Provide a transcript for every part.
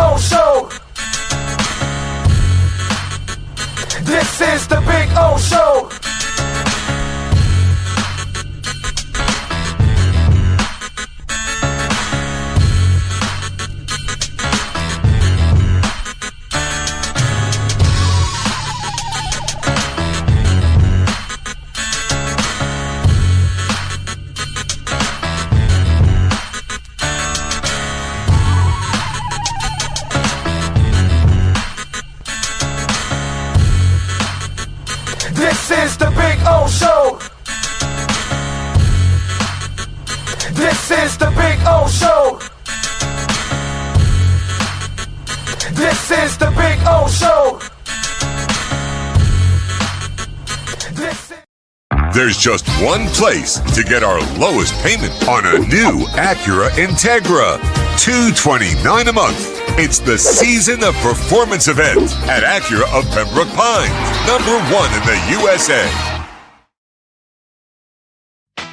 O Show. This is the Big O Show. This is the Big O Show. This is the Big O Show. This is the Big O Show. There's just one place to get our lowest payment on a new Acura Integra. $229 a month. It's the Season of Performance event at Acura of Pembroke Pines, #1 in the USA.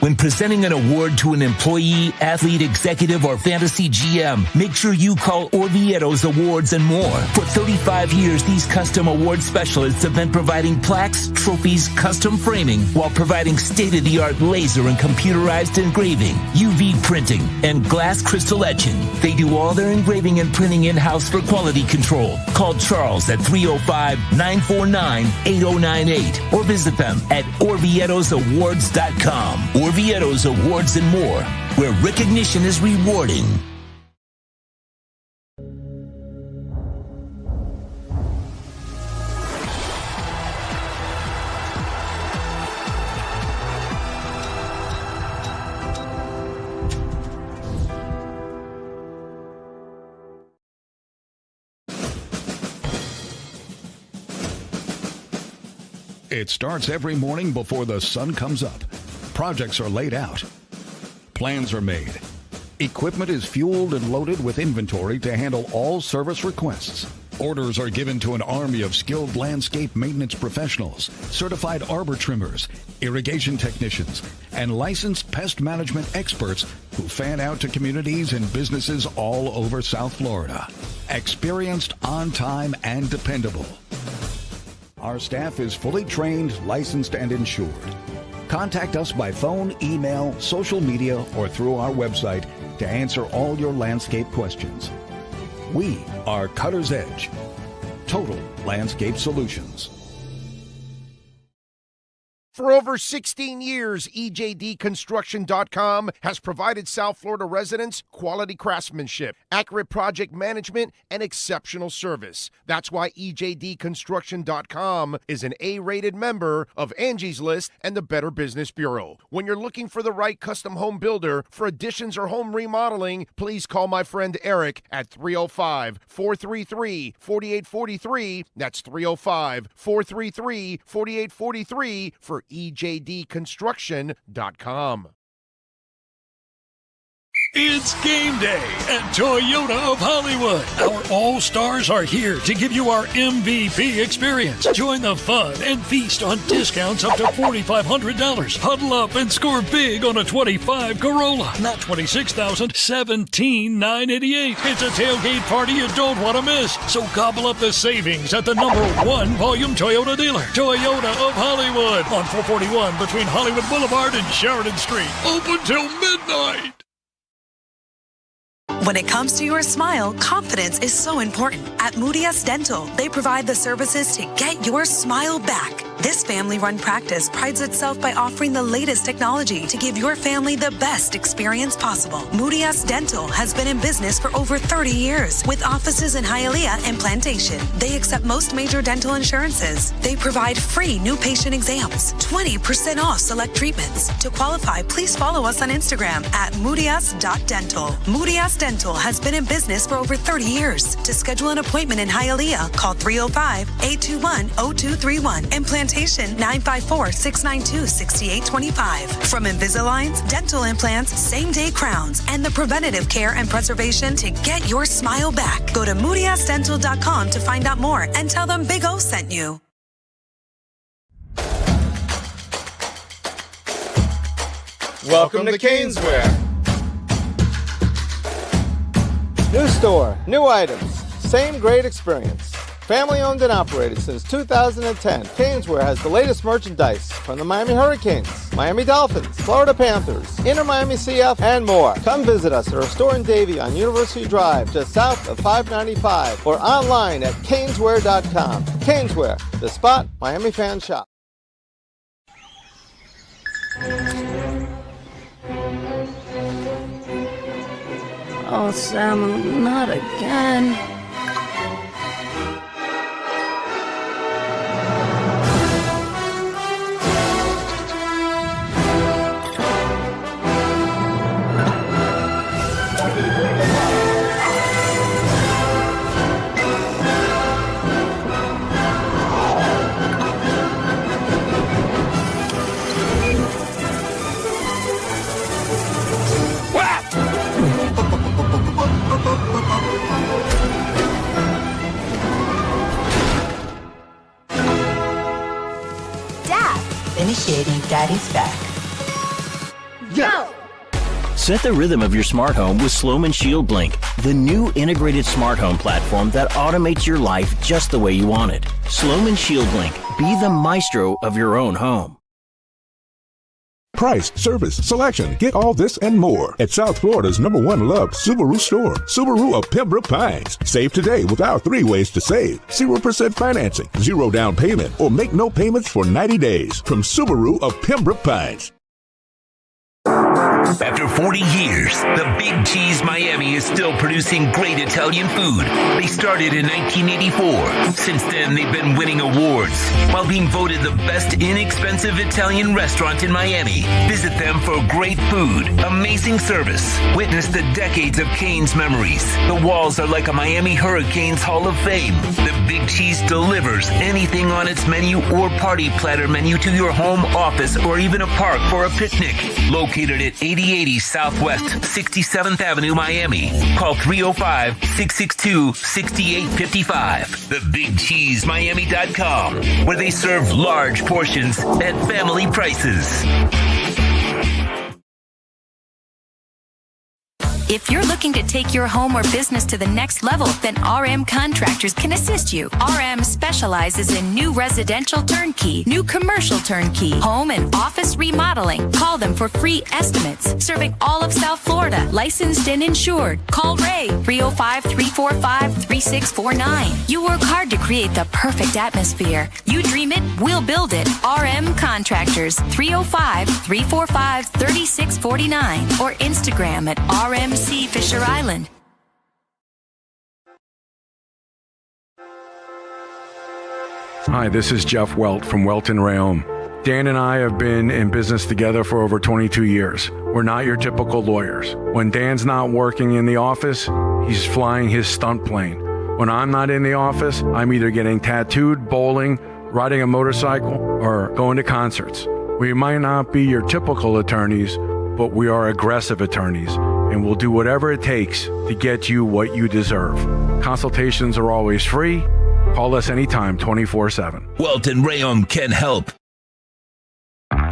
When presenting an award to an employee, athlete, executive, or fantasy GM, make sure you call Orvieto's Awards and More. For 35 years, these custom award specialists have been providing plaques, trophies, custom framing, while providing state-of-the-art laser and computerized engraving, UV printing, and glass crystal etching. They do all their engraving and printing in-house for quality control. Call Charles at 305-949-8098 or visit them at orvietosawards.com. Orvieto's Awards and More, where recognition is rewarding. It starts every morning before the sun comes up. Projects are laid out. Plans are made. Equipment is fueled and loaded with inventory to handle all service requests. Orders are given to an army of skilled landscape maintenance professionals, certified arbor trimmers, irrigation technicians, and licensed pest management experts who fan out to communities and businesses all over South Florida. Experienced, on time, and dependable. Our staff is fully trained, licensed, and insured. Contact us by phone, email, social media, or through our website to answer all your landscape questions. We are Cutter's Edge. Total Landscape Solutions. For over 16 years, EJDconstruction.com has provided South Florida residents quality craftsmanship, accurate project management, and exceptional service. That's why EJDconstruction.com is an A-rated member of Angie's List and the Better Business Bureau. When you're looking for the right custom home builder for additions or home remodeling, please call my friend Eric at 305-433-4843. That's 305-433-4843 for EJDconstruction.com. It's game day at Toyota of Hollywood. Our All-Stars are here to give you our MVP experience. Join the fun and feast on discounts up to $4,500. Huddle up and score big on a 25 Corolla. Not $26,000, $17,988. It's a tailgate party you don't want to miss. So gobble up the savings at the #1 volume Toyota dealer. Toyota of Hollywood on 441 between Hollywood Boulevard and Sheridan Street. Open till midnight. When it comes to your smile, confidence is so important. At Moody S Dental, they provide the services to get your smile back. This family-run practice prides itself by offering the latest technology to give your family the best experience possible. Moody S Dental has been in business for over 30 years with offices in Hialeah and Plantation. They accept most major dental insurances. They provide free new patient exams, 20% off select treatments. To qualify, please follow us on Instagram at moodys.dental. Moody S Dental has been in business for over 30 years. To schedule an appointment in Hialeah, call 305-821-0231 and Plantation 954-692-6825. From Invisaligns, dental implants, same-day crowns, and the preventative care and preservation to get your smile back. Go to moodysdental.com to find out more and tell them Big O sent you. Welcome to Caneswear. New store, new items, same great experience. Family owned and operated since 2010, Caneswear has the latest merchandise from the Miami Hurricanes, Miami Dolphins, Florida Panthers, Inter Miami CF, and more. Come visit us at our store in Davie on University Drive, just south of 595, or online at caneswear.com. Caneswear, the spot Miami fans shop. Oh, Sam, not again. Initiating Daddy's back. Go! Set the rhythm of your smart home with Sloman Shield Blink, the new integrated smart home platform that automates your life just the way you want it. Sloman Shield Blink. Be the maestro of your own home. Price, service, selection. Get all this and more at South Florida's #1 loved Subaru store. Subaru of Pembroke Pines. Save today with our 3 ways to save. 0% financing, 0 down payment, or make no payments for 90 days. From Subaru of Pembroke Pines. After 40 years, the Big Cheese Miami is still producing great Italian food. They started in 1984. Since then, they've been winning awards while being voted the best inexpensive Italian restaurant in Miami. Visit them for great food, amazing service. Witness the decades of Cane's memories. The walls are like a Miami Hurricanes Hall of Fame. The Big Cheese delivers anything on its menu or party platter menu to your home, office, or even a park for a picnic. Located at 8080 Southwest 67th Avenue, Miami. Call 305-662-6855. TheBigCheeseMiami.com, where they serve large portions at family prices. If you're looking to take your home or business to the next level, then RM Contractors can assist you. RM specializes in new residential turnkey, new commercial turnkey, home and office remodeling. Call them for free estimates. Serving all of South Florida, licensed and insured. Call Ray, 305-345-3649. You work hard to create the perfect atmosphere. You dream it, we'll build it. RM Contractors, 305-345-3649. Or Instagram at RMC Fisher Island. Hi, this is Jeff Welt from Welton Rayom. Dan and I have been in business together for over 22 years. We're not your typical lawyers. When Dan's not working in the office, he's flying his stunt plane. When I'm not in the office, I'm either getting tattooed, bowling, riding a motorcycle, or going to concerts. We might not be your typical attorneys, but we are aggressive attorneys, and we'll do whatever it takes to get you what you deserve. Consultations are always free. Call us anytime, 24/7. Welton Rayom can help.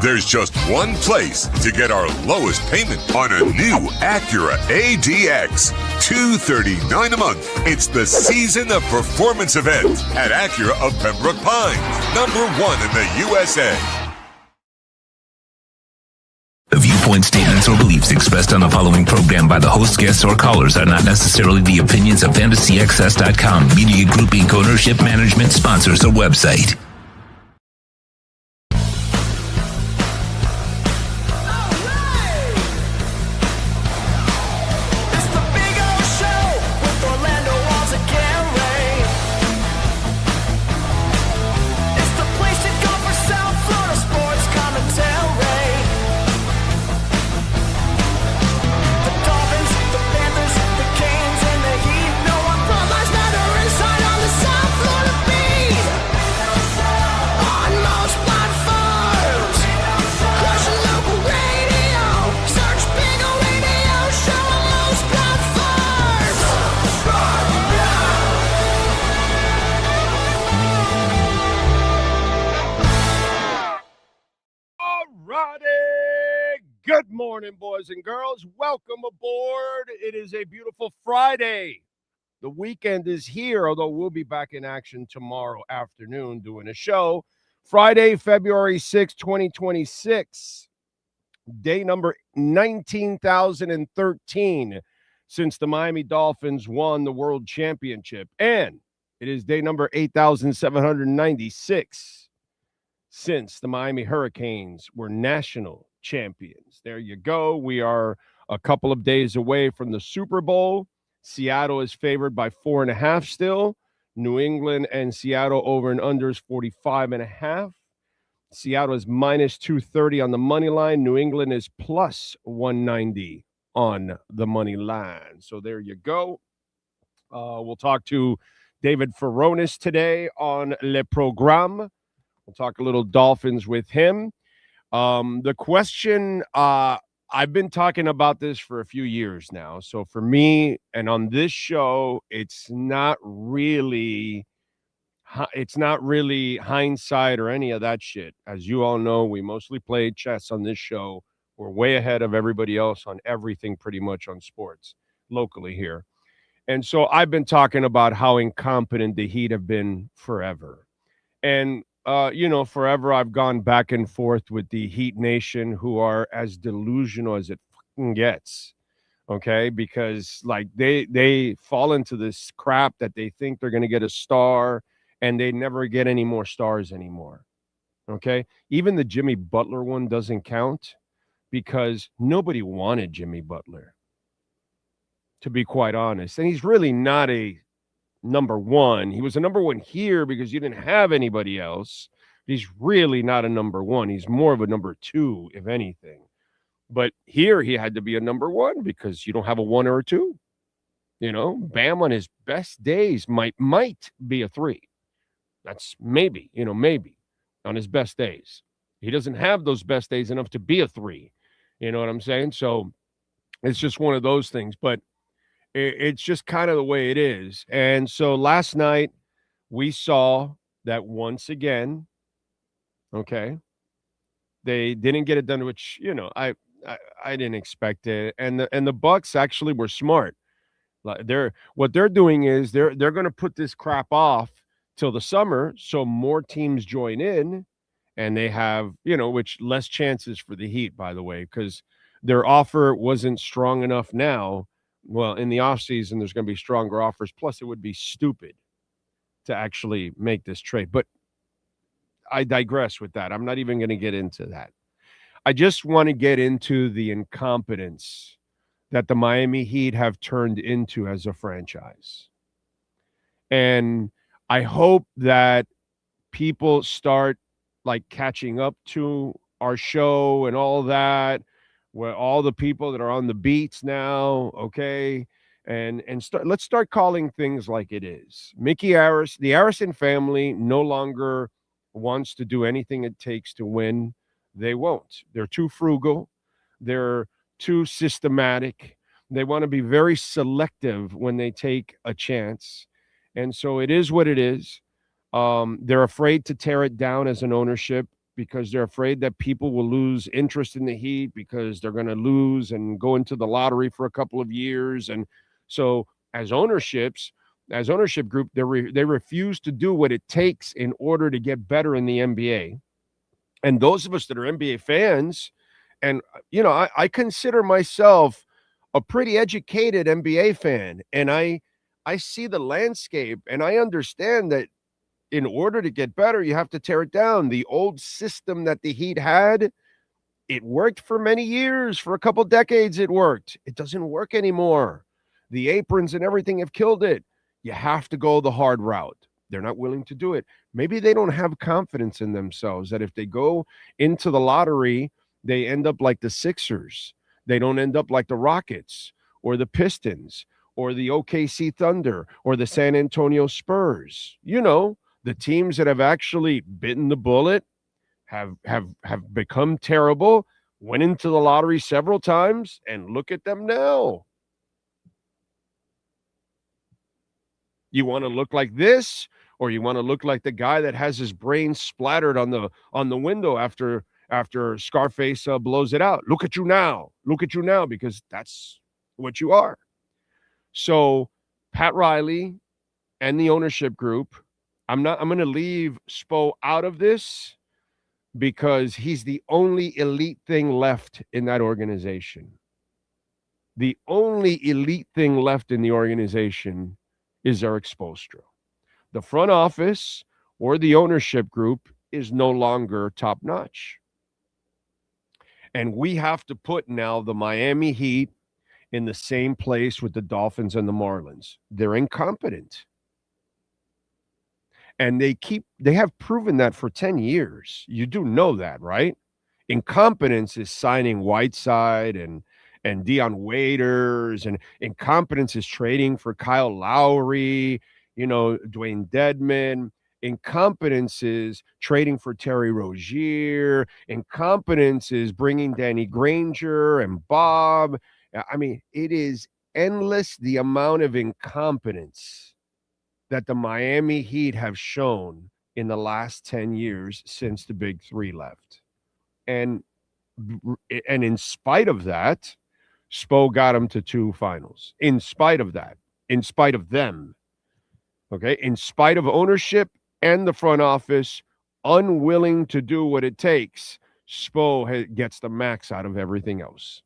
There's just one place to get our lowest payment on a new Acura ADX. $239 a month. It's the Season of Performance event at Acura of Pembroke Pines, #1 in the USA. The viewpoint statements or beliefs expressed on the following program by the host, guests, or callers are not necessarily the opinions of FantasyXS.com, Media Group Inc. ownership, management, sponsors, or website. Good morning, boys and girls. Welcome aboard. It is a beautiful Friday. The weekend is here, although we'll be back in action tomorrow afternoon doing a show. Friday, February 6, 2026. Day number 19,013 since the Miami Dolphins won the World Championship. And it is day number 8,796 since the Miami Hurricanes were national champions. There you go. We are a couple of days away from the Super Bowl. Seattle is favored by 4.5 still. New England and Seattle over and under is 45.5. Seattle is minus 230 on the money line. New England is plus 190 on the money line. So there you go. We'll talk to David Furones today on Le Programme. We'll talk a little Dolphins with him. The question, I've been talking about this for a few years now. So for me and on this show, it's not really hindsight or any of that shit. As you all know, we mostly play chess on this show. We're way ahead of everybody else on everything pretty much on sports locally here. And so I've been talking about how incompetent the Heat have been forever. And, forever I've gone back and forth with the Heat Nation, who are as delusional as it fucking gets. Okay, because like they fall into this crap that they think they're going to get a star and they never get any more stars anymore. Okay, even the Jimmy Butler one doesn't count because nobody wanted Jimmy Butler, to be quite honest. And he's really not a number one. He was a number one here because you didn't have anybody else. He's really not a number one. He's more of a number two, if anything. But here he had to be a number one because you don't have a one or a two. Bam on his best days might be a three. That's maybe on his best days. He doesn't have those best days enough to be a three. You know what I'm saying? So it's just one of those things. But it's just kind of the way it is. And so last night we saw that once again, okay, they didn't get it done, which, I didn't expect it. And the Bucks actually were smart. What they're doing is they're going to put this crap off till the summer so more teams join in and they have, which less chances for the Heat, by the way, because their offer wasn't strong enough now. Well, in the offseason, there's going to be stronger offers. Plus, it would be stupid to actually make this trade. But I digress with that. I'm not even going to get into that. I just want to get into the incompetence that the Miami Heat have turned into as a franchise. And I hope that people start catching up to our show and all that, where all the people that are on the beats now, okay, and let's start calling things like it is. Mickey Harris, the Harrison family no longer wants to do anything it takes to win. They won't. They're too frugal. They're too systematic. They want to be very selective when they take a chance. And so it is what it is. They're afraid to tear it down as an ownership because they're afraid that people will lose interest in the Heat because they're going to lose and go into the lottery for a couple of years. And so as ownership group, they refuse to do what it takes in order to get better in the NBA. And those of us that are NBA fans, and, I consider myself a pretty educated NBA fan, and I see the landscape, and I understand that in order to get better, you have to tear it down. The old system that the Heat had, it worked for many years. For a couple decades, it worked. It doesn't work anymore. The aprons and everything have killed it. You have to go the hard route. They're not willing to do it. Maybe they don't have confidence in themselves that if they go into the lottery, they end up like the Sixers. They don't end up like the Rockets or the Pistons or the OKC Thunder or the San Antonio Spurs. The teams that have actually bitten the bullet have become terrible, went into the lottery several times, and look at them now. You want to look like this, or you want to look like the guy that has his brain splattered on the window after Scarface blows it out. Look at you now, because that's what you are. So Pat Riley and the ownership group. I'm going to leave Spo out of this because he's the only elite thing left in that organization. The only elite thing left in the organization is Eric Spoelstra. The front office or the ownership group is no longer top notch. And we have to put now the Miami Heat in the same place with the Dolphins and the Marlins. They're incompetent. And they have proven that for 10 years. You do know that, right? Incompetence is signing Whiteside and Deion Waiters, and incompetence is trading for Kyle Lowry, Dwayne Dedman. Incompetence is trading for Terry Rozier. Incompetence is bringing Danny Granger and Bob. I mean, it is endless the amount of incompetence that the Miami Heat have shown in the last 10 years since the Big Three left. And in spite of that, Spo got them to 2 finals. In spite of that, in spite of them, okay, in spite of ownership and the front office unwilling to do what it takes, Spo gets the max out of everything else.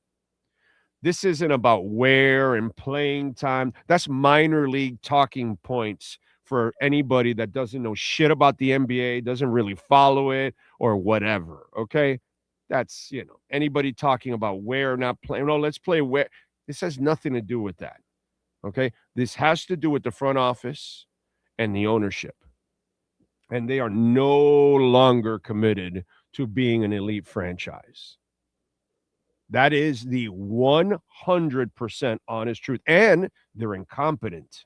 This isn't about wear and playing time. That's minor league talking points for anybody that doesn't know shit about the NBA, doesn't really follow it or whatever, okay? That's, anybody talking about where, not playing. No, let's play where. This has nothing to do with that, okay? This has to do with the front office and the ownership. And they are no longer committed to being an elite franchise. That is the 100% honest truth. And they're incompetent.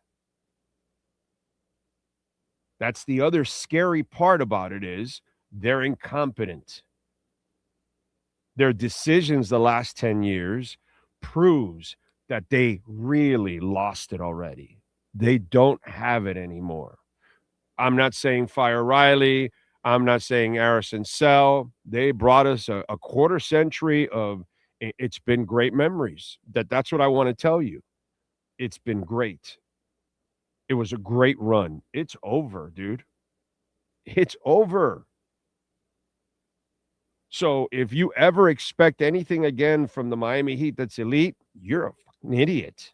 That's the other scary part about it is they're incompetent. Their decisions the last 10 years proves that they really lost it already. They don't have it anymore. I'm not saying fire Riley. I'm not saying Harrison Sell. They brought us a quarter century of, it's been great memories. That's what I want to tell you. It's been great. It was a great run. It's over, dude. It's over. So if you ever expect anything again from the Miami Heat that's elite, you're a fucking idiot.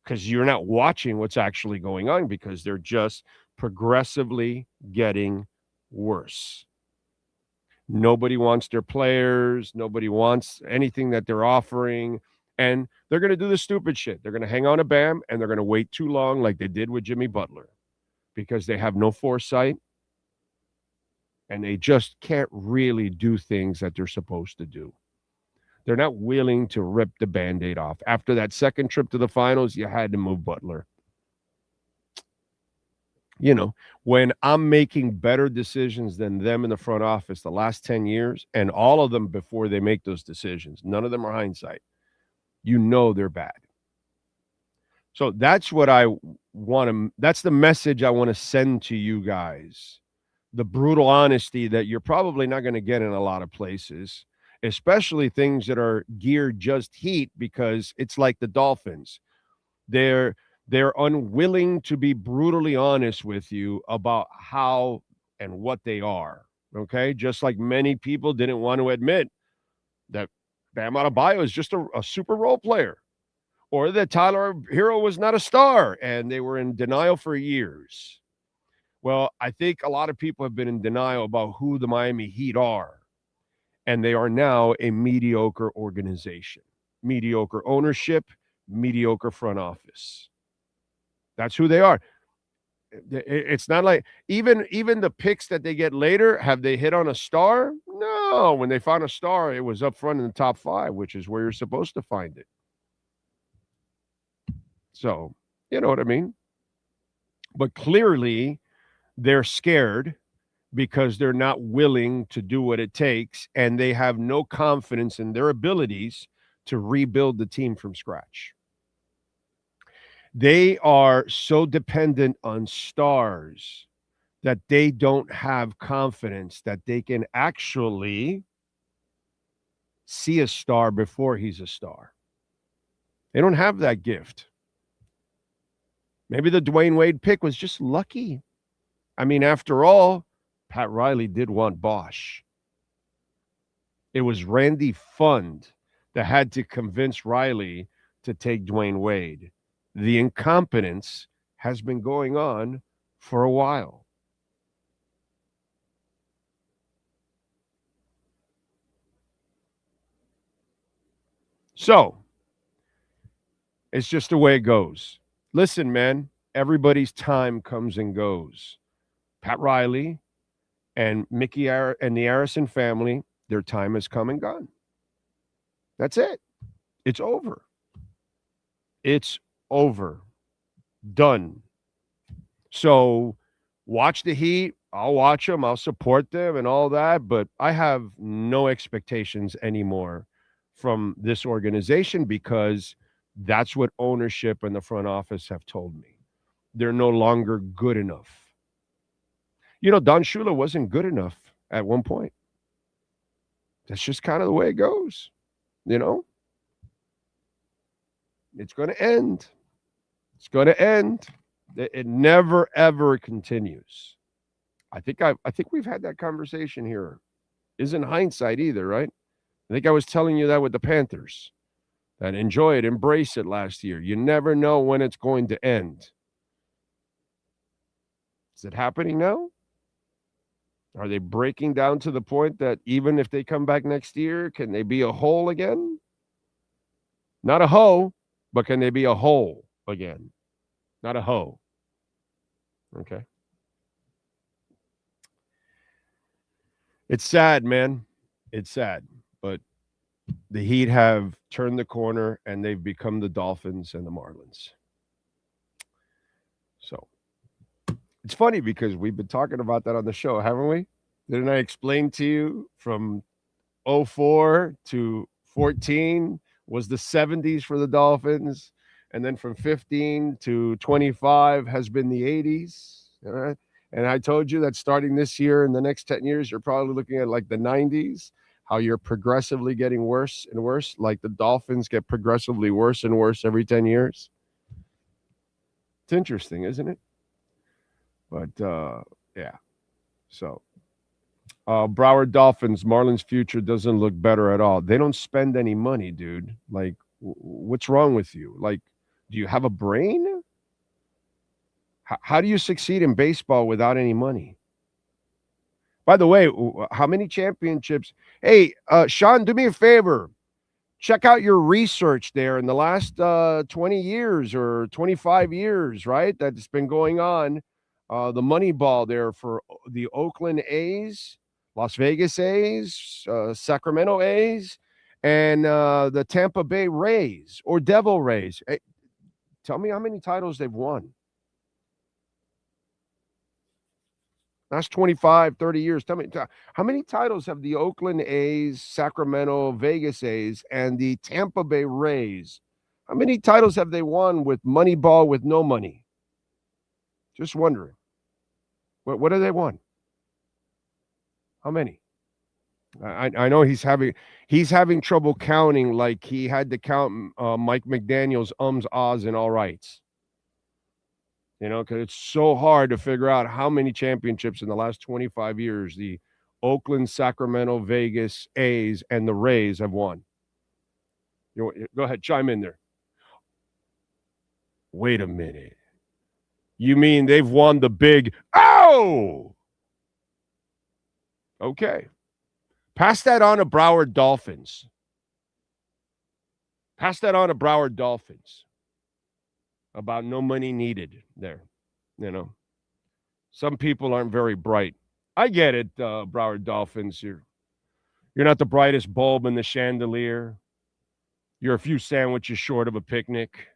Because you're not watching what's actually going on, because they're just progressively getting worse. Nobody wants their players. Nobody wants anything that they're offering. And they're going to do the stupid shit. They're going to hang on to Bam, and they're going to wait too long like they did with Jimmy Butler because they have no foresight, and they just can't really do things that they're supposed to do. They're not willing to rip the Band-Aid off. After that second trip to the finals, you had to move Butler. When I'm making better decisions than them in the front office the last 10 years, and all of them before they make those decisions, none of them are hindsight, they're bad. So that's what I want to, that's the message I want to send to you guys. The brutal honesty that you're probably not going to get in a lot of places, especially things that are geared just Heat, because it's like the Dolphins. They're unwilling to be brutally honest with you about how and what they are, okay? Just like many people didn't want to admit that Bam Adebayo is just a super role player, or that Tyler Hero was not a star, and they were in denial for years. Well, I think a lot of people have been in denial about who the Miami Heat are, and they are now a mediocre organization, mediocre ownership, mediocre front office. That's who they are. It's not like even the picks that they get later, have they hit on a star? No. When they found a star, it was up front in the top 5, which is where you're supposed to find it. So, you know what I mean? But clearly, they're scared because they're not willing to do what it takes, and they have no confidence in their abilities to rebuild the team from scratch. They are so dependent on stars that they don't have confidence that they can actually see a star before he's a star. They don't have that gift. Maybe the Dwayne Wade pick was just lucky. I mean, after all, Pat Riley did want Bosch. It was Randy Fund that had to convince Riley to take Dwayne Wade. The incompetence has been going on for a while. So, it's just the way it goes. Listen, man, everybody's time comes and goes. Pat Riley and Mickey and the Harrison family, their time has come and gone. That's it. It's over. It's over. Done. So watch the Heat. I'll watch them. I'll support them and all that. But I have no expectations anymore from this organization because that's what ownership and the front office have told me. They're no longer good enough. You know, Don Shula wasn't good enough at one point. That's just kind of the way it goes, you know? It's going to end. It's going to end. It never, ever continues. I think we've had that conversation here. Isn't hindsight either, right? I think I was telling you that with the Panthers. That enjoy it, embrace it last year. You never know when it's going to end. Is it happening now? Are they breaking down to the point that even if they come back next year, can they be a hole again? Not a hoe, but can they be a hole again? Not a hoe. Okay. It's sad, man. It's sad. But the Heat have turned the corner and they've become the Dolphins and the Marlins. So it's funny because we've been talking about that on the show, haven't we? Didn't I explain to you from 04 to 14 was the 70s for the Dolphins, and then from 15 to 25 has been the 80s. All right? And I told you that starting this year and the next 10 years, you're probably looking at like the 90s, how you're progressively getting worse and worse, like the Dolphins get progressively worse and worse every 10 years. It's interesting, isn't it? But, yeah. So, Broward Dolphins, Marlins future doesn't look better at all. They don't spend any money, dude. Like, what's wrong with you? Like, do you have a brain? How do you succeed in baseball without any money? By the way, how many championships? Hey, Sean, do me a favor. Check out your research there in the last 20 years or 25 years, right? That's been going on. The money ball there for the Oakland A's, Las Vegas A's, Sacramento A's, and the Tampa Bay Rays or Devil Rays. Hey, tell me how many titles they've won. Last 25, 30 years. Tell me, how many titles have the Oakland A's, Sacramento, Vegas A's, and the Tampa Bay Rays? How many titles have they won with money ball with no money? Just wondering. What have they won? How many? I know he's having trouble counting, like he had to count Mike McDaniel's ums, ahs, and all rights. You know, because it's so hard to figure out how many championships in the last 25 years the Oakland, Sacramento, Vegas A's, and the Rays have won. Go ahead, chime in there. Wait a minute. You mean they've won the big oh? Okay. Pass that on to Broward Dolphins. Pass that on to Broward Dolphins. About no money needed there. You know, some people aren't very bright. I get it, Broward Dolphins. You're not the brightest bulb in the chandelier. You're a few sandwiches short of a picnic.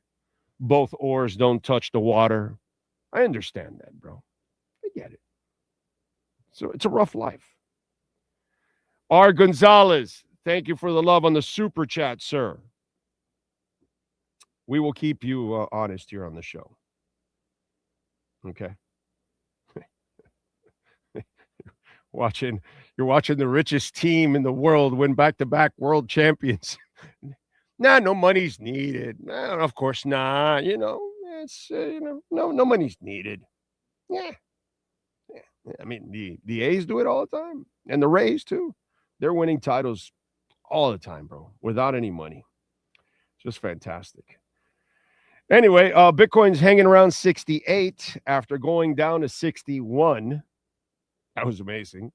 Both oars don't touch the water. I understand that, bro. I get it. So it's a rough life. R. Gonzalez, thank you for the love on the super chat, sir. We will keep you honest here on the show. Okay. You're watching the richest team in the world win back-to-back world champions. No money's needed. Nah, of course not. You know, It's no money's needed. Yeah. I mean, the A's do it all the time, and the Rays too. They're winning titles all the time, bro, without any money. Just fantastic. Anyway, Bitcoin's hanging around 68 after going down to 61. That was amazing.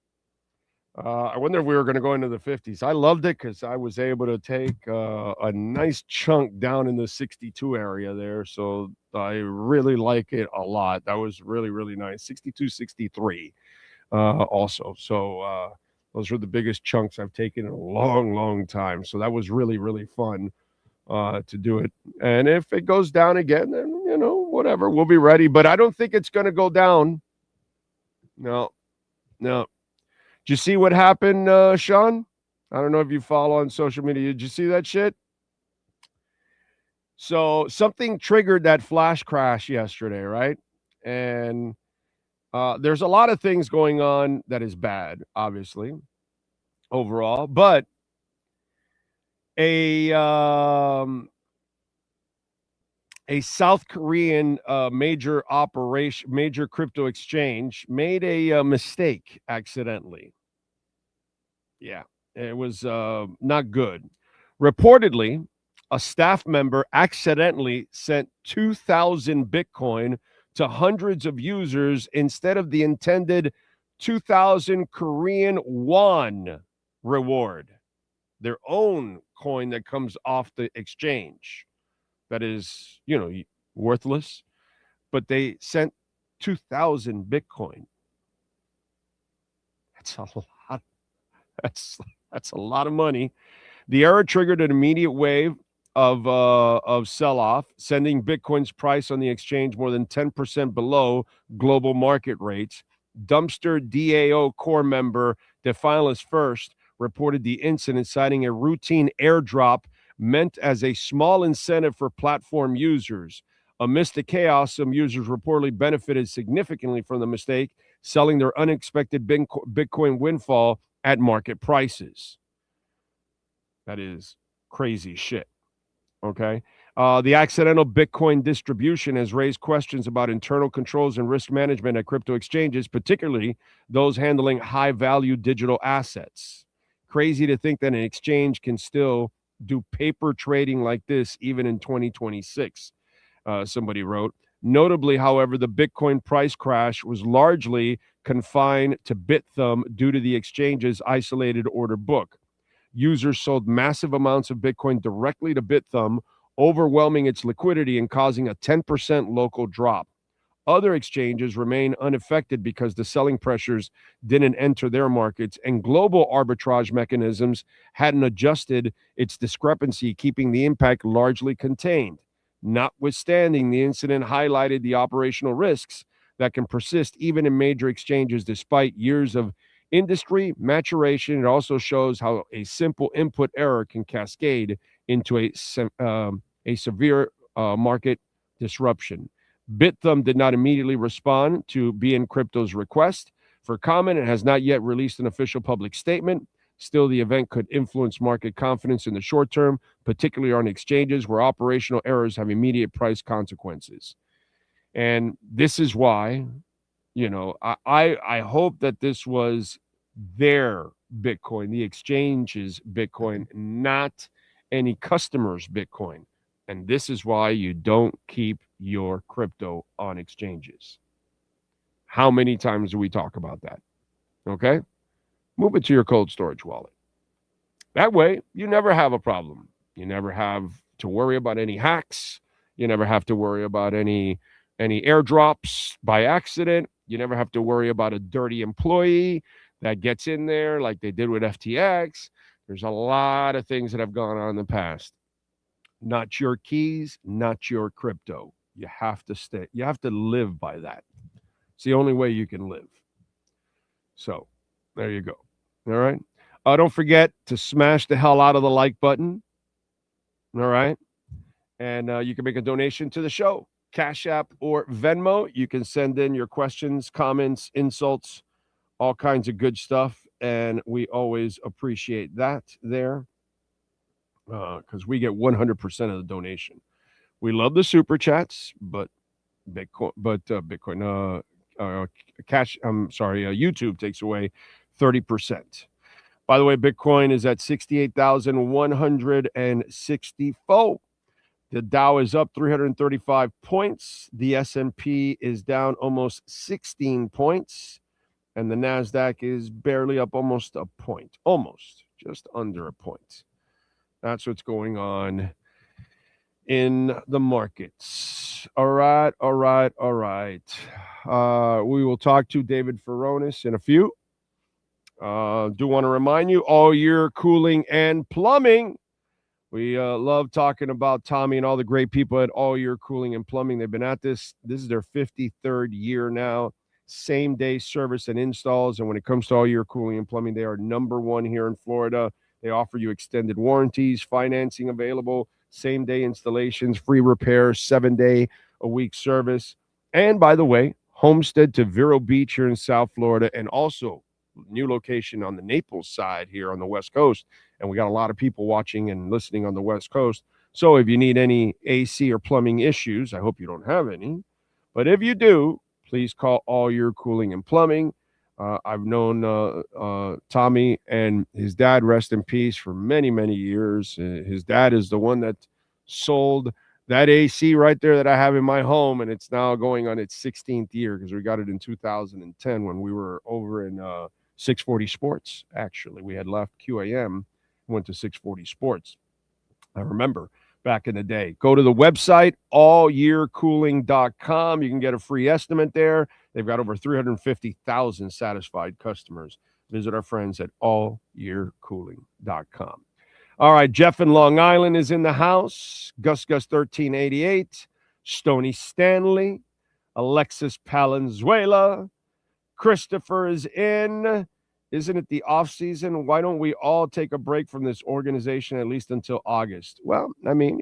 I wonder if we were going to go into the 50s. I loved it because I was able to take a nice chunk down in the 62 area there. So I really like it a lot. That was really, really nice. 62, 63 also. So those were the biggest chunks I've taken in a long, long time. So that was really, really fun to do it. And if it goes down again, then, whatever, we'll be ready. But I don't think it's going to go down. No. Did you see what happened, Sean? I don't know if you follow on social media. Did you see that shit? So something triggered that flash crash yesterday, right? And there's a lot of things going on that is bad, obviously, overall. But a South Korean major crypto exchange made a mistake accidentally. Yeah, it was not good. Reportedly, a staff member accidentally sent 2,000 Bitcoin to hundreds of users instead of the intended 2,000 Korean won reward, their own coin that comes off the exchange. That is, worthless, but they sent 2,000 Bitcoin. That's a lot. That's a lot of money. The error triggered an immediate wave of sell-off, sending Bitcoin's price on the exchange more than 10% below global market rates. Dumpster DAO core member Defiles First reported the incident, citing a routine airdrop meant as a small incentive for platform users. Amidst the chaos, some users reportedly benefited significantly from the mistake, selling their unexpected Bitcoin windfall at market prices. That is crazy shit. Okay. The accidental Bitcoin distribution has raised questions about internal controls and risk management at crypto exchanges, particularly those handling high-value digital assets. Crazy to think that an exchange can still do paper trading like this even in 2026, somebody wrote. Notably, however, the Bitcoin price crash was largely confined to Bithumb due to the exchange's isolated order book. Users sold massive amounts of Bitcoin directly to Bithumb, overwhelming its liquidity and causing a 10% local drop. Other exchanges remain unaffected because the selling pressures didn't enter their markets, and global arbitrage mechanisms hadn't adjusted its discrepancy, keeping the impact largely contained. Notwithstanding, the incident highlighted the operational risks that can persist even in major exchanges despite years of industry maturation. It also shows how a simple input error can cascade into a severe market disruption. Bithumb did not immediately respond to BN Crypto's request for comment and has not yet released an official public statement. Still, the event could influence market confidence in the short term, particularly on exchanges where operational errors have immediate price consequences. And this is why, I hope that this was their Bitcoin, the exchange's Bitcoin, not any customer's Bitcoin. And this is why you don't keep your crypto on exchanges. How many times do we talk about that? Okay? Move it to your cold storage wallet. That way, you never have a problem. You never have to worry about any hacks. You never have to worry about any airdrops by accident. You never have to worry about a dirty employee that gets in there like they did with FTX. There's a lot of things that have gone on in the past. Not your keys, not your crypto. You have to live by that. It's the only way you can live. So there you go. All right. Don't forget to smash the hell out of the like button. All right. And you can make a donation to the show, Cash App or Venmo. You can send in your questions, comments, insults, all kinds of good stuff. And we always appreciate that there because we get 100% of the donation, We love the super chats, but YouTube takes away 30%. By the way, Bitcoin is at 68,164. The Dow is up 335 points. The S&P is down almost 16 points. And the NASDAQ is barely up almost a point. Almost. Just under a point. That's what's going on in the markets. All right. We will talk to David Furones in a few. Do want to remind you, all year cooling and plumbing. We love talking about Tommy and all the great people at All Year Cooling and Plumbing. They've been at this. This is their 53rd year now. Same day service and installs. And when it comes to All Year Cooling and Plumbing, they are number one here in Florida. They offer you extended warranties, financing available, same day installations, free repairs, 7-day-a-week service. And by the way, Homestead to Vero Beach here in South Florida, and also new location on the Naples side here on the West Coast. And we got a lot of people watching and listening on the West Coast. So if you need any AC or plumbing issues, I hope you don't have any, but if you do, please call All Year Cooling and Plumbing. I've known Tommy and his dad, rest in peace, for many, many years. His dad is the one that sold that AC right there that I have in my home, and it's now going on its 16th year because we got it in 2010 when we were over in 640 Sports. Actually, we had left QAM, went to 640 Sports. I remember back in the day. Go to the website, allyearcooling.com. You can get a free estimate there. They've got over 350,000 satisfied customers. Visit our friends at allyearcooling.com. All right, Jeff in Long Island is in the house. Gus 1388, Stony Stanley, Alexis Palenzuela, Christopher is in. Isn't it the off season? Why don't we all take a break from this organization at least until August? Well, I mean,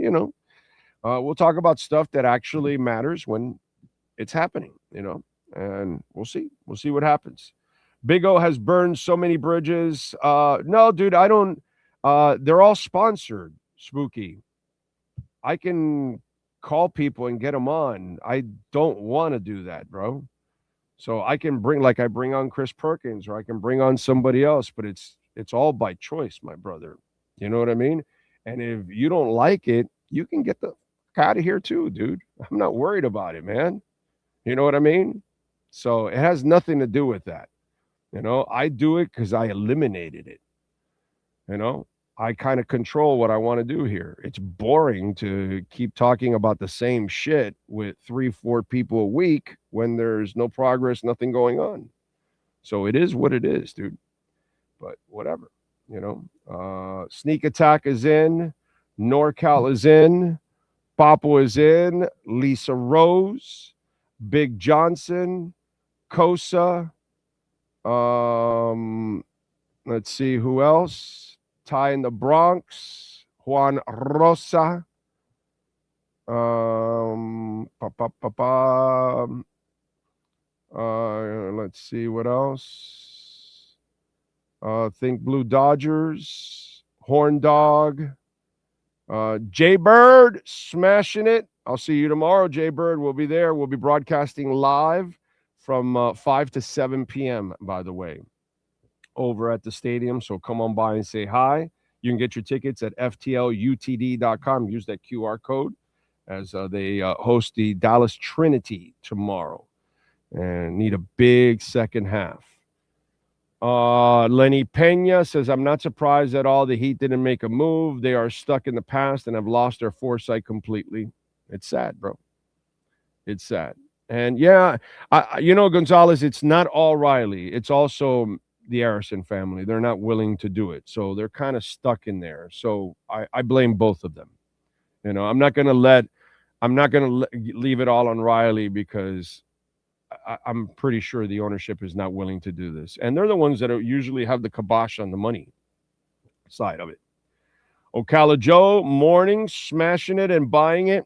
we'll talk about stuff that actually matters when it's happening, and we'll see. We'll see what happens. Big O has burned so many bridges. No, dude, I don't. They're all sponsored, Spooky. I can call people and get them on. I don't want to do that, bro. So I can bring on Chris Perkins, or I can bring on somebody else, but it's all by choice, my brother. You know what I mean? And if you don't like it, you can get the fuck out of here too, dude. I'm not worried about it, man. You know what I mean? So it has nothing to do with that. I do it because I eliminated it. I kind of control what I want to do here. It's boring to keep talking about the same shit with 3-4 people a week when there's no progress, nothing going on. So it is what it is, dude. But whatever, Sneak Attack is in. NorCal is in. Papo is in. Lisa Rose. Big Johnson. Kosa. Let's see who else. Ty in the Bronx, Juan Rosa, let's see what else. Think Blue Dodgers, Horn Dog, Jay Bird smashing it. I'll see you tomorrow. Jay Bird will be there. We'll be broadcasting live from 5 to 7 p.m., by the way, over at the stadium. So come on by and say hi. You can get your tickets at ftlutd.com. Use that QR code as they host the Dallas Trinity tomorrow and need a big second half. Lenny Pena says, I'm not surprised at all the Heat didn't make a move. They are stuck in the past and have lost their foresight completely. It's sad, bro. It's sad. And yeah, Gonzalez, it's not all Riley. It's also the Harrison family. They're not willing to do it. So they're kind of stuck in there. So I blame both of them. I'm not going to leave it all on Riley because I'm pretty sure the ownership is not willing to do this. And they're the ones that usually have the kibosh on the money side of it. Ocala Joe, morning, smashing it and buying it.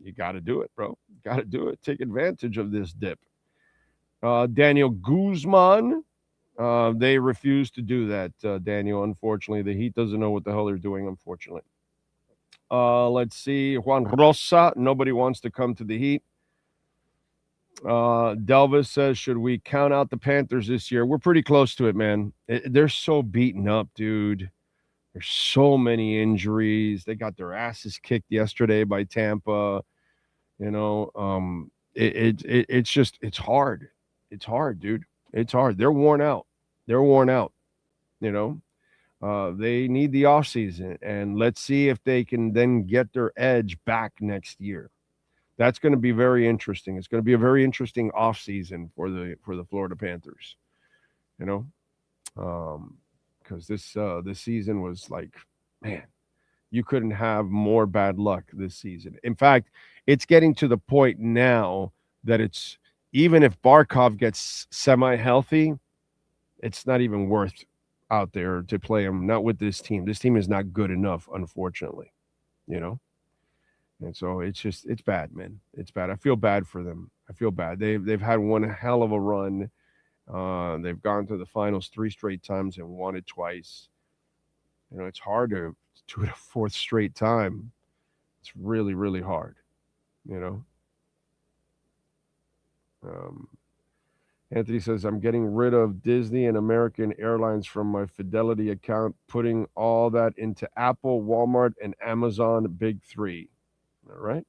You got to do it, bro. You got to do it. Take advantage of this dip. Daniel Guzman. They refuse to do that, Daniel. Unfortunately, the Heat doesn't know what the hell they're doing, unfortunately. Let's see. Juan Rosa, nobody wants to come to the Heat. Delvis says, should we count out the Panthers this year? We're pretty close to it, man. They're so beaten up, dude. There's so many injuries. They got their asses kicked yesterday by Tampa. You know, it's hard. It's hard, dude. It's hard. They're worn out. You know, they need the offseason, and let's see if they can then get their edge back next year. That's going to be very interesting. It's going to be a very interesting offseason for the Florida Panthers. You know, because this season was like, man, you couldn't have more bad luck this season. In fact, it's getting to the point now that it's, even if Barkov gets semi-healthy, it's not even worth out there to play him. Not with this team. This team is not good enough, unfortunately. You know. And so it's bad, man. It's bad. I feel bad for them. I feel bad. They've had one hell of a run. They've gone to the finals 3 straight times and won it twice. You know, it's hard to do it a 4th straight time. It's really, really hard. You know. Anthony says, I'm getting rid of Disney and American Airlines from my Fidelity account, putting all that into Apple, Walmart, and Amazon Big 3. All right.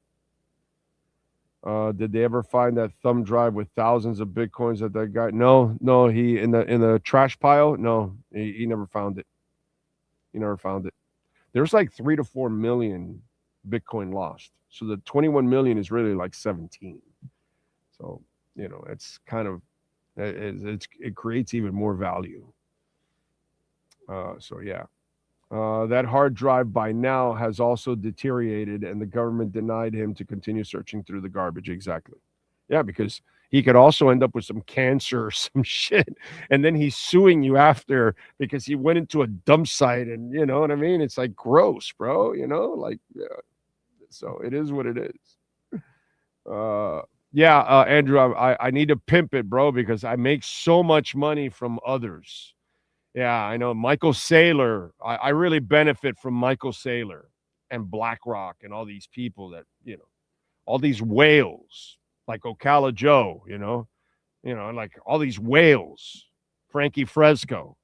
Did they ever find that thumb drive with thousands of Bitcoins that guy? No, he in the trash pile. No, he never found it. There's like 3 to 4 million Bitcoin lost. So the 21 million is really like 17. So, you know, it's kind of, it creates even more value. So yeah. That hard drive by now has also deteriorated, and the government denied him to continue searching through the garbage. Exactly. Yeah, because he could also end up with some cancer or some shit, and then he's suing you after because he went into a dump site, and you know what I mean? It's like gross, bro. You know, like, yeah. So it is what it is. Andrew, I need to pimp it, bro, because I make so much money from others. Yeah, I know. Michael Saylor. I really benefit from Michael Saylor and BlackRock and all these people that, you know, all these whales like Ocala Joe, you know, like all these whales, Frankie Fresco.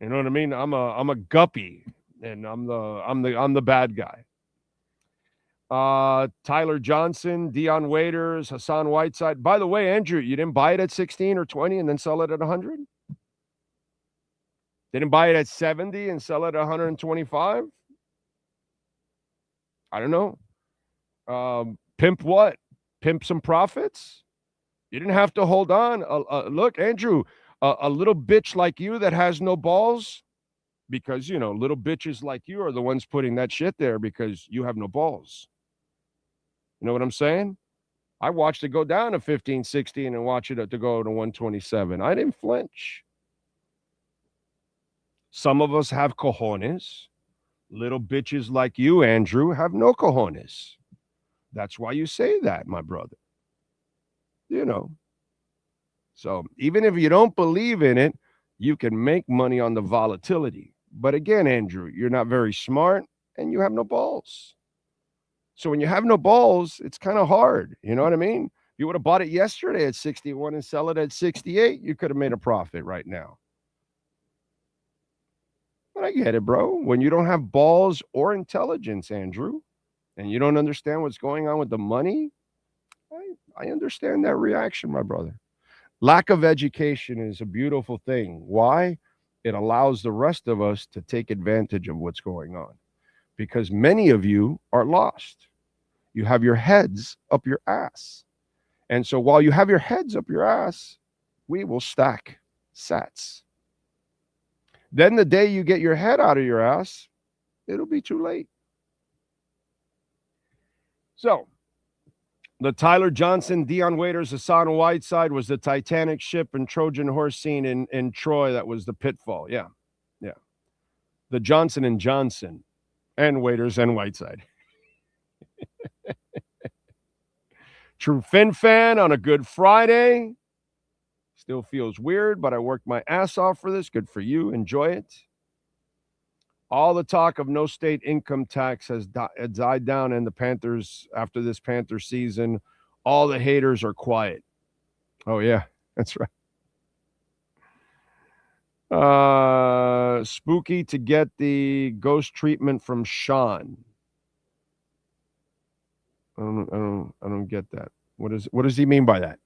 You know what I mean? I'm a guppy, and I'm the bad guy. Tyler Johnson, Deion Waiters, Hassan Whiteside. By the way, Andrew, you didn't buy it at 16 or 20 and then sell it at 100? Didn't buy it at 70 and sell it at 125? I don't know. Pimp what? Pimp some profits? You didn't have to hold on. Look, Andrew, a little bitch like you that has no balls, because, you know, little bitches like you are the ones putting that shit there because you have no balls. You know what I'm saying? I watched it go down to 15, 16 and watch it to go to 127. I didn't flinch. Some of us have cojones. Little bitches like you, Andrew, have no cojones. That's why you say that, my brother. You know. So even if you don't believe in it, you can make money on the volatility. But again, Andrew, you're not very smart and you have no balls. So when you have no balls, it's kind of hard. You know what I mean? If you would have bought it yesterday at 61 and sell it at 68, you could have made a profit right now. But I get it, bro. When you don't have balls or intelligence, Andrew, and you don't understand what's going on with the money, I understand that reaction, my brother. Lack of education is a beautiful thing. Why? It allows the rest of us to take advantage of what's going on, because many of you are lost. You have your heads up your ass. And so while you have your heads up your ass, we will stack sats. Then the day you get your head out of your ass, it'll be too late. So the Tyler Johnson, Deion Waiters, Hassan Whiteside was the Titanic ship and Trojan horse scene in Troy. That was the pitfall. Yeah. Yeah. The Johnson and Johnson and Waiters and Whiteside. True Fin fan on a Good Friday. Still feels weird, but I worked my ass off for this. Good for you. Enjoy it. All the talk of no state income tax has died down, and the Panthers, after this Panthers season, all the haters are quiet. Oh, yeah, that's right. Spooky to get the ghost treatment from Sean. I don't get that. What does he mean by that?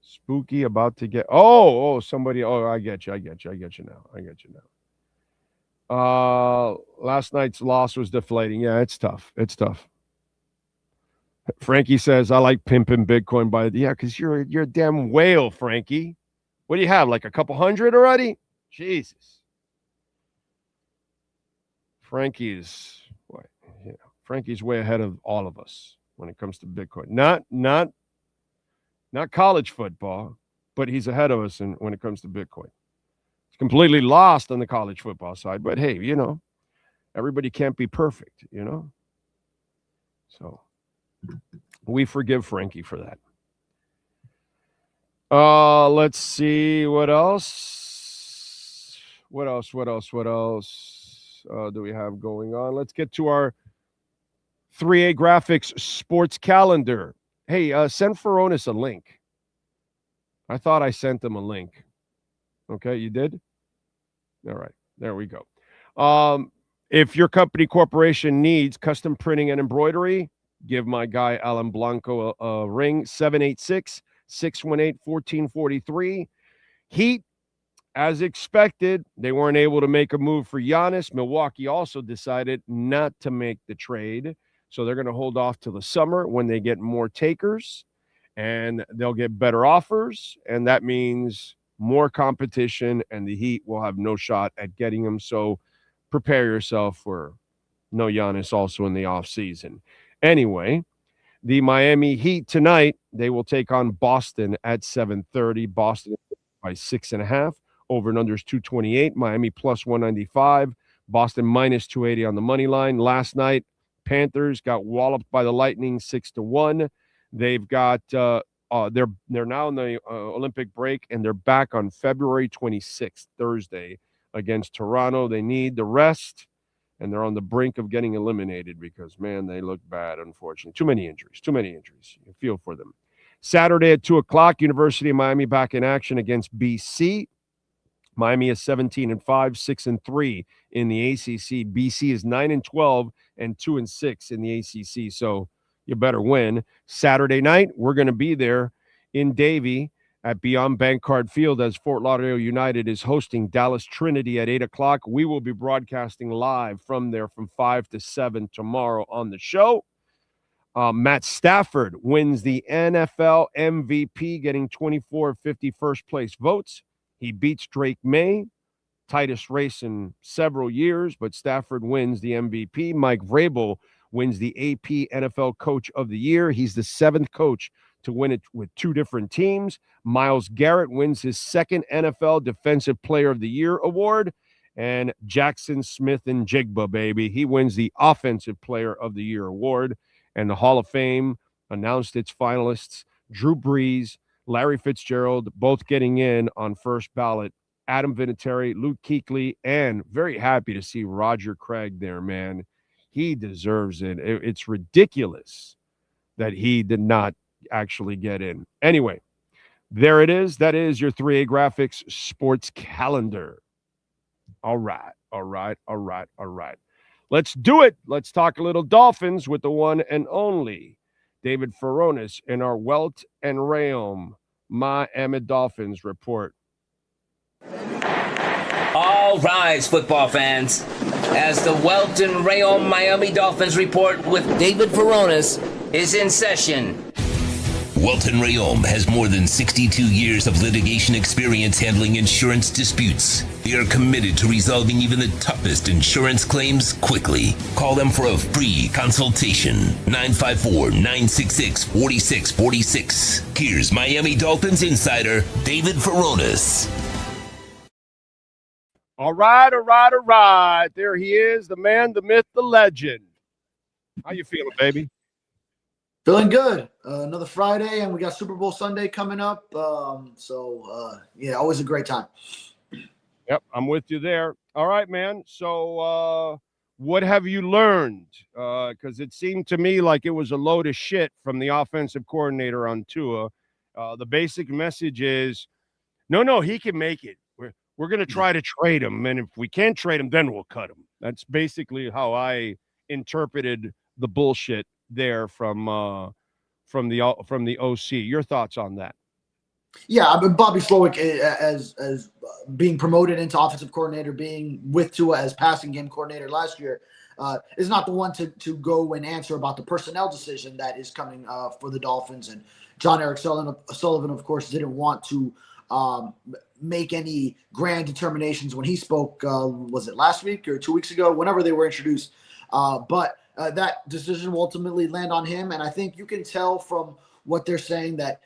Spooky about to get somebody. Oh, I get you now. Last night's loss was deflating. Yeah, it's tough. Frankie says, I like pimping Bitcoin because you're a damn whale, Frankie. What do you have? Like a couple hundred already? Jesus. Frankie's way ahead of all of us when it comes to Bitcoin. Not college football, but he's ahead of us when it comes to Bitcoin. He's completely lost on the college football side, but hey, everybody can't be perfect, So we forgive Frankie for that. Let's see what else. What else do we have going on? Let's get to our 3A Graphics sports calendar. Hey, send Furones a link. I thought I sent them a link. Okay, you did? All right, there we go. If your company corporation needs custom printing and embroidery, give my guy Alan Blanco a ring, 786-618-1443. Heat, as expected, they weren't able to make a move for Giannis. Milwaukee also decided not to make the trade. So they're going to hold off till the summer when they get more takers and they'll get better offers. And that means more competition and the Heat will have no shot at getting them. So prepare yourself for no Giannis also in the offseason. Anyway, the Miami Heat tonight, they will take on Boston at 7:30. Boston by 6.5. Over and under is 228. Miami plus 195. Boston minus 280 on the money line. Last night, Panthers got walloped by the Lightning 6-1. They've got they're now in the Olympic break, and they're back on February 26th, Thursday, against Toronto. They need the rest, and they're on the brink of getting eliminated because, man, they look bad, unfortunately. Too many injuries. You feel for them. Saturday at 2 o'clock, University of Miami back in action against BC. Miami is 17-5, 6-3 in the ACC. BC is 9-12 and 2-6 in the ACC. So you better win. Saturday night, we're going to be there in Davie at Beyond Bankcard Field as Fort Lauderdale United is hosting Dallas Trinity at 8 o'clock. We will be broadcasting live from there from 5 to 7 tomorrow on the show. Matt Stafford wins the NFL MVP, getting 24 of 50 first-place votes. He beats Drake May, tightest race in several years, but Stafford wins the MVP. Mike Vrabel wins the AP NFL Coach of the Year. He's the 7th coach to win it with 2 different teams. Myles Garrett wins his 2nd NFL Defensive Player of the Year award. And Jackson Smith-Njigba, baby, he wins the Offensive Player of the Year award. And the Hall of Fame announced its finalists. Drew Brees, Larry Fitzgerald, both getting in on first ballot. Adam Vinatieri, Luke Kuechly, and very happy to see Roger Craig there, man. He deserves it. It's ridiculous that he did not actually get in. Anyway, there it is. That is your 3A Graphics sports calendar. All right. Let's do it. Let's talk a little Dolphins with the one and only David Furones in our Welt and Rayom Miami Dolphins report. All rise, football fans, as the Welt and Rayom Miami Dolphins report with David Furones is in session. Welt and Rayom has more than 62 years of litigation experience handling insurance disputes. They are committed to resolving even the toughest insurance claims quickly. Call them for a free consultation. 954-966-4646. Here's Miami Dolphins insider David Furones. All right. There he is, the man, the myth, the legend. How you feeling, baby? Feeling good. Another Friday, and we got Super Bowl Sunday coming up. Yeah, always a great time. Yep, I'm with you there. All right, man. So what have you learned? Because it seemed to me like it was a load of shit from the offensive coordinator on Tua. The basic message is, no, he can make it. We're going to try to trade him, and if we can't trade him, then we'll cut him. That's basically how I interpreted the bullshit there from the OC. Your thoughts on that? Yeah, I mean, Bobby Slowick as being promoted into offensive coordinator, being with Tua as passing game coordinator last year, is not the one to go and answer about the personnel decision that is coming for the Dolphins. And John Eric Sullivan, of course, didn't want to make any grand determinations when he spoke. Was it last week or 2 weeks ago? Whenever they were introduced, but that decision will ultimately land on him. And I think you can tell from what they're saying that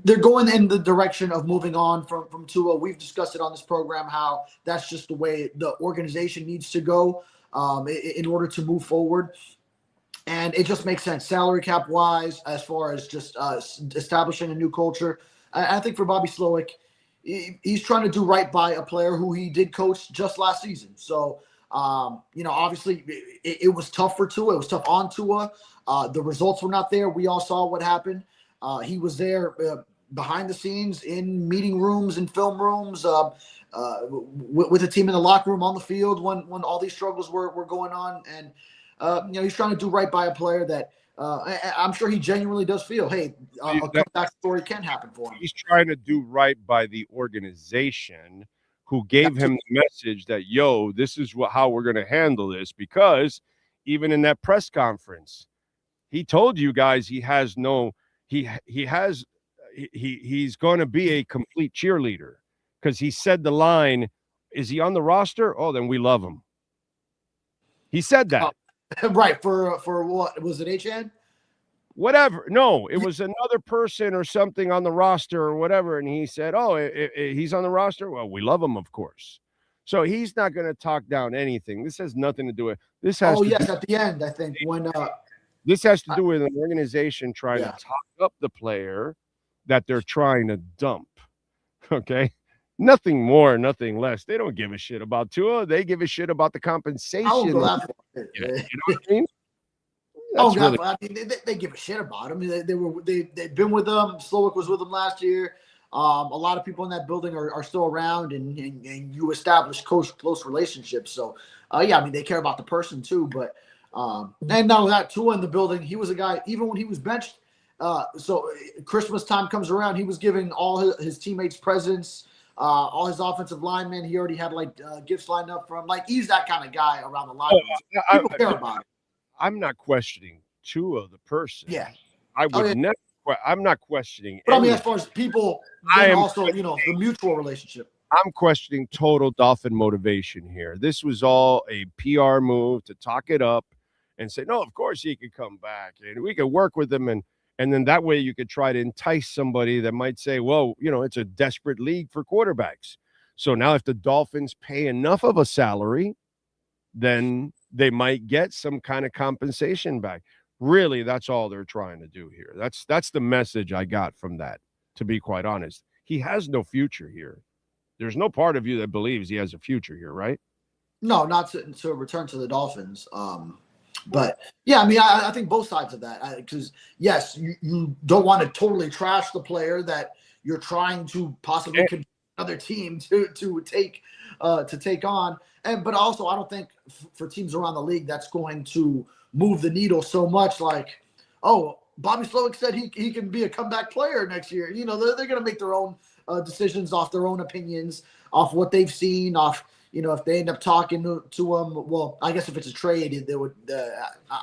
they're going in the direction of moving on from Tua. We've discussed it on this program how that's just the way the organization needs to go in order to move forward. And it just makes sense salary cap wise, as far as just establishing a new culture. I think for Bobby Slowick, he's trying to do right by a player who he did coach just last season. So, obviously it was tough for Tua. It was tough on Tua. The results were not there. We all saw what happened. He was there behind the scenes in meeting rooms and film rooms with the team in the locker room, on the field when all these struggles were going on. And, he's trying to do right by a player that I'm sure he genuinely does feel, hey, a comeback story can happen for him. He's trying to do right by the organization who gave him the message that, yo, this is how we're going to handle this. Because even in that press conference, he told you guys he's going to be a complete cheerleader, because he said the line, is he on the roster? Oh, then we love him. He said that. Right. For what? Was it HN? Whatever. No, it was another person or something on the roster or whatever. And he said, oh, he's on the roster. Well, we love him, of course. So he's not going to talk down anything. This has nothing to do with this. Has at the end, I think when this has to do with an organization trying to talk up the player that they're trying to dump. Okay. Nothing more, nothing less. They don't give a shit about Tua. They give a shit about the compensation. You know what I mean? I mean, they give a shit about him. They've been with them. Slowick was with them last year. A lot of people in that building are still around, and you establish close relationships. So, I mean, they care about the person too. But and now that Tua in the building, he was a guy. Even when he was benched, so Christmas time comes around, he was giving all his teammates presents. All his offensive linemen, he already had gifts lined up for him. Like, he's that kind of guy around the line. People care about it. I'm not questioning Tua the person. Yeah, I would never. I'm not questioning. But I mean, as far as people, then also the mutual relationship. I'm questioning total Dolphin motivation here. This was all a PR move to talk it up and say, no, of course he could come back and we could work with him, and then that way you could try to entice somebody that might say, well, it's a desperate league for quarterbacks. So now if the Dolphins pay enough of a salary, then they might get some kind of compensation back. Really, that's all they're trying to do here. That's the message I got from that, to be quite honest. He has no future here. There's no part of you that believes he has a future here, right? No, not to return to the Dolphins. But yeah, I mean, I think both sides of that, because yes, you don't want to totally trash the player that you're trying to possibly convince another team to take on, but also I don't think for teams around the league that's going to move the needle so much. Like, oh, Bobby Slowick said he can be a comeback player next year. They're going to make their own decisions off their own opinions, off what they've seen, off. If they end up talking to him, well, I guess if it's a trade, they would.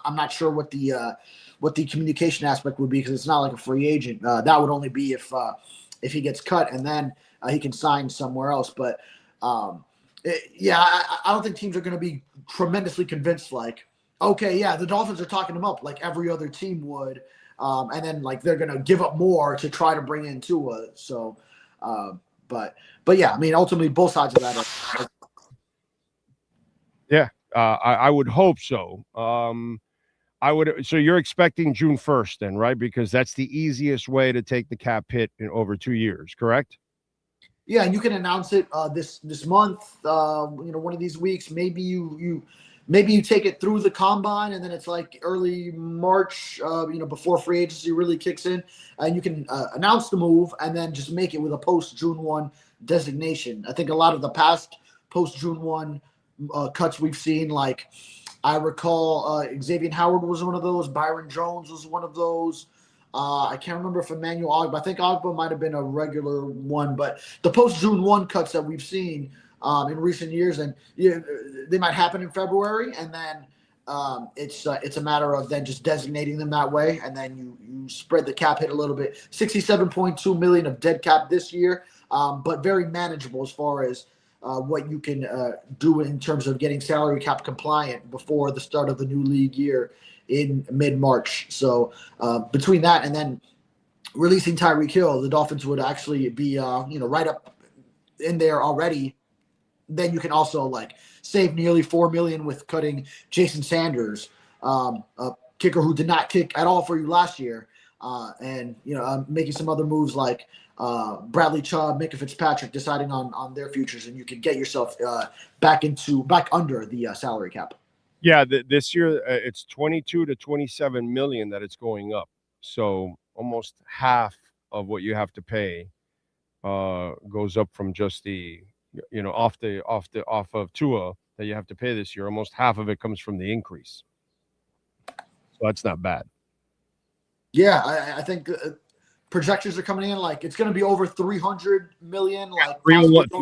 I'm not sure what the communication aspect would be, because it's not like a free agent. That would only be if he gets cut and then he can sign somewhere else. But I don't think teams are going to be tremendously convinced. Like, okay, yeah, the Dolphins are talking him up like every other team would, and then they're going to give up more to try to bring in Tua. So, but yeah, I mean, ultimately both sides of that are. Yeah, I would hope so. So you're expecting June 1st then, right? Because that's the easiest way to take the cap hit in over 2 years, correct? Yeah, and you can announce it this month. One of these weeks. Maybe you take it through the combine, and then it's like early March. Before free agency really kicks in, and you can announce the move, and then just make it with a post June 1 designation. I think a lot of the past post June 1 cuts we've seen, like I recall, Xavier Howard was one of those. Byron Jones was one of those. I can't remember if Emmanuel Ogba. I think Ogba might have been a regular one, but the post June 1 cuts that we've seen in recent years, and they might happen in February, and then it's a matter of then just designating them that way, and then you spread the cap hit a little bit. $67.2 million of dead cap this year, but very manageable as far as what you can do in terms of getting salary cap compliant before the start of the new league year in mid-March. So between that and then releasing Tyreek Hill, the Dolphins would actually be right up in there already. Then you can also save nearly $4 million with cutting Jason Sanders, a kicker who did not kick at all for you last year, and making some other moves like Bradley Chubb, Micah Fitzpatrick deciding on their futures, and you can get yourself back under the salary cap. Yeah, this year it's 22 to 27 million that it's going up. So almost half of what you have to pay goes up from just the off of Tua that you have to pay this year. Almost half of it comes from the increase. So that's not bad. Yeah, I think projections are coming in like it's going to be over 300 million, like 301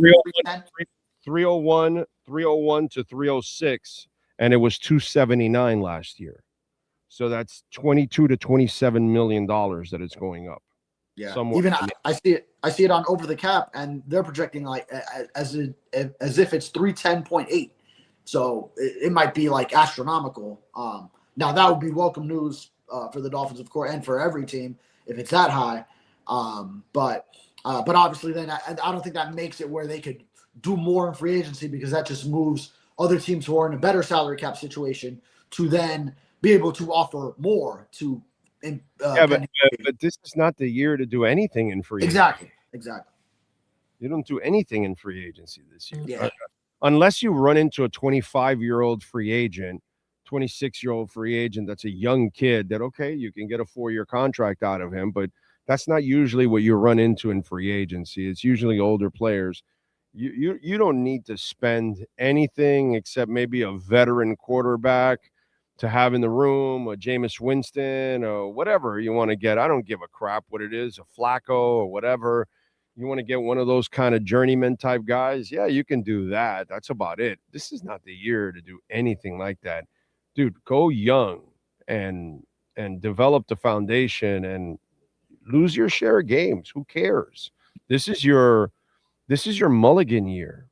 to 306. And it was 279 last year. So that's 22 to 27 million dollars that it's going up. Yeah. Even I see it on Over the Cap, and they're projecting as if it's 310.8. So it might be astronomical. Now that would be welcome news for the Dolphins, of course, and for every team if it's that high. But obviously then I don't think that makes it where they could do more in free agency, because that just moves other teams who are in a better salary cap situation to then be able to offer more to. But this is not the year to do anything in free agency. Exactly. You don't do anything in free agency this year. Yeah. Unless you run into a 25-year-old free agent, 26-year-old free agent that's a young kid that, okay, you can get a 4-year contract out of him, but that's not usually what you run into in free agency. It's usually older players. You don't need to spend anything except maybe a veteran quarterback to have in the room, a Jameis Winston or whatever you want to get. I don't give a crap what it is, a Flacco or whatever. You want to get one of those kind of journeyman type guys? Yeah, you can do that. That's about it. This is not the year to do anything like that. Dude, go young and develop the foundation and lose your share of games. Who cares? This is your mulligan year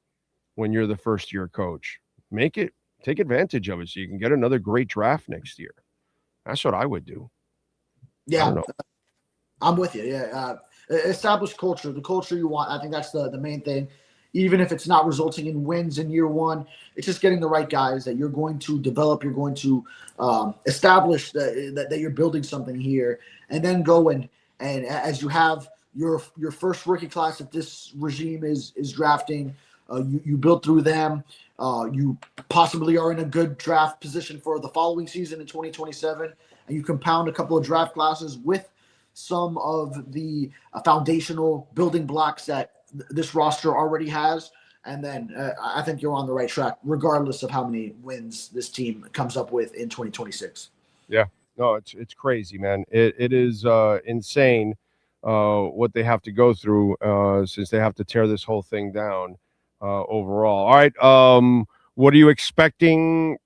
when you're the first-year coach. Take advantage of it so you can get another great draft next year. That's what I would do. Yeah, I'm with you. Yeah, establish culture, the culture you want. I think that's the main thing. Even if it's not resulting in wins in year one, it's just getting the right guys that you're going to develop. You're going to establish that you're building something here, and then go and as you have your first rookie class that this regime is drafting, you build through them. You possibly are in a good draft position for the following season in 2027, and you compound a couple of draft classes with some of the foundational building blocks that this roster already has. And then I think you're on the right track, regardless of how many wins this team comes up with in 2026. Yeah, no, it's crazy, man. It is insane what they have to go through since they have to tear this whole thing down overall. All right, what are you expecting?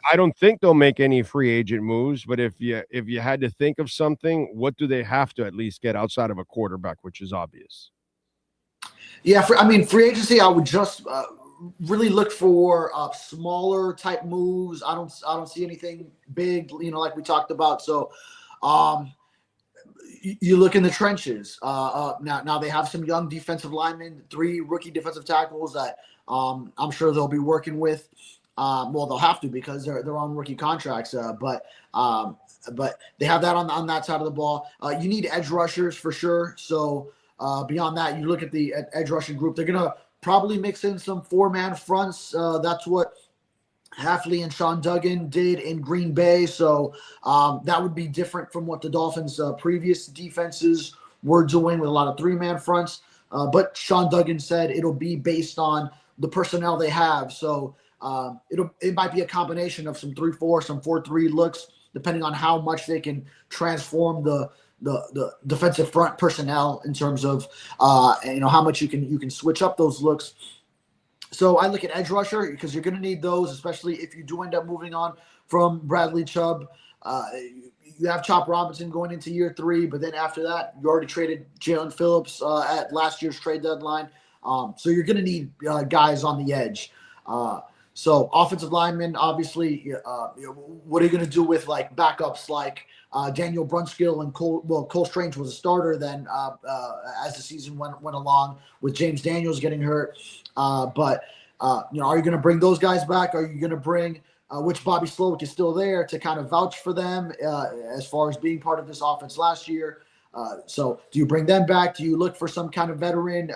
I don't think they'll make any free agent moves, but if you had to think of something, what do they have to at least get outside of a quarterback, which is obvious? Yeah, free agency, I would just really look for smaller type moves. I don't see anything big, like we talked about. So you look in the trenches. Now they have some young defensive linemen, 3 rookie defensive tackles that I'm sure they'll be working with. Well, they'll have to because they're on rookie contracts. But they have that on that side of the ball. You need edge rushers for sure. So Beyond that, you look at the edge rushing group. They're gonna probably mix in some 4-man fronts. That's what Hafley and Sean Duggan did in Green Bay. So that would be different from what the Dolphins' previous defenses were doing with a lot of 3-man fronts. But Sean Duggan said it'll be based on the personnel they have. So it might be a combination of some 3-4, some 4-3 looks, depending on how much they can transform the defensive front personnel in terms of how much you can switch up those looks. So I look at edge rusher because you're going to need those, especially if you do end up moving on from Bradley Chubb. You have Chop Robinson going into year 3, but then after that, you already traded Jalen Phillips at last year's trade deadline. So you're going to need guys on the edge. So offensive linemen, obviously, what are you going to do with like backups like Daniel Brunskill and Cole Strange was a starter then as the season went along with James Daniels getting hurt. But are you going to bring those guys back? Are you going to bring which Bobby Slowick is still there to kind of vouch for them as far as being part of this offense last year? So do you bring them back? Do you look for some kind of veteran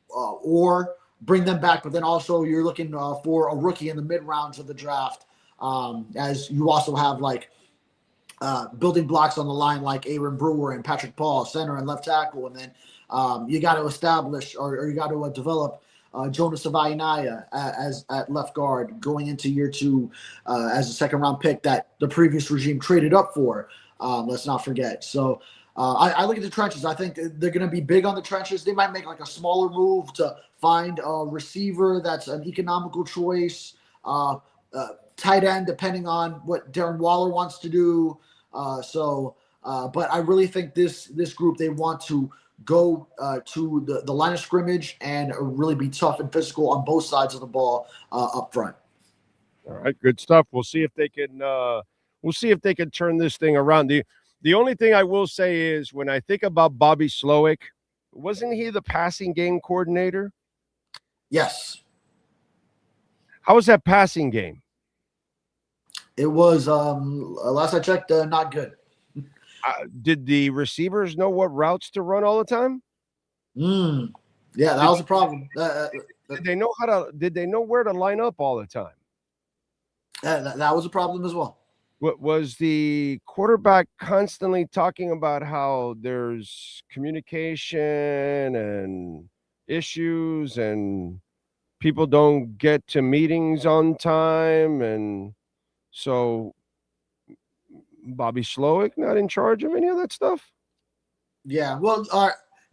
or bring them back? But then also you're looking for a rookie in the mid rounds of the draft, as you also have like building blocks on the line like Aaron Brewer and Patrick Paul, center and left tackle. And then you got to establish or you got to develop Jonas Avainaya as at left guard going into year 2 as a second-round pick that the previous regime traded up for. Let's not forget. So I look at the trenches. I think they're going to be big on the trenches. They might make like a smaller move to find a receiver that's an economical choice, tight end, depending on what Darren Waller wants to do. But I really think this group, they want to go to the line of scrimmage and really be tough and physical on both sides of the ball up front. All right, good stuff. We'll see if they can. Turn this thing around. The only thing I will say is when I think about Bobby Slowick, wasn't he the passing game coordinator? Yes. How was that passing game? It was last I checked, not good. Did the receivers know what routes to run all the time? Yeah, that was a problem. Did they know Did they know where to line up all the time? That was a problem as well. What was the quarterback constantly talking about how there's communication and issues and people don't get to meetings on time, and so Bobby Slowick not in charge of any of that stuff? Yeah, well,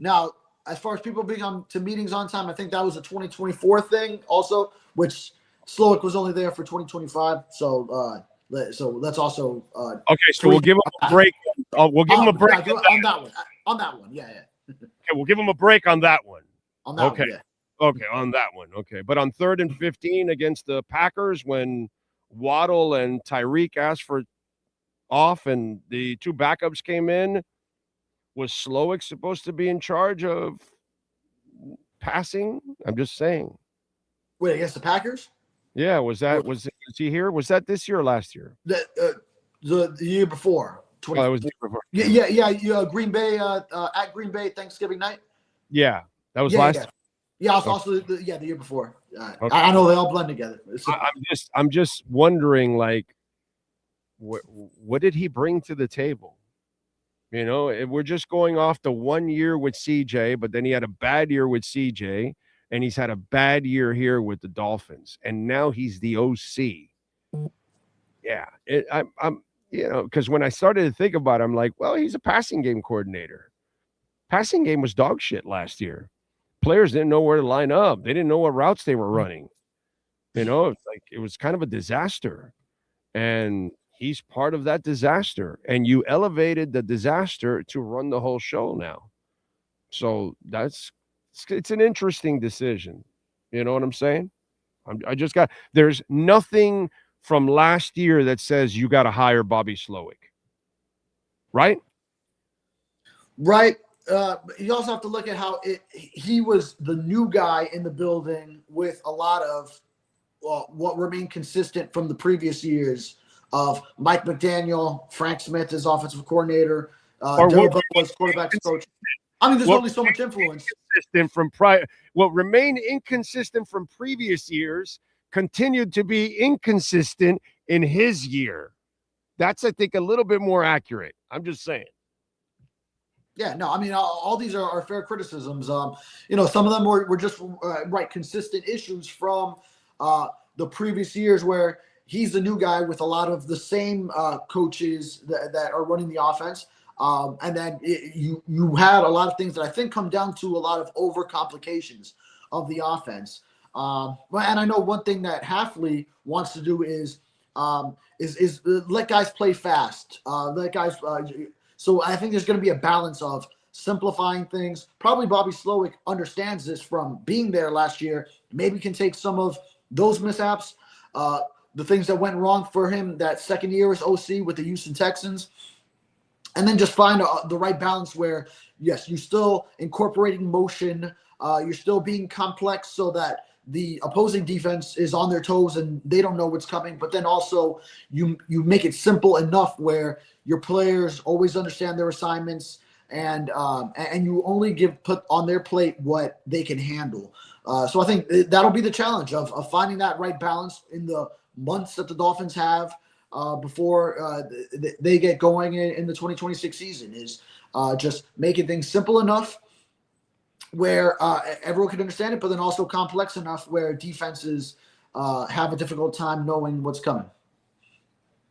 now, as far as people being on to meetings on time, I think that was a 2024 thing also, which Slowick was only there for 2025. So let's also okay. So we'll give him a break. We'll give him a break on that one. On that one, yeah. Okay, we'll give him a break on that one. On that one, yeah. Okay, on that one. Okay, but on 3rd and 15 against the Packers, when Waddle and Tyreek asked for off and the 2 backups came in, was Slowick supposed to be in charge of passing? I'm just saying. Wait, against the Packers? Yeah, was he here? Was that this year or last year? The year before. Oh, that was the year before. Yeah. Green Bay at Green Bay Thanksgiving night. Yeah, that was last. Yeah, also the year before. Okay. I know they all blend together. I'm just wondering, like, what did he bring to the table? You know, we're just going off the 1 year with CJ, but then he had a bad year with CJ, and he's had a bad year here with the Dolphins, and now he's the OC. Yeah, I'm because when I started to think about it, I'm like, well, he's a passing game coordinator. Passing game was dog shit last year. Players didn't know where to line up. They didn't know what routes they were running. You know, it's like it was kind of a disaster. And he's part of that disaster. And you elevated the disaster to run the whole show now. So it's an interesting decision. You know what I'm saying? There's nothing from last year that says you got to hire Bobby Slowick. Right? Right. You also have to look at how he was the new guy in the building with a lot of what remained consistent from the previous years of Mike McDaniel, Frank Smith as offensive coordinator, Daryl Bell as quarterback's coach. I mean, there's only so much influence. What remained inconsistent from previous years continued to be inconsistent in his year. That's, I think, a little bit more accurate. I'm just saying. Yeah, no, I mean, all these are fair criticisms. Some of them were just consistent issues from the previous years where he's the new guy with a lot of the same coaches that are running the offense. And then you had a lot of things that I think come down to a lot of overcomplications of the offense. And I know one thing that Halfley wants to do is let guys play fast. So I think there's going to be a balance of simplifying things. Probably Bobby Slowick understands this from being there last year. Maybe can take some of those mishaps, the things that went wrong for him that second year as OC with the Houston Texans, and then just find the right balance where, yes, you're still incorporating motion, you're still being complex so that the opposing defense is on their toes and they don't know what's coming, but then also you make it simple enough where your players always understand their assignments and you only put on their plate what they can handle. So I think that'll be the challenge of finding that right balance in the months that the Dolphins have before they get going in the 2026 season, is just making things simple enough where everyone can understand it, but then also complex enough where defenses have a difficult time knowing what's coming.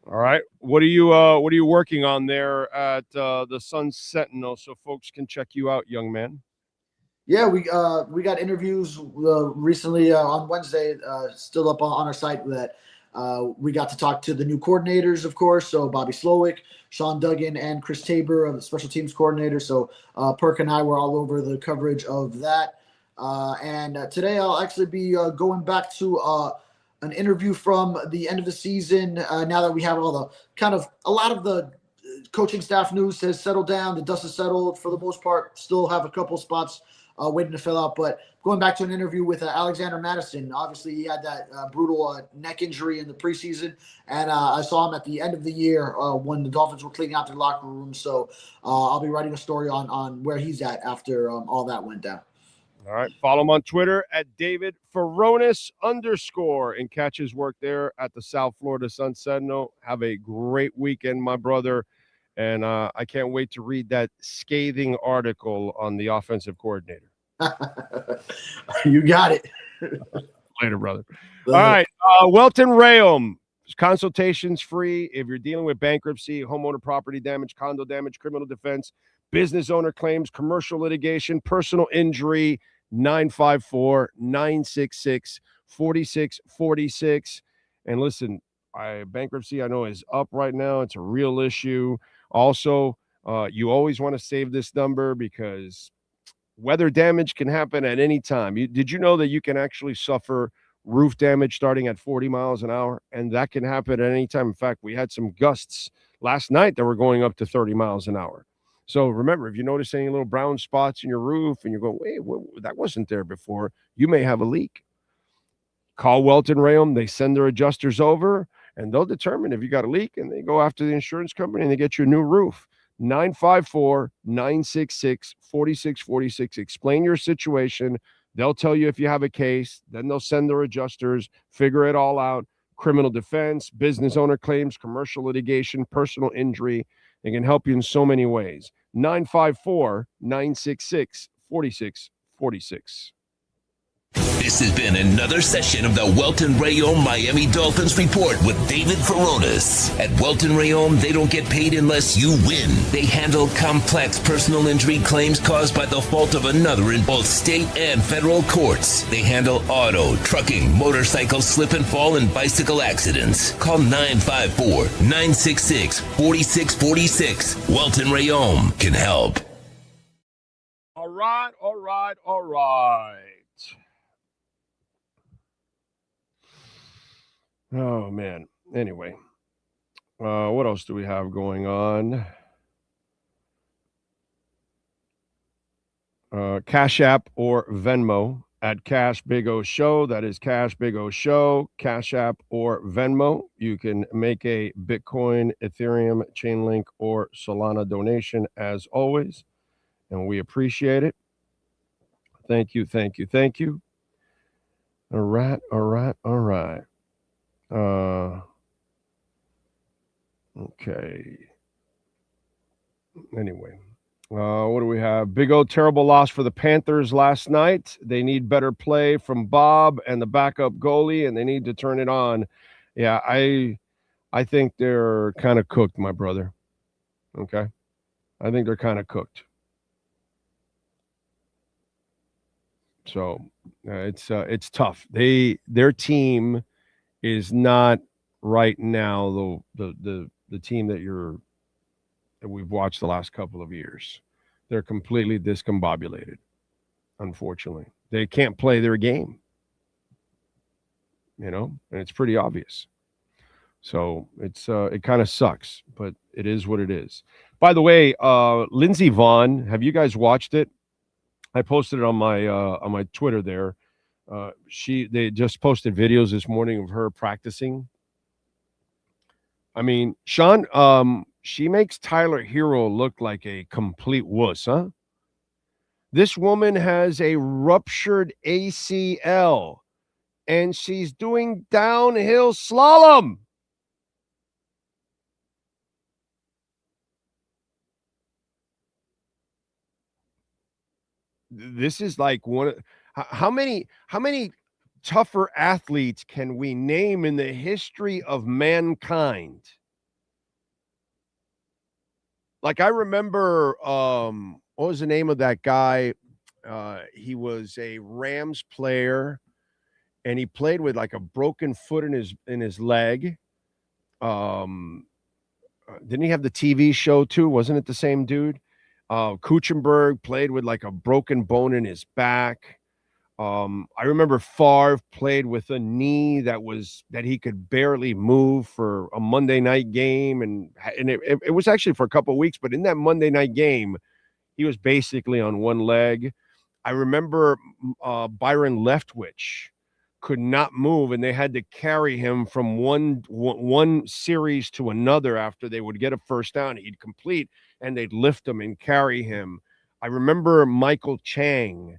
All right. What are you working on there at the Sun Sentinel so folks can check you out, young man? Yeah, we got interviews recently on Wednesday, still up on our site, that we got to talk to the new coordinators, of course. So Bobby Slowick, Sean Duggan, and Chris Tabor, the special teams coordinator. So Perk and I were all over the coverage of that. And today I'll actually be going back to an interview from the end of the season. Now that we have all the a lot of the coaching staff news has settled down, the dust has settled for the most part. Still have a couple spots waiting to fill out, but going back to an interview with Alexander Madison. Obviously, he had that brutal neck injury in the preseason, and I saw him at the end of the year when the Dolphins were cleaning out their locker room. So I'll be writing a story on where he's at after all that went down. All right. Follow him on Twitter at David Furones _ and catch his work there at the South Florida Sun Sentinel. Have a great weekend, my brother. And I can't wait to read that scathing article on the offensive coordinator. You got it. Later, brother. All right. Welton Rayom. Consultations free if you're dealing with bankruptcy, homeowner property damage, condo damage, criminal defense, business owner claims, commercial litigation, personal injury. 954-966-4646. And listen, bankruptcy I know is up right now. It's a real issue. Also, you always want to save this number because weather damage can happen at any time. Did you know that you can actually suffer roof damage starting at 40 miles an hour? And that can happen at any time. In fact, we had some gusts last night that were going up to 30 miles an hour. So remember, if you notice any little brown spots in your roof and you're going, wait, that wasn't there before, you may have a leak. Call Welton Rayom. They send their adjusters over, and they'll determine if you got a leak, and they go after the insurance company, and they get you a new roof. 954-966-4646. Explain your situation. They'll tell you if you have a case. Then they'll send their adjusters, figure it all out. Criminal defense, business owner claims, commercial litigation, personal injury. They can help you in so many ways. 954-966-4646. This has been another session of the Welton Rayom Miami Dolphins Report with David Furones. At Welton Rayom, they don't get paid unless you win. They handle complex personal injury claims caused by the fault of another in both state and federal courts. They handle auto, trucking, motorcycle, slip and fall, and bicycle accidents. Call 954-966-4646. Welton Rayom can help. All right. Oh, man. Anyway, what else do we have going on? Cash App or Venmo at Cash Big O Show. That is Cash Big O Show, Cash App or Venmo. You can make a Bitcoin, Ethereum, Chainlink, or Solana donation as always. and we appreciate it. Thank you. All right. Okay. Anyway, what do we have? Big O, terrible loss for the Panthers last night. They need better play from Bob and the backup goalie, and they need to turn it on. Yeah, I think they're kind of cooked, my brother. Okay? I think they're kind of cooked. So it's tough. Their team is not right now the team that we've watched the last couple of years. They're completely discombobulated, unfortunately. They can't play their game, and it's pretty obvious. So it kind of sucks, but it is what it is. By the way, Lindsey Vonn, have you guys watched it? I posted it on my Twitter there. They just posted videos this morning of her practicing. I mean, Sean, she makes Tyler Hero look like a complete wuss, huh? This woman has a ruptured ACL, and she's doing downhill slalom. This is like how many tougher athletes can we name in the history of mankind? Like, I remember, what was the name of that guy? He was a Rams player, and he played with like a broken foot in his leg. Didn't he have the TV show too? Wasn't it the same dude? Kuchenberg played with like a broken bone in his back. I remember Favre played with a knee that he could barely move for a Monday night game, and it was actually for a couple of weeks. But in that Monday night game, he was basically on one leg. I remember Byron Leftwich could not move, and they had to carry him from one series to another. After they would get a first down, he'd complete, and they'd lift him and carry him. I remember Michael Chang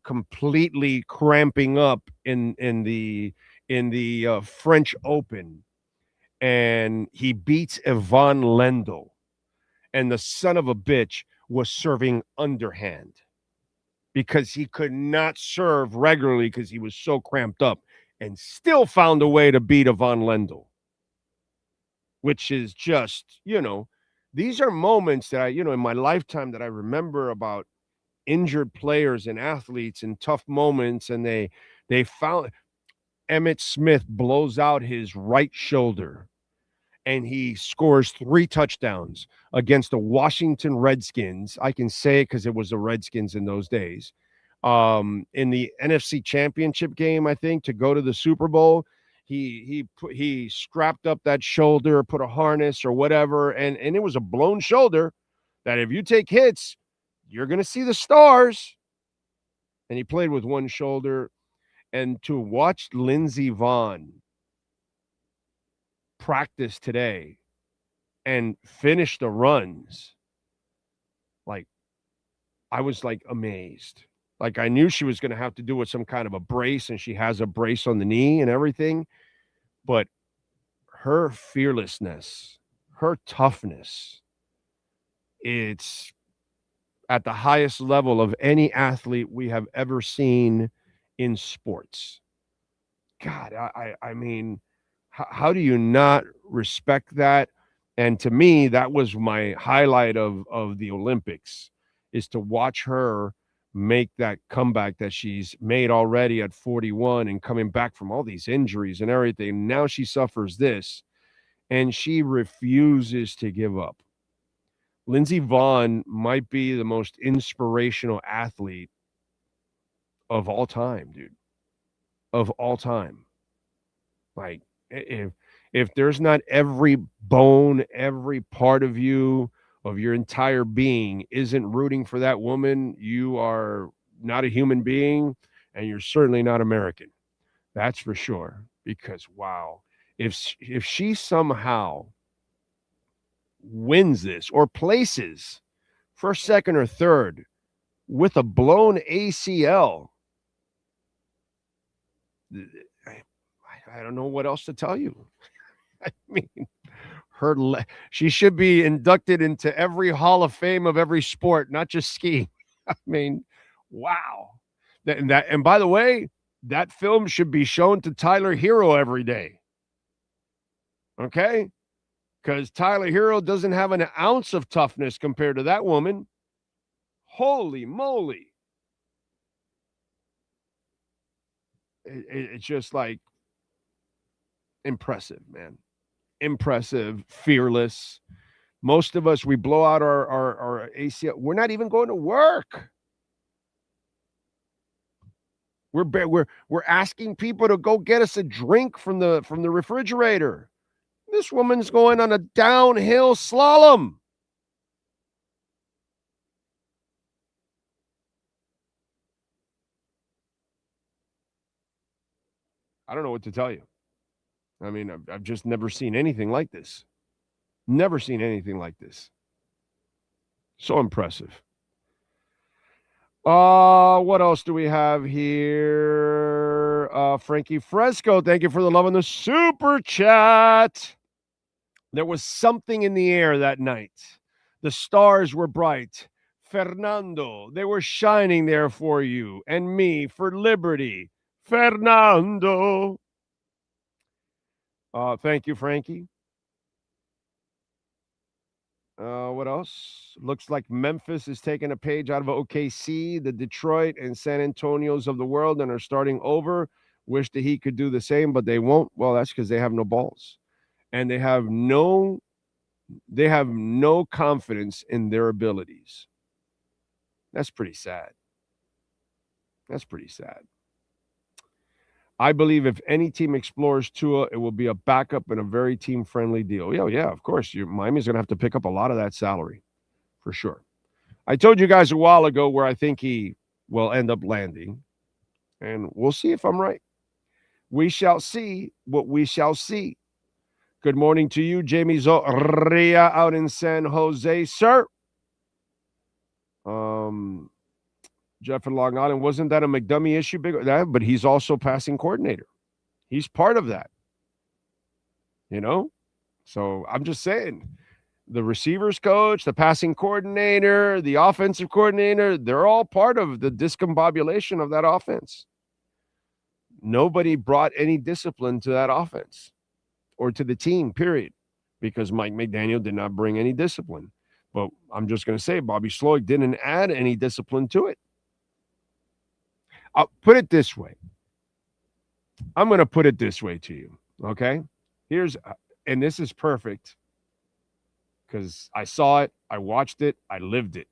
completely cramping up in the French Open, and he beats Ivan Lendl, and the son of a bitch was serving underhand because he could not serve regularly because he was so cramped up, and still found a way to beat Ivan Lendl, which is just, these are moments that I, in my lifetime that I remember about injured players and athletes in tough moments. And they found Emmitt Smith blows out his right shoulder, and he scores 3 touchdowns against the Washington Redskins. I can say it because it was the Redskins in those days. In the NFC Championship game, I think, to go to the Super Bowl, he strapped up that shoulder, put a harness or whatever, and it was a blown shoulder that if you take hits, you're going to see the stars. And he played with one shoulder. And to watch Lindsey Vonn practice today and finish the runs, like, I was like amazed. Like, I knew she was going to have to do with some kind of a brace, and she has a brace on the knee and everything. But her fearlessness, her toughness, it's at the highest level of any athlete we have ever seen in sports. God, I mean, how do you not respect that? And to me, that was my highlight of the Olympics, is to watch her make that comeback that she's made already at 41 and coming back from all these injuries and everything. Now she suffers this, and she refuses to give up. Lindsey Vonn might be the most inspirational athlete of all time, dude. Of all time. Like, if there's not every bone, every part of you, of your entire being isn't rooting for that woman, you are not a human being, and you're certainly not American. That's for sure. Because, wow, if she somehow wins this or places first, second, or third with a blown ACL. I don't know what else to tell you. I mean, she should be inducted into every Hall of Fame of every sport, not just skiing. I mean, wow. And by the way, that film should be shown to Tyler Hero every day. Okay? Because Tyler Hero doesn't have an ounce of toughness compared to that woman. Holy moly. It's just like impressive, man. Impressive, fearless. Most of us, we blow out our ACL. We're not even going to work. We're asking people to go get us a drink from the refrigerator. This woman's going on a downhill slalom. I don't know what to tell you. I mean, I've just never seen anything like this. Never seen anything like this. So impressive. What else do we have here? Frankie Fresco, thank you for the love on the super chat. There was something in the air that night. The stars were bright. Fernando, they were shining there for you and me for liberty. Fernando. Thank you, Frankie. What else? Looks like Memphis is taking a page out of OKC, the Detroit and San Antonios of the world, and are starting over. Wish the Heat could do the same, but they won't. Well, that's because they have no balls. And they have no confidence in their abilities. That's pretty sad. That's pretty sad. I believe if any team explores Tua, it will be a backup and a very team-friendly deal. Yeah, of course. Miami's going to have to pick up a lot of that salary, for sure. I told you guys a while ago where I think he will end up landing, and we'll see if I'm right. We shall see what we shall see. Good morning to you, Jamie Zorria out in San Jose, sir. Jeff in Long Island, wasn't that a McDummy issue? But he's also passing coordinator. He's part of that. You know? So I'm just saying, the receivers coach, the passing coordinator, the offensive coordinator, they're all part of the discombobulation of that offense. Nobody brought any discipline to that offense or to the team, period, because Mike McDaniel did not bring any discipline. But I'm just going to say Bobby Slowick didn't add any discipline to it. I'll put it this way. I'm going to put it this way to you, okay? And this is perfect because I saw it, I watched it, I lived it.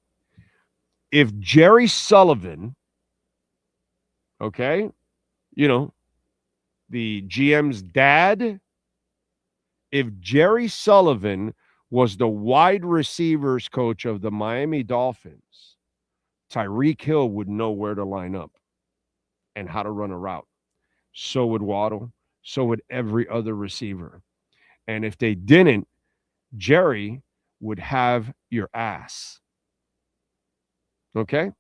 If Jerry Sullivan, okay, you know, the GM's dad, if Jerry Sullivan was the wide receivers coach of the Miami Dolphins, Tyreek Hill would know where to line up and how to run a route. So would Waddle. So would every other receiver. And if they didn't, Jerry would have your ass. Okay?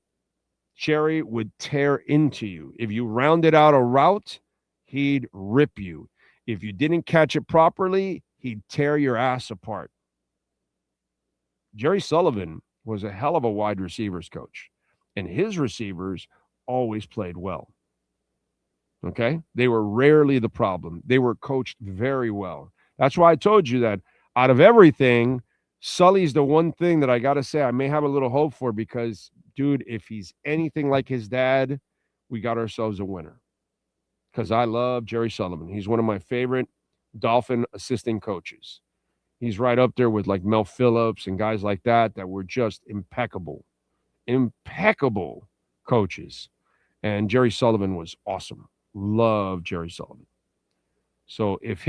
Jerry would tear into you. If you rounded out a route, he'd rip you. If you didn't catch it properly, he'd tear your ass apart. Jerry Sullivan was a hell of a wide receivers coach, and his receivers always played well. Okay? They were rarely the problem. They were coached very well. That's why I told you that out of everything, Sully's the one thing that I got to say I may have a little hope for because, dude, if he's anything like his dad, we got ourselves a winner. Because I love Jerry Sullivan. He's one of my favorite Dolphin assistant coaches. He's right up there with like Mel Phillips and guys like that were just impeccable coaches. And Jerry Sullivan was awesome. Love Jerry Sullivan. So if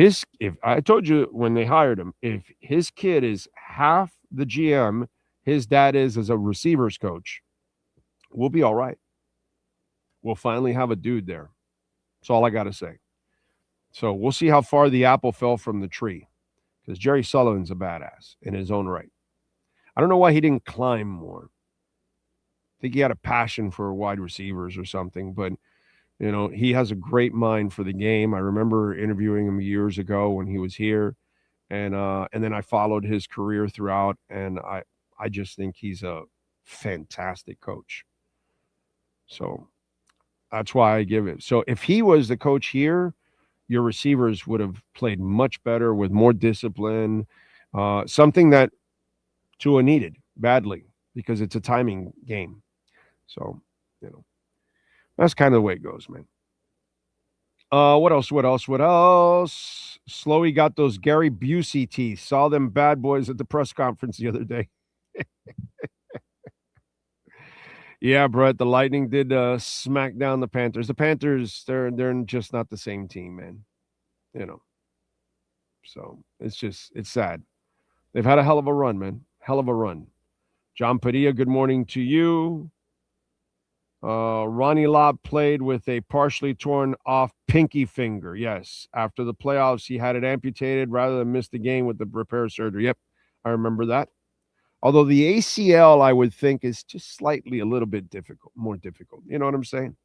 I told you when they hired him, if his kid is half the GM his dad is as a receivers coach, we'll be all right. We'll finally have a dude there. That's all I got to say. So we'll see how far the apple fell from the tree because Jerry Sullivan's a badass in his own right. I don't know why he didn't climb more. I think he had a passion for wide receivers or something, but he has a great mind for the game. I remember interviewing him years ago when he was here, and then I followed his career throughout, and I just think he's a fantastic coach. So that's why I give it. So if he was the coach here, your receivers would have played much better with more discipline, something that Tua needed badly because it's a timing game. So, that's kind of the way it goes, man. What else? Slowy got those Gary Busey teeth. Saw them bad boys at the press conference the other day. Yeah, Brett, the Lightning did smack down the Panthers. The Panthers, they're just not the same team, man. So it's sad. They've had a hell of a run, man. Hell of a run. John Padilla, good morning to you. Ronnie Lott played with a partially torn off pinky finger. Yes. After the playoffs, he had it amputated rather than miss the game with the repair surgery. Yep. I remember that. Although the ACL, I would think, is just slightly a little bit more difficult. You know what I'm saying?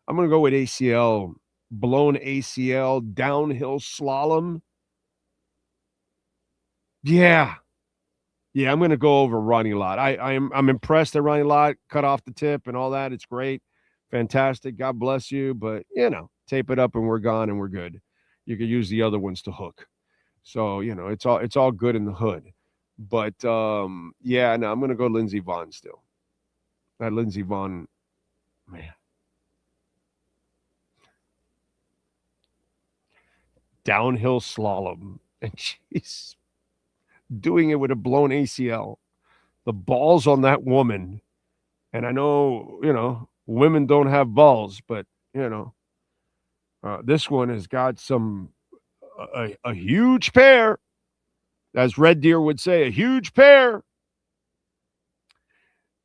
I'm going to go with ACL, blown ACL, downhill slalom. Yeah, I'm going to go over Ronnie Lott. I'm impressed that Ronnie Lott cut off the tip and all that. It's great. Fantastic. God bless you. But, tape it up and we're gone and we're good. You could use the other ones to hook. So, it's all good in the hood. But, I'm going to go Lindsey Vonn still. That Lindsey Vonn, man. Downhill slalom. And she's doing it with a blown ACL. The balls on that woman. And I know, women don't have balls, but, this one has got a huge pair. As Red Deer would say, a huge pair.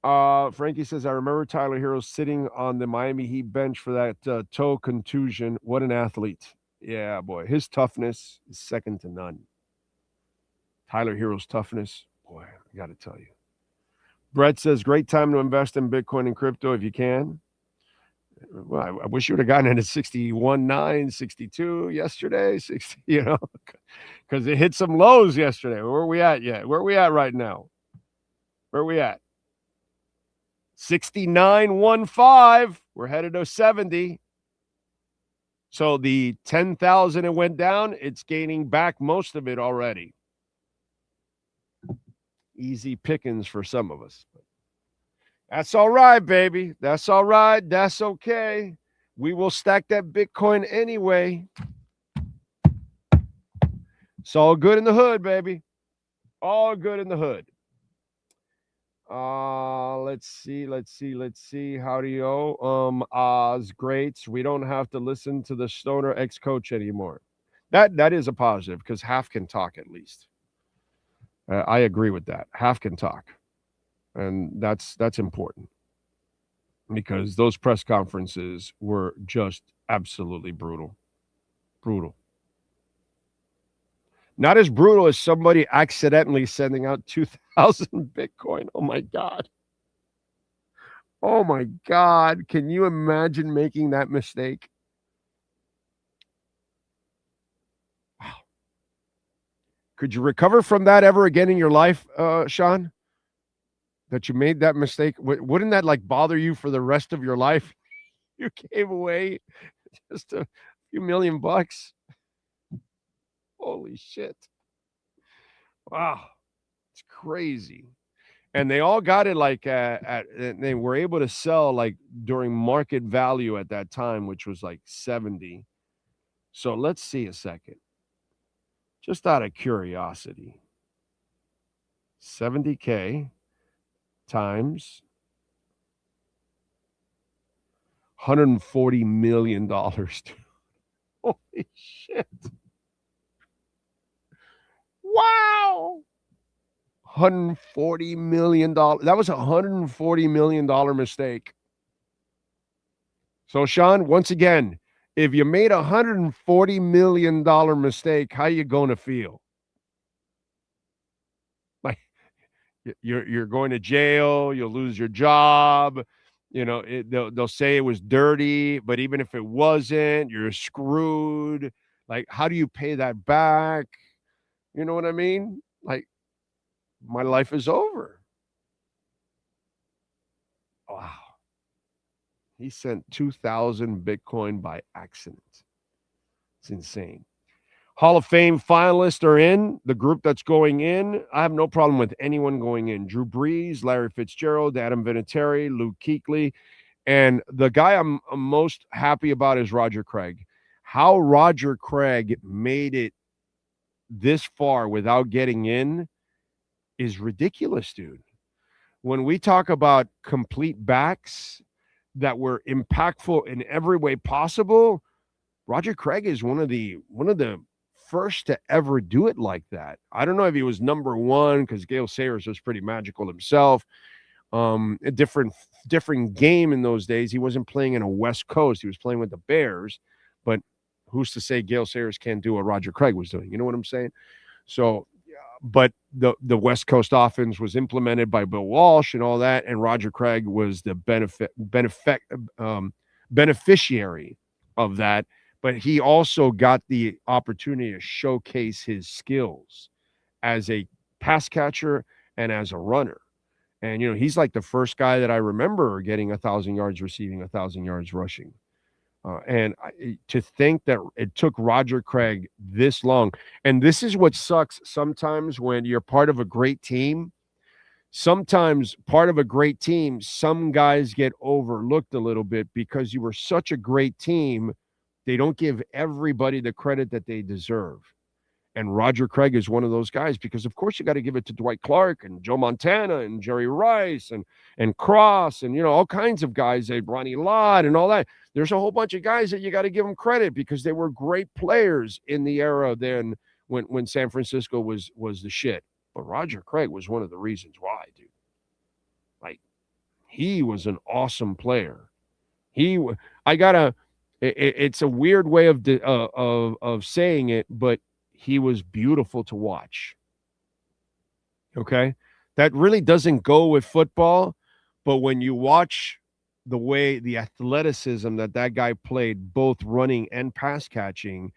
Frankie says, I remember Tyler Hero sitting on the Miami Heat bench for that toe contusion. What an athlete. Yeah, boy. His toughness is second to none. Tyler Hero's toughness, boy, I got to tell you. Brett says, great time to invest in Bitcoin and crypto if you can. Well, I wish you would have gotten into 61.9, 62 yesterday, 60, because it hit some lows yesterday. Where are we at yet? Where are we at right now? Where are we at? 69.15. We're headed to 70. So the 10,000 it went down, it's gaining back most of it already. Easy pickings for some of us. That's all right, baby. That's all right. That's okay. We will stack that Bitcoin anyway. It's all good in the hood, baby. All good in the hood. Let's see. Howdy, Oz, greats. We don't have to listen to the stoner ex-coach anymore. That is a positive because half can talk at least. I agree with that. Half can talk. And that's important because those press conferences were just absolutely brutal. Brutal. Not as brutal as somebody accidentally sending out 2,000 Bitcoin. Oh, my God. Oh, my God. Can you imagine making that mistake? Wow. Could you recover from that ever again in your life, Sean? That you made that mistake? Wouldn't that bother you for the rest of your life? You gave away just a few $1,000,000. Holy shit. Wow. It's crazy. And they all got it they were able to sell during market value at that time, which was 70. So let's see a second. Just out of curiosity. 70K times $140 million. Holy shit. Wow. $140 million. That was a $140 million mistake. So, Sean, once again, if you made a $140 million mistake, how you going to feel? You're going to jail. You'll lose your job. They'll say it was dirty, but even if it wasn't, you're screwed. Like, how do you pay that back? You know what I mean? Like, my life is over. Wow. He sent 2,000 Bitcoin by accident. It's insane. Hall of Fame finalists are in. The group that's going in, I have no problem with anyone going in. Drew Brees, Larry Fitzgerald, Adam Vinatieri, Luke Kuechly. And the guy I'm most happy about is Roger Craig. How Roger Craig made it this far without getting in is ridiculous, dude. When we talk about complete backs that were impactful in every way possible, Roger Craig is one of the first to ever do it like that. I don't know if he was number one because Gale Sayers was pretty magical himself. A different game in those days. He wasn't playing in a West Coast. He was playing with the Bears. But who's to say Gale Sayers can't do what Roger Craig was doing? You know what I'm saying? So, but the West Coast offense was implemented by Bill Walsh and all that, and Roger Craig was the beneficiary of that. But he also got the opportunity to showcase his skills as a pass catcher and as a runner. And, he's like the first guy that I remember getting 1,000 yards receiving, 1,000 yards rushing. To think that it took Roger Craig this long. And this is what sucks sometimes when you're part of a great team. Sometimes part of a great team, some guys get overlooked a little bit because you were such a great team. They don't give everybody the credit that they deserve. And Roger Craig is one of those guys because, of course, you got to give it to Dwight Clark and Joe Montana and Jerry Rice and Cross and, all kinds of guys, Ronnie Lott and all that. There's a whole bunch of guys that you got to give them credit because they were great players in the era then when San Francisco was the shit. But Roger Craig was one of the reasons why, dude. Like, he was an awesome player. It's a weird way of saying it, but he was beautiful to watch. Okay? That really doesn't go with football, but when you watch the athleticism that guy played, both running and pass catching,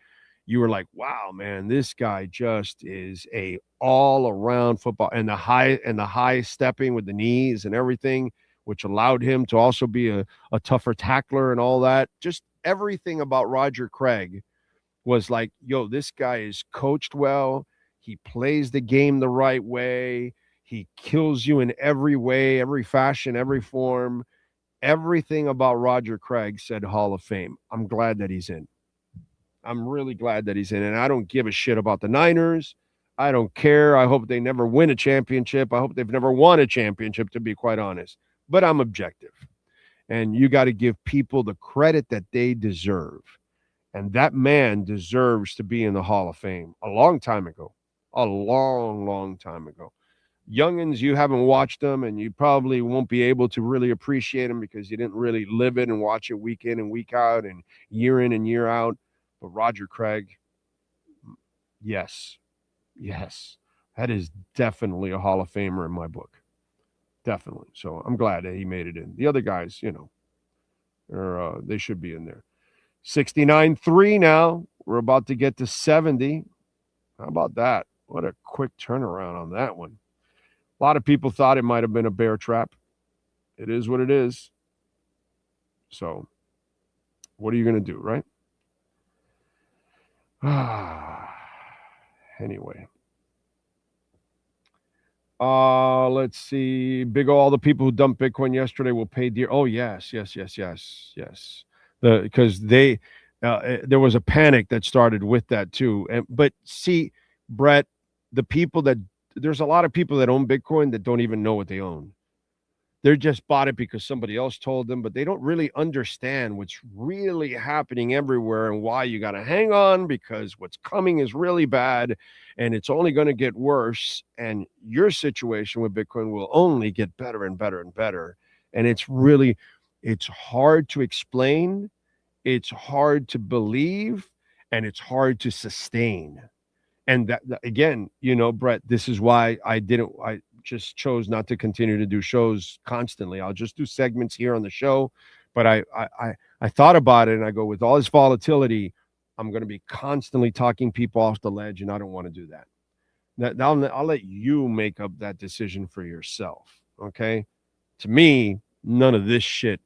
you were like, wow, man, this guy just is a all-around football. And the high stepping with the knees and everything, which allowed him to also be a tougher tackler and all that. Just everything about Roger Craig was like, yo, this guy is coached well. He plays the game the right way. He kills you in every way, every fashion, every form. Everything about Roger Craig said Hall of Fame. I'm glad that he's in. I'm really glad that he's in. And I don't give a shit about the Niners. I don't care. I hope they never win a championship. I hope they've never won a championship, to be quite honest. But I'm objective. And you got to give people the credit that they deserve. And that man deserves to be in the Hall of Fame a long time ago. A long, long time ago. Youngins, you haven't watched them, and you probably won't be able to really appreciate them because you didn't really live it and watch it week in and week out and year in and year out. But Roger Craig, yes, that is definitely a Hall of Famer in my book. Definitely. So I'm glad that he made it in. The other guys, they should be in there. 69-3 now. We're about to get to 70. How about that? What a quick turnaround on that one. A lot of people thought it might have been a bear trap. It is what it is. So what are you going to do, right? Anyway. Let's see. All the people who dumped Bitcoin yesterday will pay dear. Oh, yes. Because there was a panic that started with that too. But see, Brett, there's a lot of people that own Bitcoin that don't even know what they own. They just bought it because somebody else told them, but they don't really understand what's really happening everywhere and why you got to hang on because what's coming is really bad and it's only going to get worse. And your situation with Bitcoin will only get better and better and better. And it's hard to explain. It's hard to believe, and it's hard to sustain. And that again, Brett, this is why just chose not to continue to do shows constantly. I'll just do segments here on the show. But I thought about it, and I go, with all this volatility, I'm going to be constantly talking people off the ledge, and I don't want to do that. I'll let you make up that decision for yourself, okay? To me, none of this shit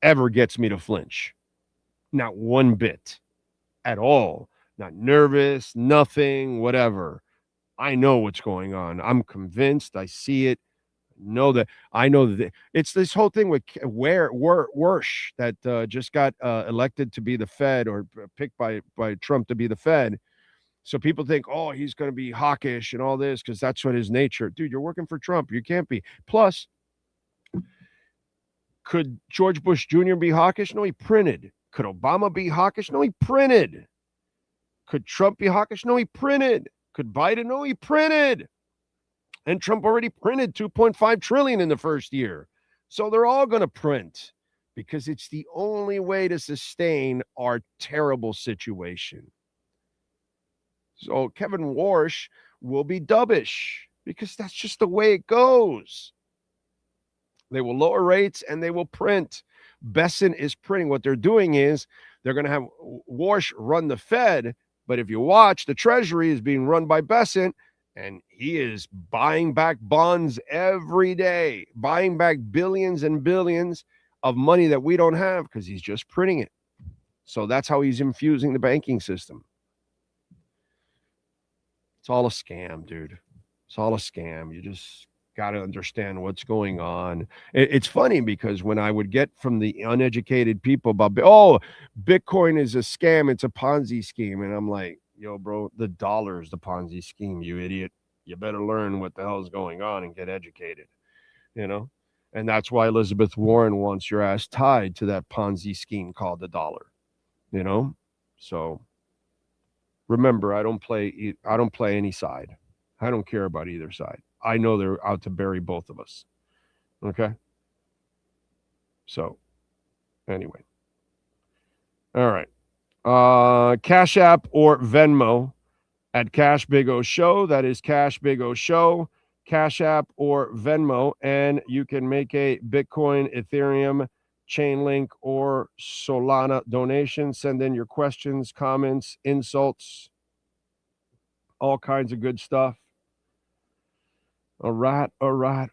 ever gets me to flinch. Not one bit at all. Not nervous, nothing, whatever. I know what's going on. I'm convinced. I see it. I know that it's this whole thing with Wersch that just got elected to be the Fed, or picked by Trump to be the Fed. So people think, oh, he's going to be hawkish and all this because that's what his nature. Dude, you're working for Trump. You can't be. Plus, could George Bush Jr. be hawkish? No, he printed. Could Obama be hawkish? No, he printed. Could Trump be hawkish? No, he printed. Could Biden? No, he printed. And Trump already printed $2.5 trillion in the first year. So they're all going to print because it's the only way to sustain our terrible situation. So Kevin Warsh will be dovish because that's just the way it goes. They will lower rates and they will print. Besson is printing. What they're doing is they're going to have Warsh run the Fed. But if you watch, the Treasury is being run by Besson. And he is buying back bonds every day, buying back billions and billions of money that we don't have because he's just printing it. So that's how he's infusing the banking system. It's all a scam, dude. It's all a scam. You just got to understand what's going on. It's funny because when I would get from the uneducated people about, oh, Bitcoin is a scam, it's a Ponzi scheme. And I'm like, yo, bro, the dollar is the Ponzi scheme, you idiot. You better learn what the hell is going on and get educated, you know? And that's why Elizabeth Warren wants your ass tied to that Ponzi scheme called the dollar, you know? So remember, I don't play any side. I don't care about either side. I know they're out to bury both of us. Okay? So anyway. All right. Cash App or Venmo at Cash Big O Show. That is Cash Big O Show. Cash App or Venmo, and you can make a Bitcoin, Ethereum, Chainlink, or Solana donation. Send in your questions, comments, insults, all kinds of good stuff. All right. All right.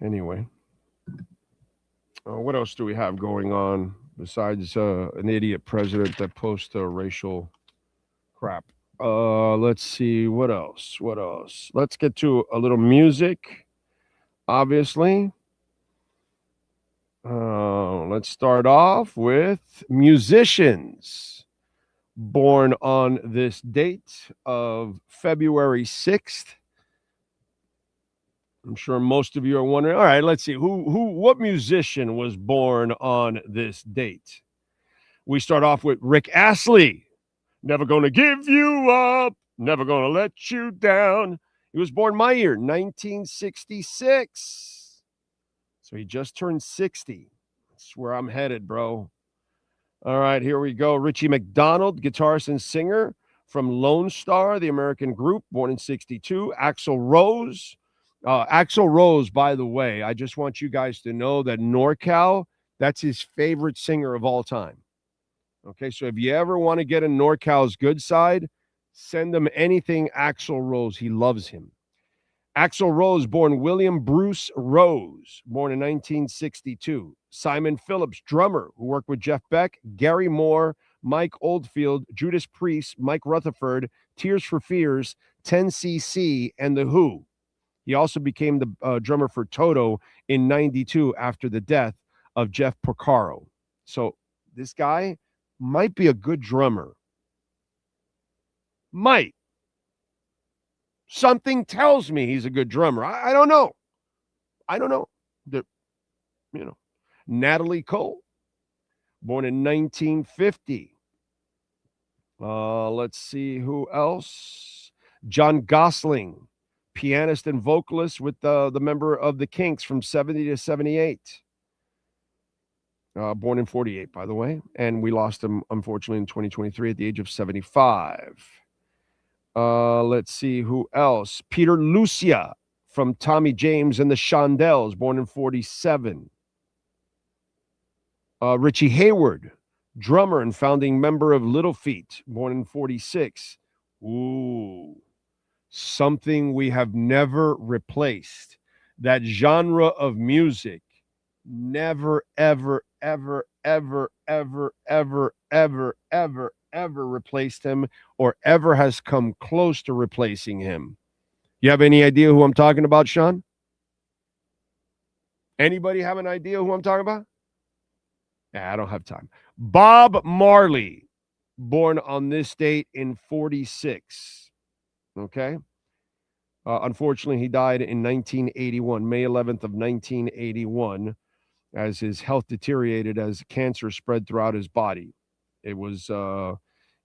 Anyway, what else do we have going on besides an idiot president that posts racial crap? Let's see. What else? Let's get to a little music, obviously. Let's start off with musicians born on this date of February 6th. I'm sure most of you are wondering, all right, let's see, what musician was born on this date? We start off with Rick Astley. Never gonna give you up, never gonna let you down. He was born my year, 1966. So he just turned 60. That's where I'm headed, bro. All right, here we go. Richie McDonald, guitarist and singer from Lone Star, the American group, born in 62. Axl Rose. Axl Rose, by the way, I just want you guys to know that NorCal, that's his favorite singer of all time. Okay, so if you ever want to get in NorCal's good side, send him anything Axl Rose. He loves him. Axl Rose, born William Bruce Rose, born in 1962. Simon Phillips, drummer, who worked with Jeff Beck, Gary Moore, Mike Oldfield, Judas Priest, Mike Rutherford, Tears for Fears, 10cc, and The Who. He also became the drummer for Toto in 92 after the death of Jeff Porcaro. So this guy might be a good drummer. Might. Something tells me he's a good drummer. I don't know. Natalie Cole, born in 1950. Let's see who else. John Gosling, pianist and vocalist with the member of the Kinks from 70 to 78. Born in 48, by the way. And we lost him, unfortunately, in 2023 at the age of 75. Let's see who else. Peter Lucia from Tommy James and the Shondells, born in 47. Richie Hayward, drummer and founding member of Little Feat, born in 46. Ooh, something we have never replaced. That genre of music never, ever, ever, ever, ever, ever, ever, ever, ever replaced him or ever has come close to replacing him. You have any idea who I'm talking about, Sean? Anybody have an idea who I'm talking about? Yeah, I don't have time. Bob Marley, born on this date in 46. Okay. Unfortunately, he died in 1981, May 11th of 1981, as his health deteriorated as cancer spread throughout his body. It was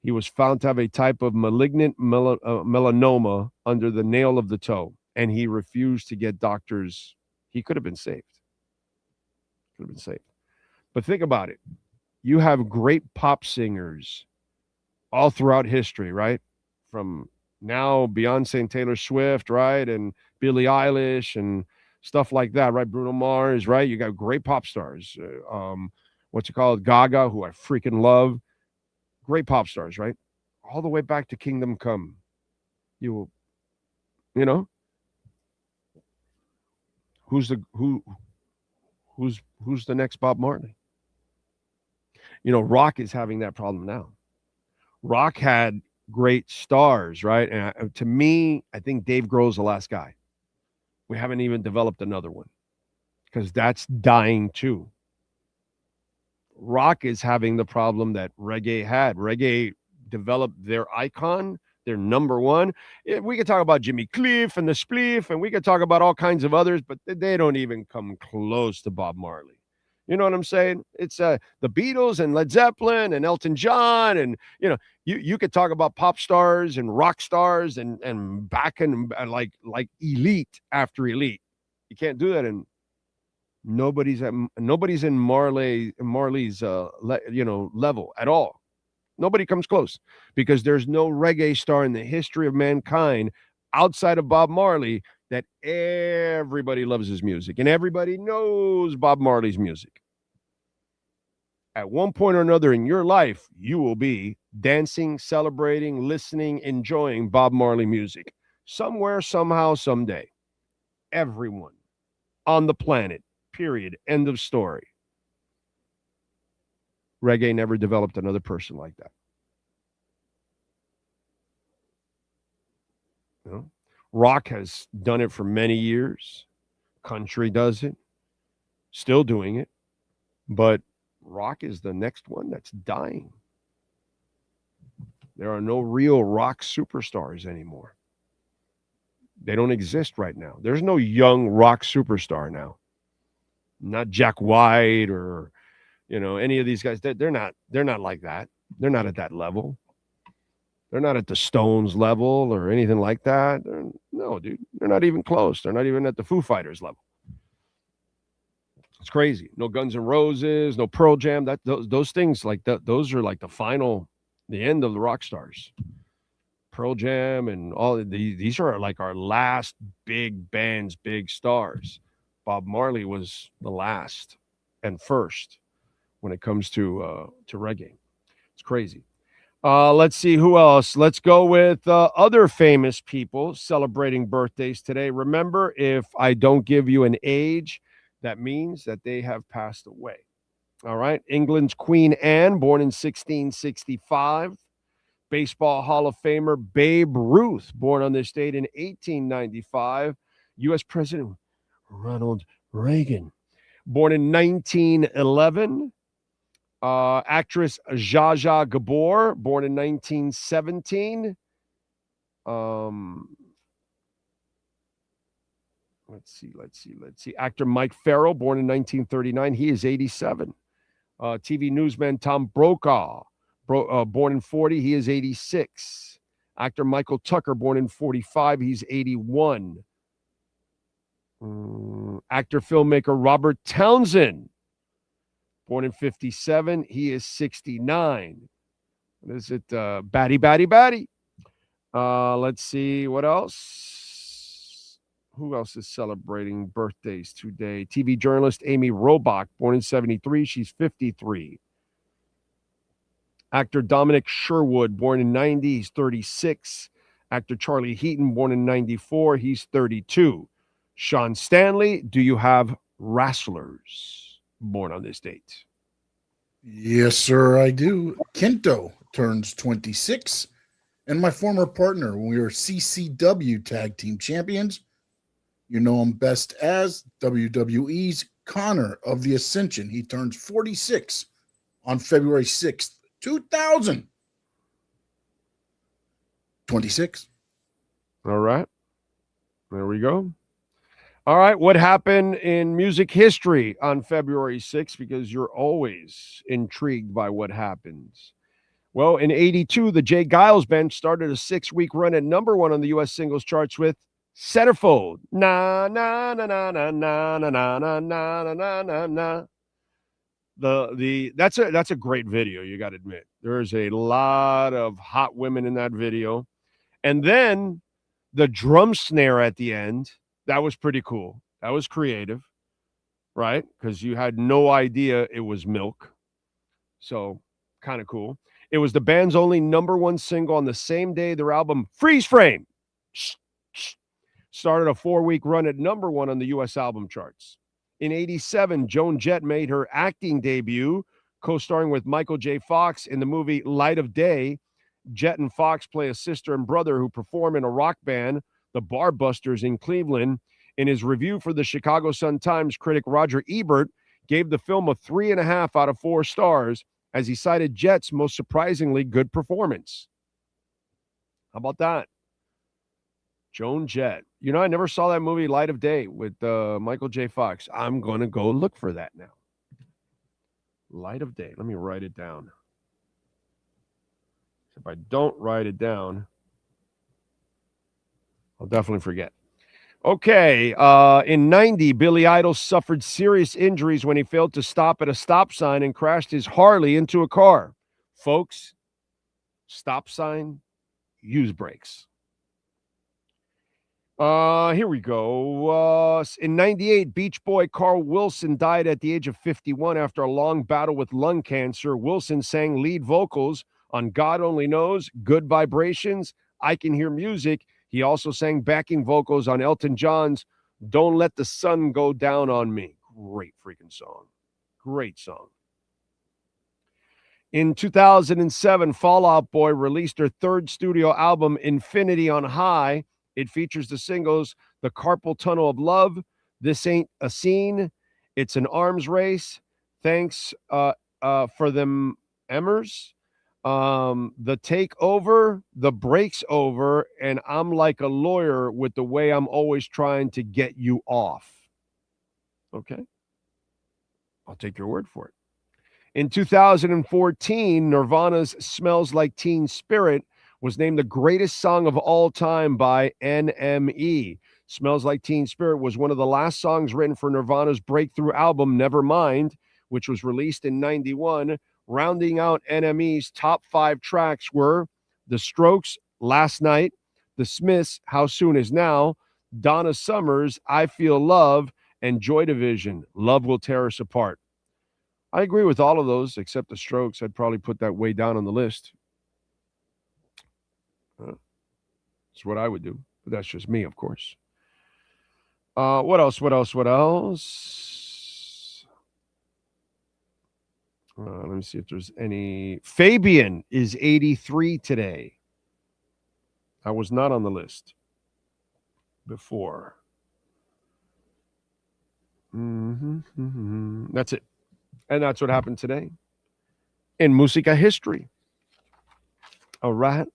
he was found to have a type of malignant melanoma under the nail of the toe, and he refused to get doctors. He could have been saved. Could have been saved. But think about it. You have great pop singers all throughout history, right? From now Beyonce and Taylor Swift, right? And Billie Eilish and stuff like that, right? Bruno Mars, right? You got great pop stars. Gaga, who I freaking love. Great pop stars, right? All the way back to Kingdom Come. You know, who's the next Bob Marley? You know, rock is having that problem now. Rock had great stars, right? And to me, I think Dave Grohl's the last guy. We haven't even developed another one because that's dying too. Rock is having the problem that reggae had. Reggae developed their icon, their number one. We could talk about Jimmy Cliff and the Spliff, and we could talk about all kinds of others, but they don't even come close to Bob Marley. You know what I'm saying? It's the Beatles and Led Zeppelin and Elton John, and you could talk about pop stars and rock stars and back and like elite after elite. You can't do that, and nobody's in Marley's level at all. Nobody comes close because there's no reggae star in the history of mankind outside of Bob Marley that everybody loves his music and everybody knows Bob Marley's music. At one point or another in your life, you will be dancing, celebrating, listening, enjoying Bob Marley music. Somewhere, somehow, someday. Everyone on the planet, period. End of story. Reggae never developed another person like that. You know? Rock has done it for many years. Country does it. Still doing it. But rock is the next one that's dying. There are no real rock superstars anymore. They don't exist right now. There's no young rock superstar now. Not Jack White or, any of these guys. They're not like that. They're not at that level. They're not at the Stones level or anything like that. No, dude. They're not even close. They're not even at the Foo Fighters level. It's crazy. No Guns N' Roses, no Pearl Jam. Those things those are like the end of the rock stars. Pearl Jam and all these are like our last big bands, big stars. Bob Marley was the last and first when it comes to reggae. It's crazy. Let's see who else. Let's go with other famous people celebrating birthdays today. Remember, if I don't give you an age, that means that they have passed away. All right. England's Queen Anne, born in 1665. Baseball Hall of Famer Babe Ruth, born on this date in 1895. U.S. President Ronald Reagan, born in 1911. Actress Zsa Zsa Gabor, born in 1917. Let's see. Actor Mike Farrell, born in 1939. He is 87. TV newsman Tom Brokaw, born in 40. He is 86. Actor Michael Tucker, born in 45, he's 81. Actor filmmaker Robert Townsend, born in 57, he is 69. What is it? Batty. Let's see what else. Who else is celebrating birthdays today? TV journalist Amy Robach, born in 73, she's 53. Actor Dominic Sherwood, born in 90, he's 36. Actor Charlie Heaton, born in 94, he's 32. Sean Stanley, do you have wrestlers born on this date? Yes, sir, I do. Kento turns 26. And my former partner, when we were CCW Tag Team Champions, you know him best as WWE's Connor of the Ascension. He turns 46 on February 6th, 2026. All right. There we go. All right. What happened in music history on February 6th? Because you're always intrigued by what happens. Well, in 82, the Jay Giles Band started a 6-week run at #1 on the U.S. singles charts with Centerfold. Na na na na na na na na na na na na na. That's a great video, you got to admit. There's a lot of hot women in that video. And then the drum snare at the end, that was pretty cool. That was creative, right? Because you had no idea it was Milk. So kind of cool. It was the band's only #1 single on the same day their album Freeze Frame started a 4-week run at #1 on the U.S. album charts. In 87, Joan Jett made her acting debut, co-starring with Michael J. Fox in the movie Light of Day. Jett and Fox play a sister and brother who perform in a rock band, the Barbusters, in Cleveland. In his review for the Chicago Sun-Times, critic Roger Ebert gave the film a 3.5 out of 4 stars, as he cited Jett's most surprisingly good performance. How about that? Joan Jett. You know, I never saw that movie Light of Day with Michael J. Fox. I'm going to go look for that now. Light of Day. Let me write it down. If I don't write it down, I'll definitely forget. Okay. In 90, Billy Idol suffered serious injuries when he failed to stop at a stop sign and crashed his Harley into a car. Folks, stop sign, use brakes. Here we go. In 98, Beach Boy Carl Wilson died at the age of 51 after a long battle with lung cancer. Wilson sang lead vocals on God Only Knows, Good Vibrations, I Can Hear Music. He also sang backing vocals on Elton John's Don't Let the Sun Go Down on Me. Great freaking song. Great song. In 2007, Fall Out Boy released their 3rd studio album, Infinity on High. It features the singles The Carpal Tunnel of Love, This Ain't a Scene, It's an Arms Race, Thanks for Them Emmers, The Takeover, The Break's Over, and I'm Like a Lawyer with the Way I'm Always Trying to Get You Off. Okay. I'll take your word for it. In 2014, Nirvana's Smells Like Teen Spirit was named the greatest song of all time by NME. Smells Like Teen Spirit was one of the last songs written for Nirvana's breakthrough album, Nevermind, which was released in 91. Rounding out NME's top 5 tracks were The Strokes, Last Night, The Smiths, How Soon Is Now, Donna Summer's I Feel Love, and Joy Division, Love Will Tear Us Apart. I agree with all of those, except The Strokes. I'd probably put that way down on the list. That's what I would do, but that's just me, of course. What else? Let me see if there's any. Fabian is 83 today. I was not on the list before. That's it. And that's what happened today in Musica history. All right.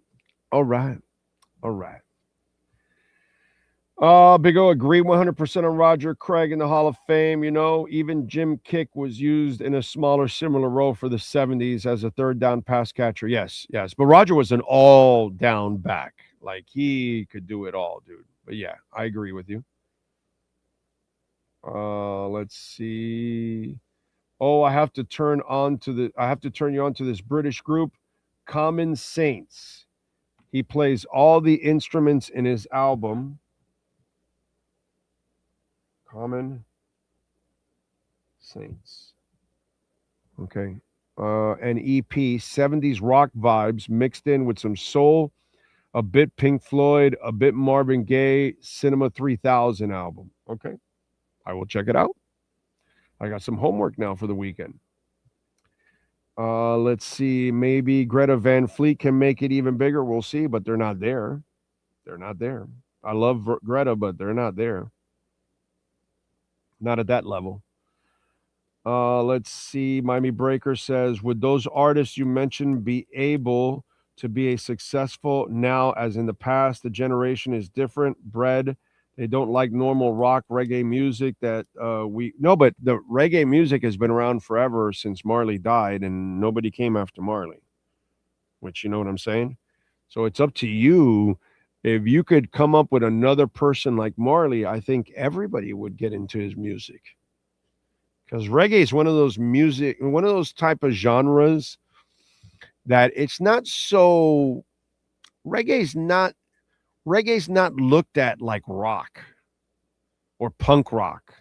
Big O, agree 100% on Roger Craig in the Hall of Fame. You know, even Jim Kick was used in a smaller, similar role for the 70s as a third down pass catcher. Yes. But Roger was an all down back. Like, he could do it all, dude. But yeah, I agree with you. Let's see. Oh, I have to turn you on to this British group, Common Saints. He plays all the instruments in his album. Common Saints. Okay. An EP, 70s rock vibes mixed in with some soul, a bit Pink Floyd, a bit Marvin Gaye, Cinema 3000 album. Okay. I will check it out. I got some homework now for the weekend. Let's see. Maybe Greta Van Fleet can make it even bigger. We'll see, but they're not there. They're not there. I love Greta, but they're not there. Not at that level. Let's see. Miami Breaker says, would those artists you mentioned be able to be a successful now as in the past? The generation is different. Bred. They don't like normal rock reggae music but the reggae music has been around forever since Marley died, and nobody came after Marley, which, you know what I'm saying? So it's up to you. If you could come up with another person like Marley, I think everybody would get into his music. Because reggae is one of those type of genres that it's not so, reggae's not looked at like rock or punk rock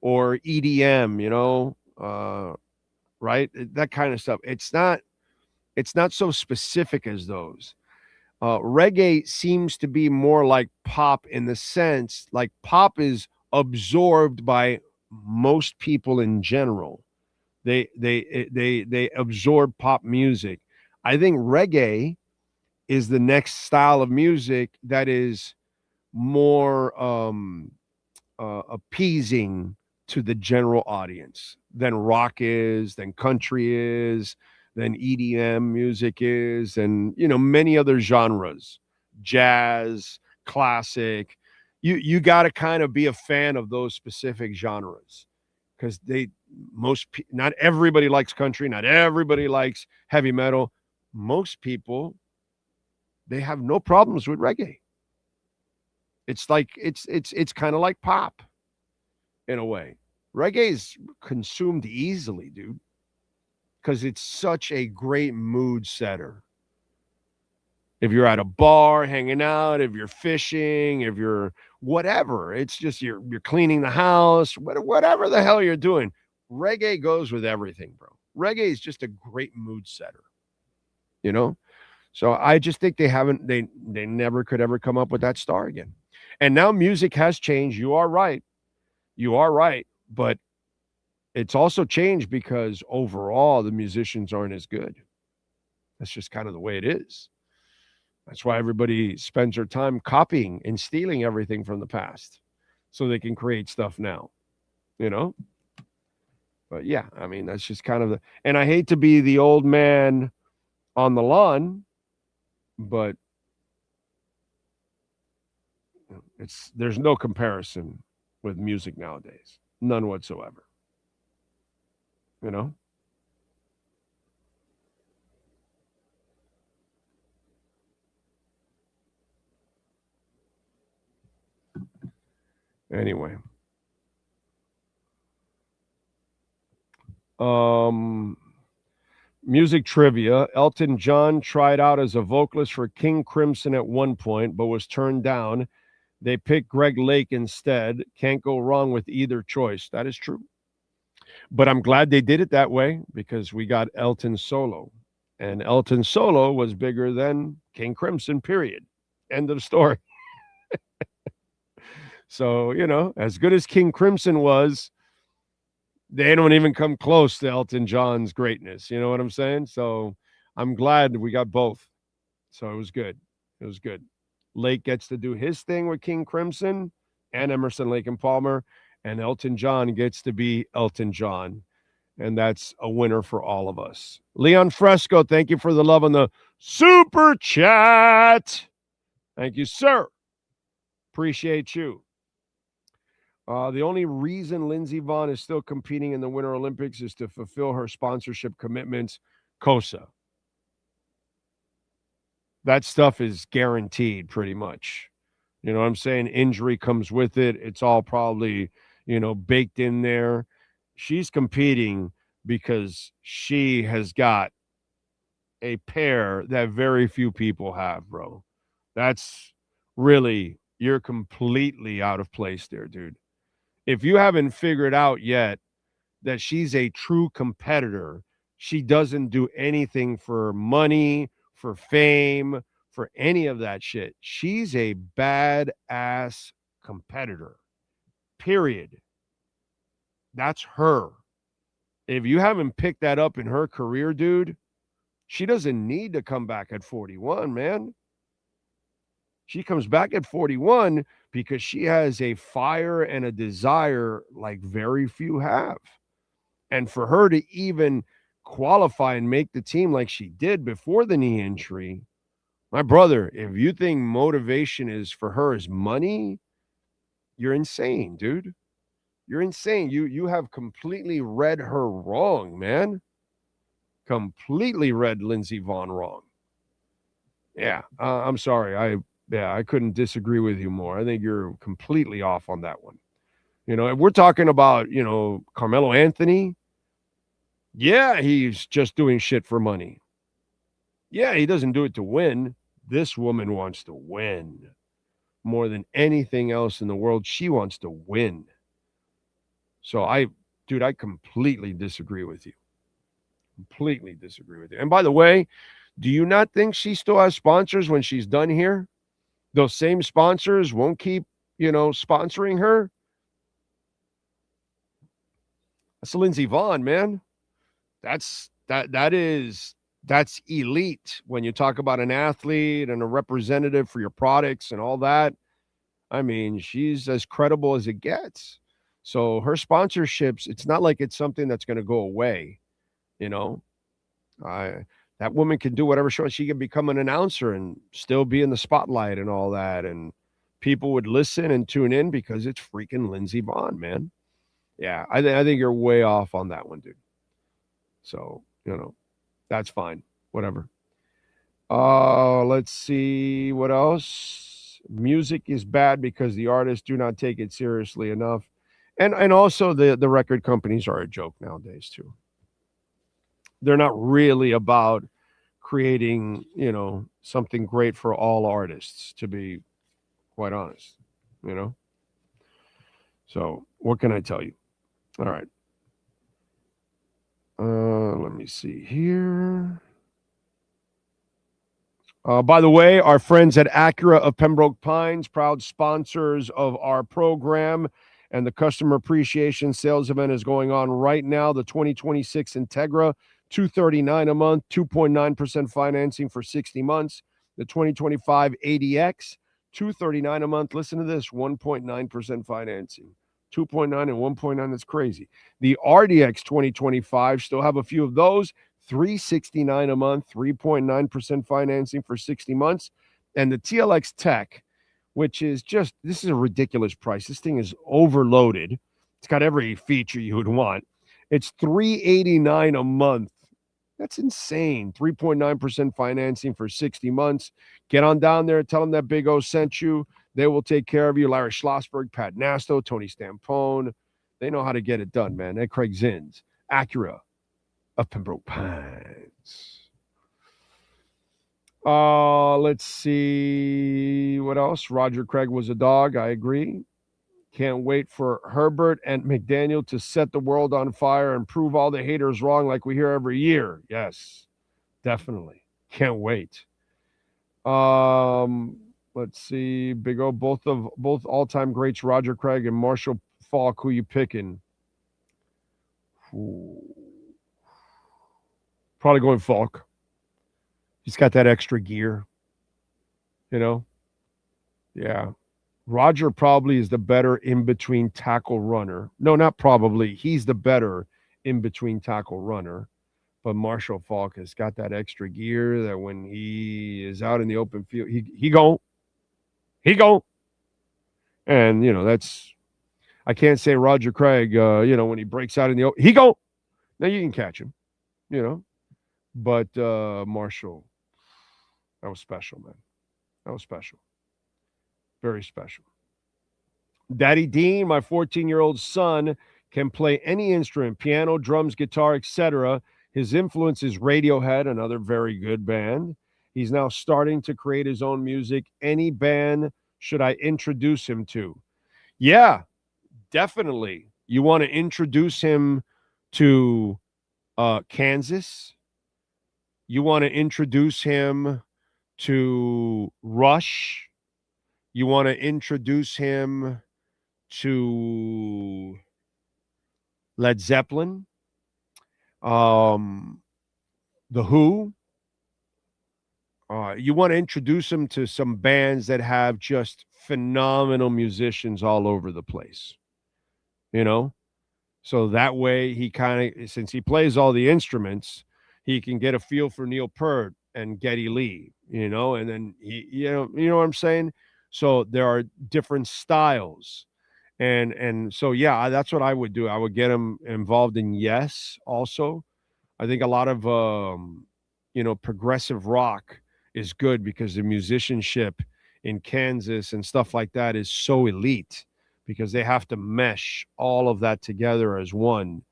or EDM, you know, right? That kind of stuff. It's not so specific as those. Reggae seems to be more like pop in the sense, like pop is absorbed by most people in general. They absorb pop music. I think reggae is the next style of music that is more appeasing to the general audience than rock is, than country is, than EDM music is, and, you know, many other genres, jazz, classic. You got to kind of be a fan of those specific genres, because not everybody likes country, not everybody likes heavy metal. Most people, they have no problems with reggae. It's like it's kind of like pop in a way. Reggae is consumed easily, dude, because it's such a great mood setter. If you're at a bar hanging out, if you're fishing, if you're whatever, it's just you're cleaning the house, whatever the hell you're doing. Reggae goes with everything, bro. Reggae is just a great mood setter, you know? So I just think they never could ever come up with that star again. And now music has changed. You are right. But it's also changed because overall the musicians aren't as good. That's just kind of the way it is. That's why everybody spends their time copying and stealing everything from the past so they can create stuff now, you know? But yeah, I mean, that's just kind of and I hate to be the old man on the lawn, but there's no comparison with music nowadays. None whatsoever. You know? Anyway. Music trivia. Elton John tried out as a vocalist for King Crimson at one point, but was turned down. They picked Greg Lake instead. Can't go wrong with either choice. That is true. But I'm glad they did it that way because we got Elton solo. And Elton solo was bigger than King Crimson, period. End of story. So, you know, as good as King Crimson was, they don't even come close to Elton John's greatness. You know what I'm saying? So I'm glad we got both. So it was good. It was good. Lake gets to do his thing with King Crimson and Emerson, Lake and Palmer, and Elton John gets to be Elton John. And that's a winner for all of us. Leon Fresco, thank you for the love on the super chat. Thank you, sir. Appreciate you. The only reason Lindsey Vonn is still competing in the Winter Olympics is to fulfill her sponsorship commitments. Kosa. That stuff is guaranteed pretty much. You know what I'm saying? Injury comes with it. It's all probably, baked in there. She's competing because she has got a pair that very few people have, bro. That's really, you're completely out of place there, dude. If you haven't figured out yet that she's a true competitor, she doesn't do anything for money, for fame, for any of that shit. She's a badass competitor, period. That's her. If you haven't picked that up in her career, dude, she doesn't need to come back at 41, man. She comes back at 41 because she has a fire and a desire like very few have. And for her to even qualify and make the team like she did before the knee injury, my brother, if you think motivation is for her is money, you're insane, dude. You're insane. You have completely read her wrong, man. Completely read Lindsey Vonn wrong. Yeah, I'm sorry. I couldn't disagree with you more. I think you're completely off on that one. If we're talking about, Carmelo Anthony, yeah, he's just doing shit for money. Yeah, he doesn't do it to win. This woman wants to win more than anything else in the world. She wants to win. So I completely disagree with you. Completely disagree with you. And by the way, do you not think she still has sponsors when she's done here? Those same sponsors won't keep, sponsoring her? That's Lindsey Vonn, man. That's elite when you talk about an athlete and a representative for your products and all that. I mean, she's as credible as it gets. So her sponsorships, it's not like it's something that's going to go away. That woman can do whatever she wants. She can become an announcer and still be in the spotlight and all that. And people would listen and tune in because it's freaking Lindsey Vonn, man. Yeah, I think you're way off on that one, dude. So, that's fine. Whatever. Let's see what else. Music is bad because the artists do not take it seriously enough. And also the record companies are a joke nowadays too. They're not really about creating, something great for all artists, to be quite honest, So what can I tell you? All right. Let me see here. By the way, our friends at Acura of Pembroke Pines, proud sponsors of our program, and the customer appreciation sales event is going on right now. The 2026 Integra, $239 a month, 2.9% financing for 60 months. The 2025 ADX, $239 a month. Listen to this, 1.9% financing. 2.9 and 1.9, that's crazy. The RDX 2025, still have a few of those, $369 a month, 3.9% financing for 60 months. And the TLX Tech, which is this is a ridiculous price. This thing is overloaded. It's got every feature you would want. It's $389 a month. That's insane. 3.9% financing for 60 months. Get on down there. Tell them that Big O sent you. They will take care of you. Larry Schlossberg, Pat Nasto, Tony Stampone. They know how to get it done, man. And Craig Zins. Acura of Pembroke Pines. Let's see. What else? Roger Craig was a dog. I agree. Can't wait for Herbert and McDaniel to set the world on fire and prove all the haters wrong like we hear every year. Yes, definitely. Can't wait. Let's see. Big O, both all-time greats, Roger Craig and Marshall Faulk. Who you picking? Ooh. Probably going Faulk. He's got that extra gear. Yeah. Roger probably is the better in-between tackle runner. No, not probably. He's the better in-between tackle runner. But Marshall Faulk has got that extra gear that when he is out in the open field, he go. And, I can't say Roger Craig, when he breaks out in the, he go, now you can catch him, but Marshall, that was special, man. That was special. Very special. Daddy Dean, my 14-year-old son, can play any instrument, piano, drums, guitar, etc. His influence is Radiohead, another very good band. He's now starting to create his own music. Any band should I introduce him to? Yeah, definitely. You want to introduce him to Kansas. You want to introduce him to Rush. You want to introduce him to Led Zeppelin, The Who. You want to introduce him to some bands that have just phenomenal musicians all over the place, So that way he since he plays all the instruments, he can get a feel for Neil Peart and Geddy Lee, and then you know what I'm saying? So there are different styles. And so, yeah, that's what I would do. I would get him involved in Yes also. I think a lot of, progressive rock is good because the musicianship in Kansas and stuff like that is so elite because they have to mesh all of that together as one.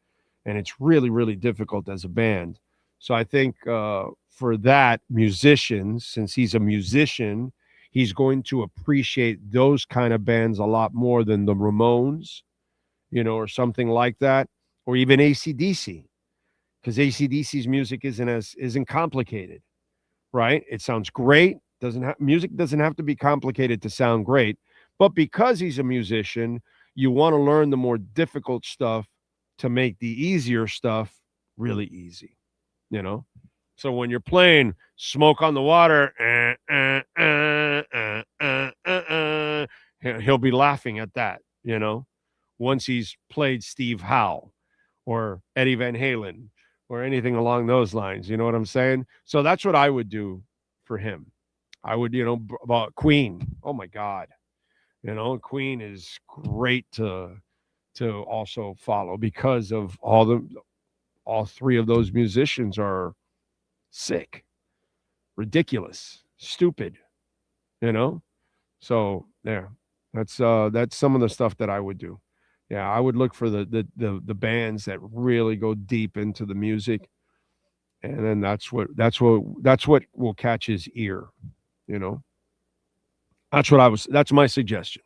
And it's really, really difficult as a band. So I think for that, musicians, since he's a musician, he's going to appreciate those kind of bands a lot more than the Ramones, or something like that, or even AC/DC, because AC/DC's music isn't complicated, right? It sounds great. Music doesn't have to be complicated to sound great, but because he's a musician, you want to learn the more difficult stuff to make the easier stuff really easy, So when you're playing Smoke on the Water, he'll be laughing at that, once he's played Steve Howe or Eddie Van Halen or anything along those lines. You know what I'm saying? So that's what I would do for him. I would, about Queen. Oh my God. Queen is great to also follow because of all three of those musicians are sick, ridiculous, stupid, So there, that's some of the stuff that I would do. Yeah, I would look for the bands that really go deep into the music, and then that's what will catch his ear. That's my suggestion.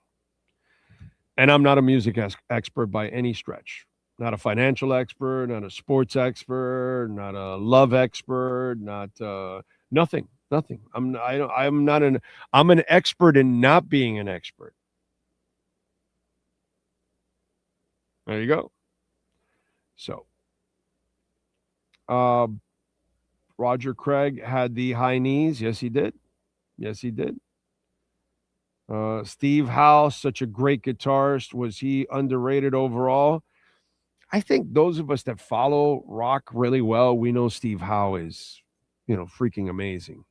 And I'm not a music expert by any stretch. Not a financial expert, not a sports expert, not a love expert, not nothing. I'm an expert in not being an expert. There you go. So, Roger Craig had the high knees. Yes, he did. Steve Howe, such a great guitarist. Was he underrated overall? I think those of us that follow rock really well, we know Steve Howe is, freaking amazing.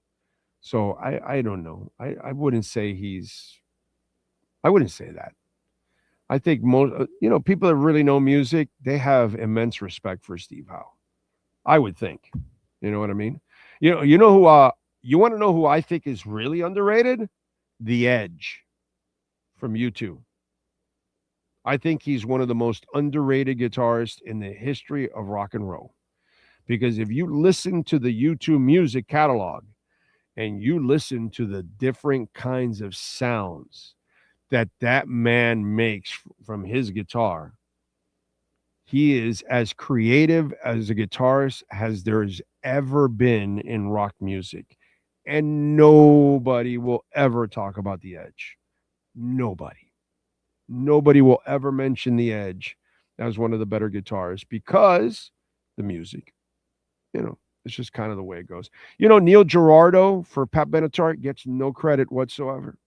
So I don't know. I wouldn't say that. I think most, people that really know music, they have immense respect for Steve Howe. I would think. You know what I mean? You know who, you want to know who I think is really underrated? The Edge from U2. I think he's one of the most underrated guitarists in the history of rock and roll. Because if you listen to the U2 music catalog and you listen to the different kinds of sounds that man makes from his guitar, he is as creative as a guitarist as there's ever been in rock music. And nobody will ever talk about the Edge. Nobody will ever mention the Edge as one of the better guitarists because the music, it's just kind of the way it goes. Neil Giraldo for Pat Benatar gets no credit whatsoever.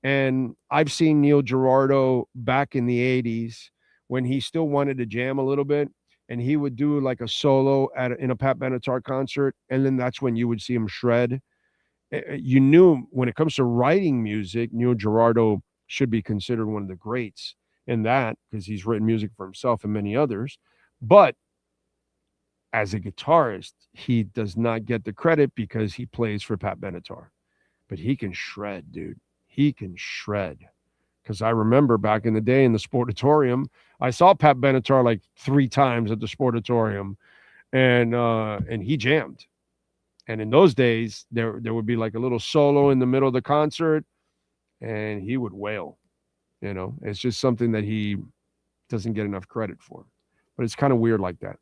And I've seen Neil Giraldo back in the 80s when he still wanted to jam a little bit, and he would do like a solo in a Pat Benatar concert, and then that's when you would see him shred. You knew when it comes to writing music, Neil Giraldo should be considered one of the greats in that because he's written music for himself and many others. But as a guitarist, he does not get the credit because he plays for Pat Benatar. But he can shred, dude. He can shred. Because I remember back in the day in the Sportatorium, I saw Pat Benatar like 3 times at the Sportatorium, and he jammed. And in those days, there would be like a little solo in the middle of the concert, and he would wail. You know, it's just something that he doesn't get enough credit for. But it's kind of weird like that.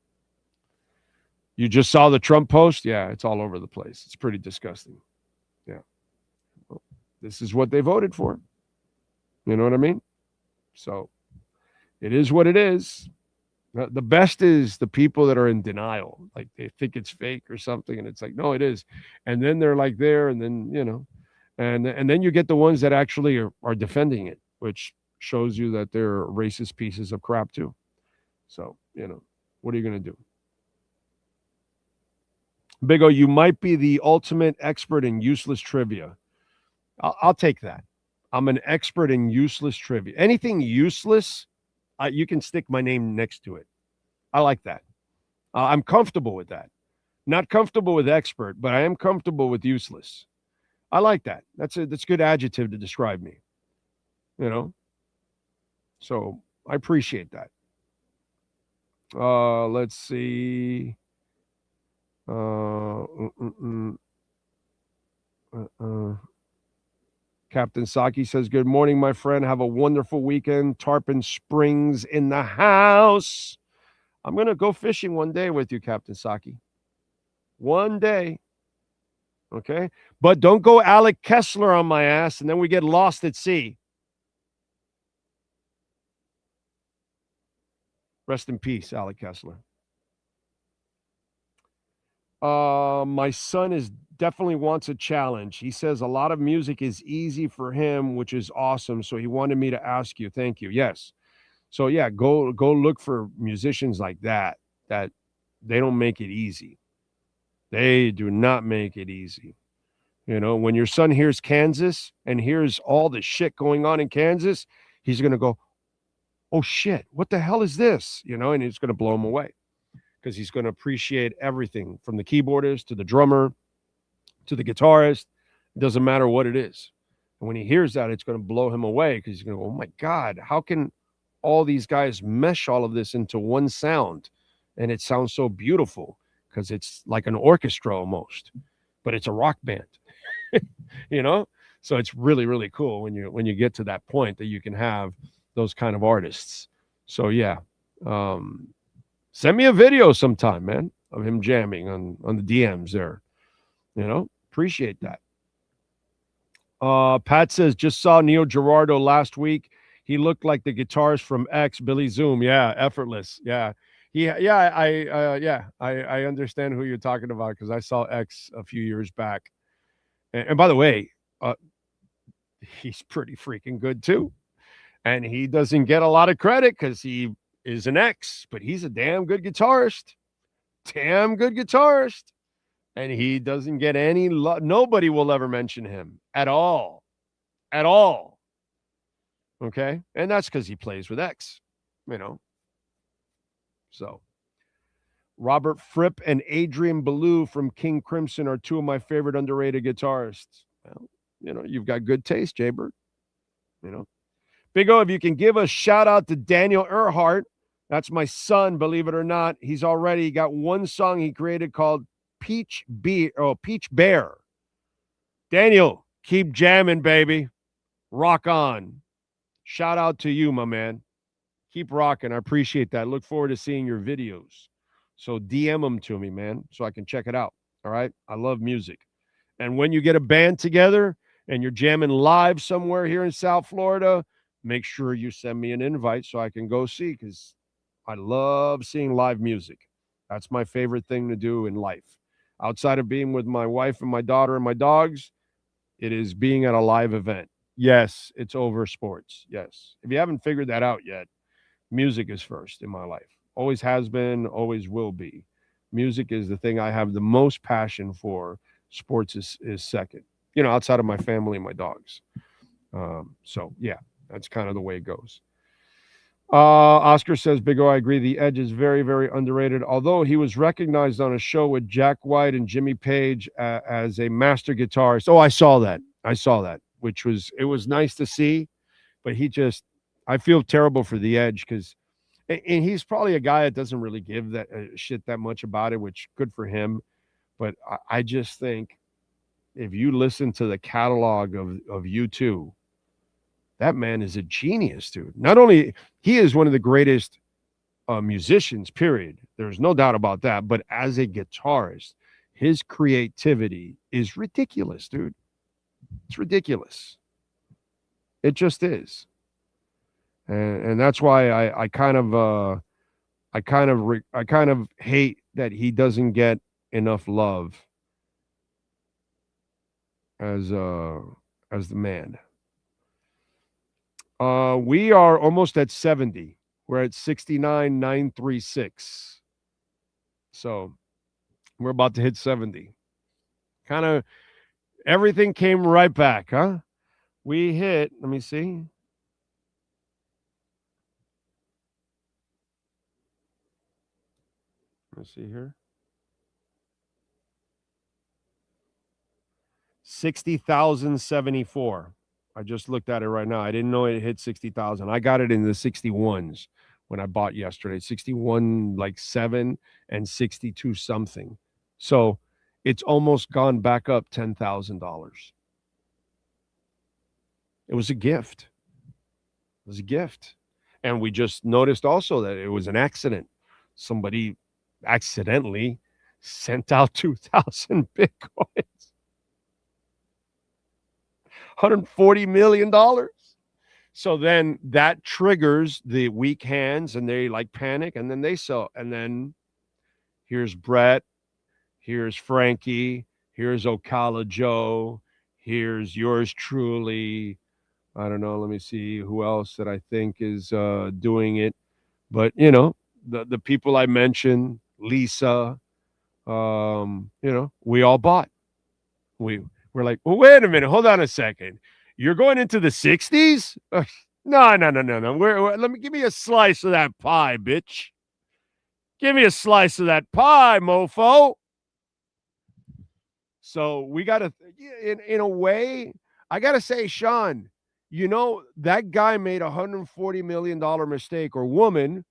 You just saw the Trump post? Yeah, it's all over the place. It's pretty disgusting. Yeah. Well, this is what they voted for. You know what I mean? So it is what it is. The best is the people that are in denial. Like they think it's fake or something, and it's like, no, it is. And then they're like there, and then, you know, and then you get the ones that actually are defending it, which shows you that they're racist pieces of crap too. So, you know, what are you going to do? Big O, you might be the ultimate expert in useless trivia. I'll take that. I'm an expert in useless trivia. Anything useless, you can stick my name next to it. I like that. I'm comfortable with that. Not comfortable with expert, but I am comfortable with useless. I like that. That's a good adjective to describe me. You know? So I appreciate that. Let's see. Captain Saki says, good morning, my friend. Have a wonderful weekend. Tarpon Springs in the house. I'm going to go fishing one day with you, Captain Saki. One day. Okay? But don't go Alec Kessler on my ass, and then we get lost at sea. Rest in peace, Alec Kessler. My son definitely wants a challenge. He says a lot of music is easy for him, which is awesome. So he wanted me to ask you. Thank you. Yes. So yeah, go look for musicians like that they don't make it easy. They do not make it easy. You know, when your son hears Kansas and hears all the shit going on in Kansas, he's going to go, oh shit, what the hell is this? You know, and it's going to blow him away. Because he's going to appreciate everything from the keyboardist to the drummer to the guitarist. It doesn't matter what it is. And when he hears that, it's going to blow him away because he's going to go, oh my God, how can all these guys mesh all of this into one sound? And it sounds so beautiful because it's like an orchestra almost, but it's a rock band, you know? So it's really, really cool when you get to that point that you can have those kind of artists. So yeah, send me a video sometime, man, of him jamming on the DMs there. You know, appreciate that. Pat says, just saw Neo Gerardo last week. He looked like the guitarist from X, Billy Zoom. Yeah, effortless. Yeah. I understand who you're talking about because I saw X a few years back. And by the way, he's pretty freaking good too. And he doesn't get a lot of credit because he is an X, but he's a damn good guitarist. Damn good guitarist. And he doesn't get any love. Nobody will ever mention him at all. At all. Okay? And that's because he plays with X, you know. So, Robert Fripp and Adrian Ballou from King Crimson are two of my favorite underrated guitarists. Well, you know, you've got good taste, Jaybird. You know. Big O, if you can give a shout out to Daniel Earhart, that's my son, believe it or not. He's already got one song he created called Peach Bear. Daniel, keep jamming, baby. Rock on. Shout out to you, my man. Keep rocking. I appreciate that. Look forward to seeing your videos. So DM them to me, man, so I can check it out. All right? I love music. And when you get a band together and you're jamming live somewhere here in South Florida, make sure you send me an invite so I can go see, because I love seeing live music. That's my favorite thing to do in life. Outside of being with my wife and my daughter and my dogs, it is being at a live event. Yes, it's over sports. Yes. If you haven't figured that out yet, music is first in my life. Always has been, always will be. Music is the thing I have the most passion for. Sports is second, you know, outside of my family and my dogs. So, yeah. That's kind of the way it goes. Oscar says, Big O, I agree. The Edge is very, very underrated. Although he was recognized on a show with Jack White and Jimmy Page as a master guitarist. Oh, I saw that. It was nice to see. But I feel terrible for the Edge because, and he's probably a guy that doesn't really give that shit that much about it, which good for him. But I just think if you listen to the catalog of U2, that man is a genius, dude. Not only he is one of the greatest musicians, period. There's no doubt about that. But as a guitarist, his creativity is ridiculous, dude. It's ridiculous. It just is. And that's why I kind of hate that he doesn't get enough love as the man. We are almost at 70. We're at 69,936. So we're about to hit 70. Kind of everything came right back, huh? We hit, let me see. Let's see here. 60,074. I just looked at it right now. I didn't know it hit 60,000. I got it in the 61s when I bought yesterday. 61 like 7 and 62 something. So it's almost gone back up $10,000. It was a gift. It was a gift. And we just noticed also that it was an accident. Somebody accidentally sent out 2,000 Bitcoins. $140 million. So then that triggers the weak hands and they like panic and then they sell. And then here's Brett, here's Frankie, here's Ocala Joe, here's yours truly. I don't know. Let me see who else that I think is doing it. But, you know, the people I mentioned, Lisa, we all bought. We're like, well, wait a minute. Hold on a second. You're going into the 60s? No. Give me a slice of that pie, bitch. Give me a slice of that pie, mofo. So we got to, in a way, I got to say, Sean, that guy made $140 million mistake, or woman,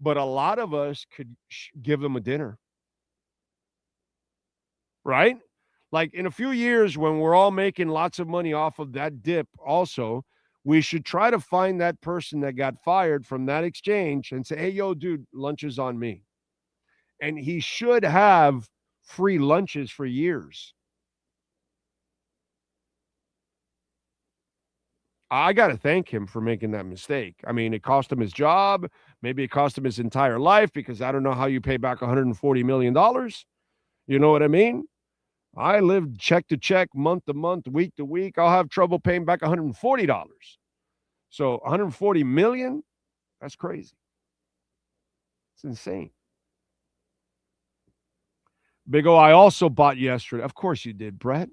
but a lot of us could give them a dinner. Right? Like in a few years when we're all making lots of money off of that dip also, we should try to find that person that got fired from that exchange and say, hey, yo, dude, lunch is on me. And he should have free lunches for years. I got to thank him for making that mistake. I mean, it cost him his job. Maybe it cost him his entire life because I don't know how you pay back $140 million. You know what I mean? I lived check to check, month to month, week to week. I'll have trouble paying back $140. So $140 million, that's crazy. It's insane. Big O, I also bought yesterday. Of course you did, Brett.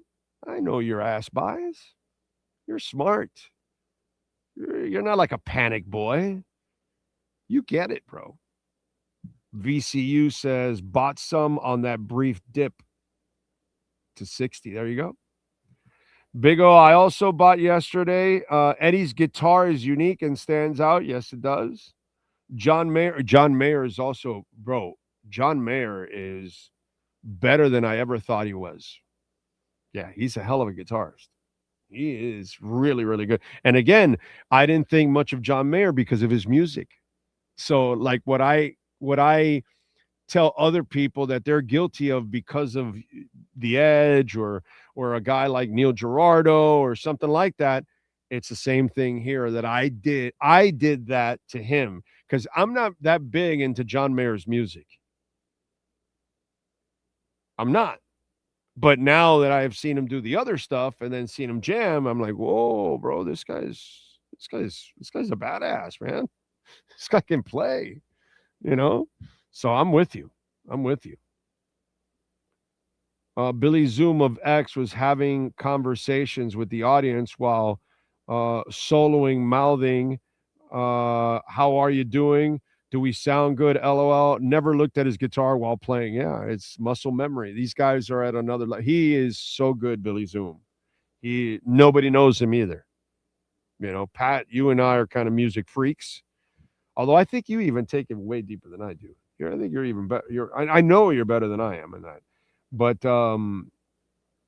I know your ass buys. You're smart. You're not like a panic boy. You get it, bro. VCU says, bought some on that brief dip to 60. There you go. Big O, I also bought yesterday. Eddie's guitar is unique and stands out. Yes, it does. John Mayer is also, bro, John Mayer is better than I ever thought he was. Yeah, he's a hell of a guitarist. He is really, really good. And again, I didn't think much of John Mayer because of his music. So like what I tell other people that they're guilty of because of the Edge or a guy like Neil Girardo or something like that, it's the same thing here that I did that to him because I'm not that big into John Mayer's music. I'm not. But now that I've seen him do the other stuff and then seen him jam, I'm like, whoa, bro, this guy's a badass, man. This guy can play, So I'm with you. Billy Zoom of X was having conversations with the audience while soloing, mouthing, how are you doing? Do we sound good? LOL. Never looked at his guitar while playing. Yeah, it's muscle memory. These guys are at another level. He is so good, Billy Zoom. Nobody knows him either. You know, Pat, you and I are kind of music freaks. Although I think you even take it way deeper than I do. I think you're even better. I know you're better than I am in that. But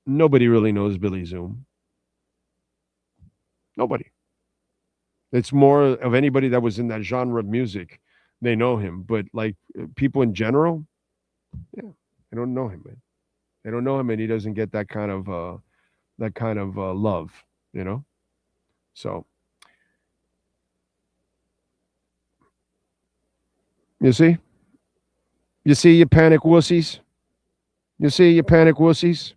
nobody really knows Billy Zoom. Nobody. It's more of anybody that was in that genre of music. They know him. But like people in general, yeah, they don't know him, man. They don't know him, and he doesn't get that kind of love, you know? So you see, you panic wussies. You see, you panic wussies.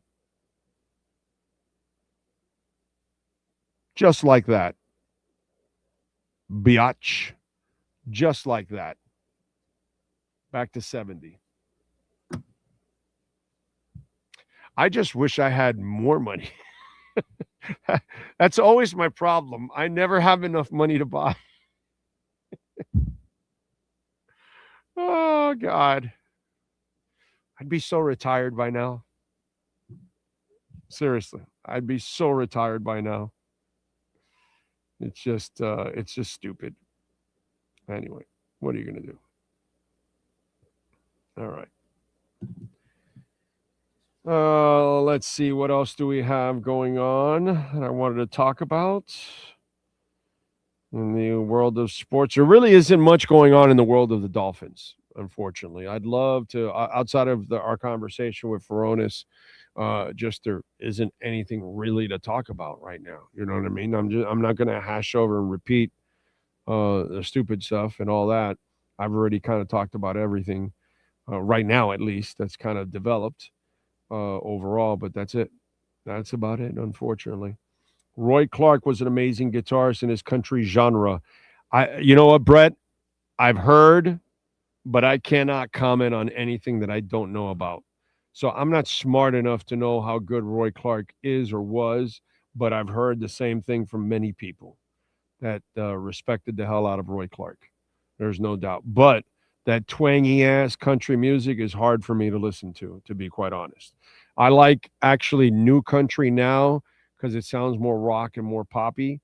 Just like that. Biatch. Just like that. Back to 70. I just wish I had more money. That's always my problem. I never have enough money to buy. Oh, God. I'd be so retired by now. Seriously, I'd be so retired by now. It's just stupid. Anyway, what are you going to do? All right. Let's see. What else do we have going on that I wanted to talk about in the world of sports? There really isn't much going on in the world of the Dolphins, unfortunately. I'd love to, outside of our conversation with Furones, just there isn't anything really to talk about right now. You know what I mean? I'm not going to hash over and repeat the stupid stuff and all that. I've already kind of talked about everything right now, at least that's kind of developed overall, but that's it. That's about it, unfortunately. Roy Clark was an amazing guitarist in his country genre. You know what, Brett? I've heard, but I cannot comment on anything that I don't know about. So I'm not smart enough to know how good Roy Clark is or was, but I've heard the same thing from many people that respected the hell out of Roy Clark. There's no doubt. But that twangy-ass country music is hard for me to listen to be quite honest. I like actually new country now because it sounds more rock and more poppy.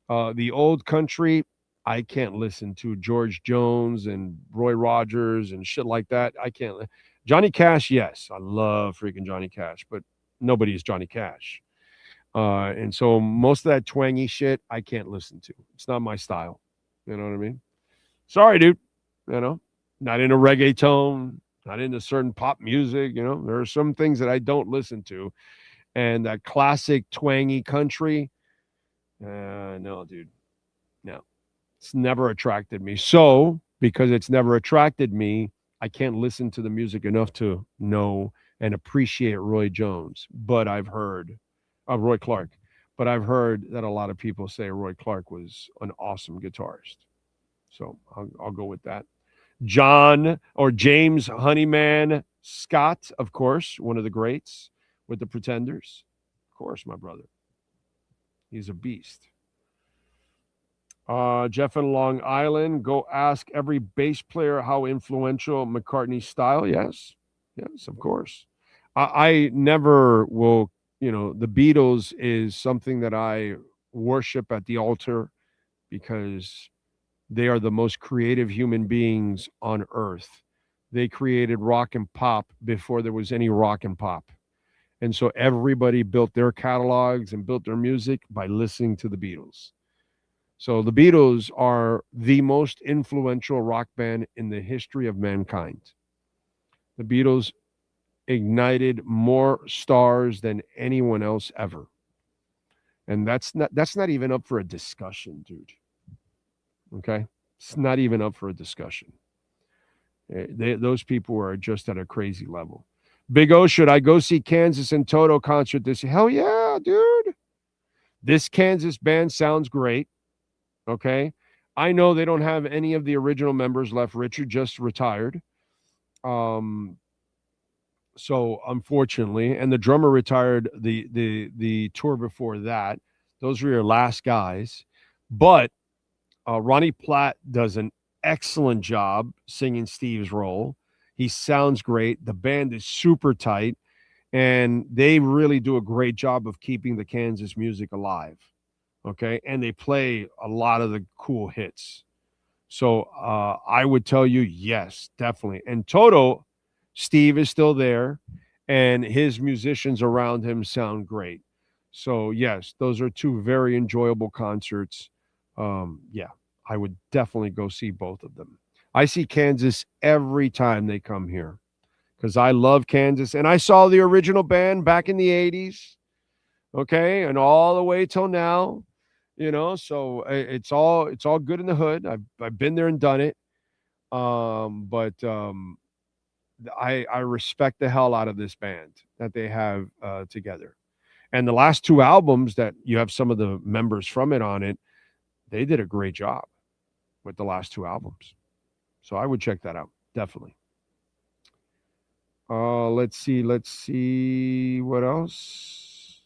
The old country, I can't listen to. George Jones and Roy Rogers and shit like that. I can't. Johnny Cash, yes. I love freaking Johnny Cash, but nobody's Johnny Cash. And so most of that twangy shit, I can't listen to. It's not my style. You know what I mean? Sorry, dude. You know, not into reggaeton, not into certain pop music. You know, there are some things that I don't listen to. And that classic twangy country, no, dude. No. It's never attracted me. So, because it's never attracted me, I can't listen to the music enough to know and appreciate Roy Jones. But I've heard of Roy Clark. But I've heard that a lot of people say Roy Clark was an awesome guitarist. So I'll go with that. John or James Honeyman Scott, of course, one of the greats with the Pretenders. Of course, my brother. He's a beast. Jeff in Long Island, go ask every bass player how influential McCartney's style. Yes, of course. I never will, the Beatles is something that I worship at the altar because they are the most creative human beings on earth. They created rock and pop before there was any rock and pop. And so everybody built their catalogs and built their music by listening to the Beatles. So the Beatles are the most influential rock band in the history of mankind. The Beatles ignited more stars than anyone else ever. And that's not even up for a discussion, dude. Okay? It's not even up for a discussion. Those people are just at a crazy level. Big O, should I go see Kansas and Toto concert this year? Hell yeah, dude. This Kansas band sounds great. Okay. I know they don't have any of the original members left. Richard just retired. So unfortunately, and the drummer retired the tour before that. Those are your last guys. But Ronnie Platt does an excellent job singing Steve's role. He sounds great. The band is super tight, and they really do a great job of keeping the Kansas music alive. Okay, and they play a lot of the cool hits. So I would tell you, yes, definitely. And Toto, Steve is still there, and his musicians around him sound great. So yes, those are two very enjoyable concerts. Yeah, I would definitely go see both of them. I see Kansas every time they come here because I love Kansas, and I saw the original band back in the 80s. Okay, and all the way till now. So it's all good in the hood. I've been there and done it. But I respect the hell out of this band that they have together. And the last two albums that you have some of the members from it on it, they did a great job with the last two albums. So I would check that out, definitely. Let's see what else.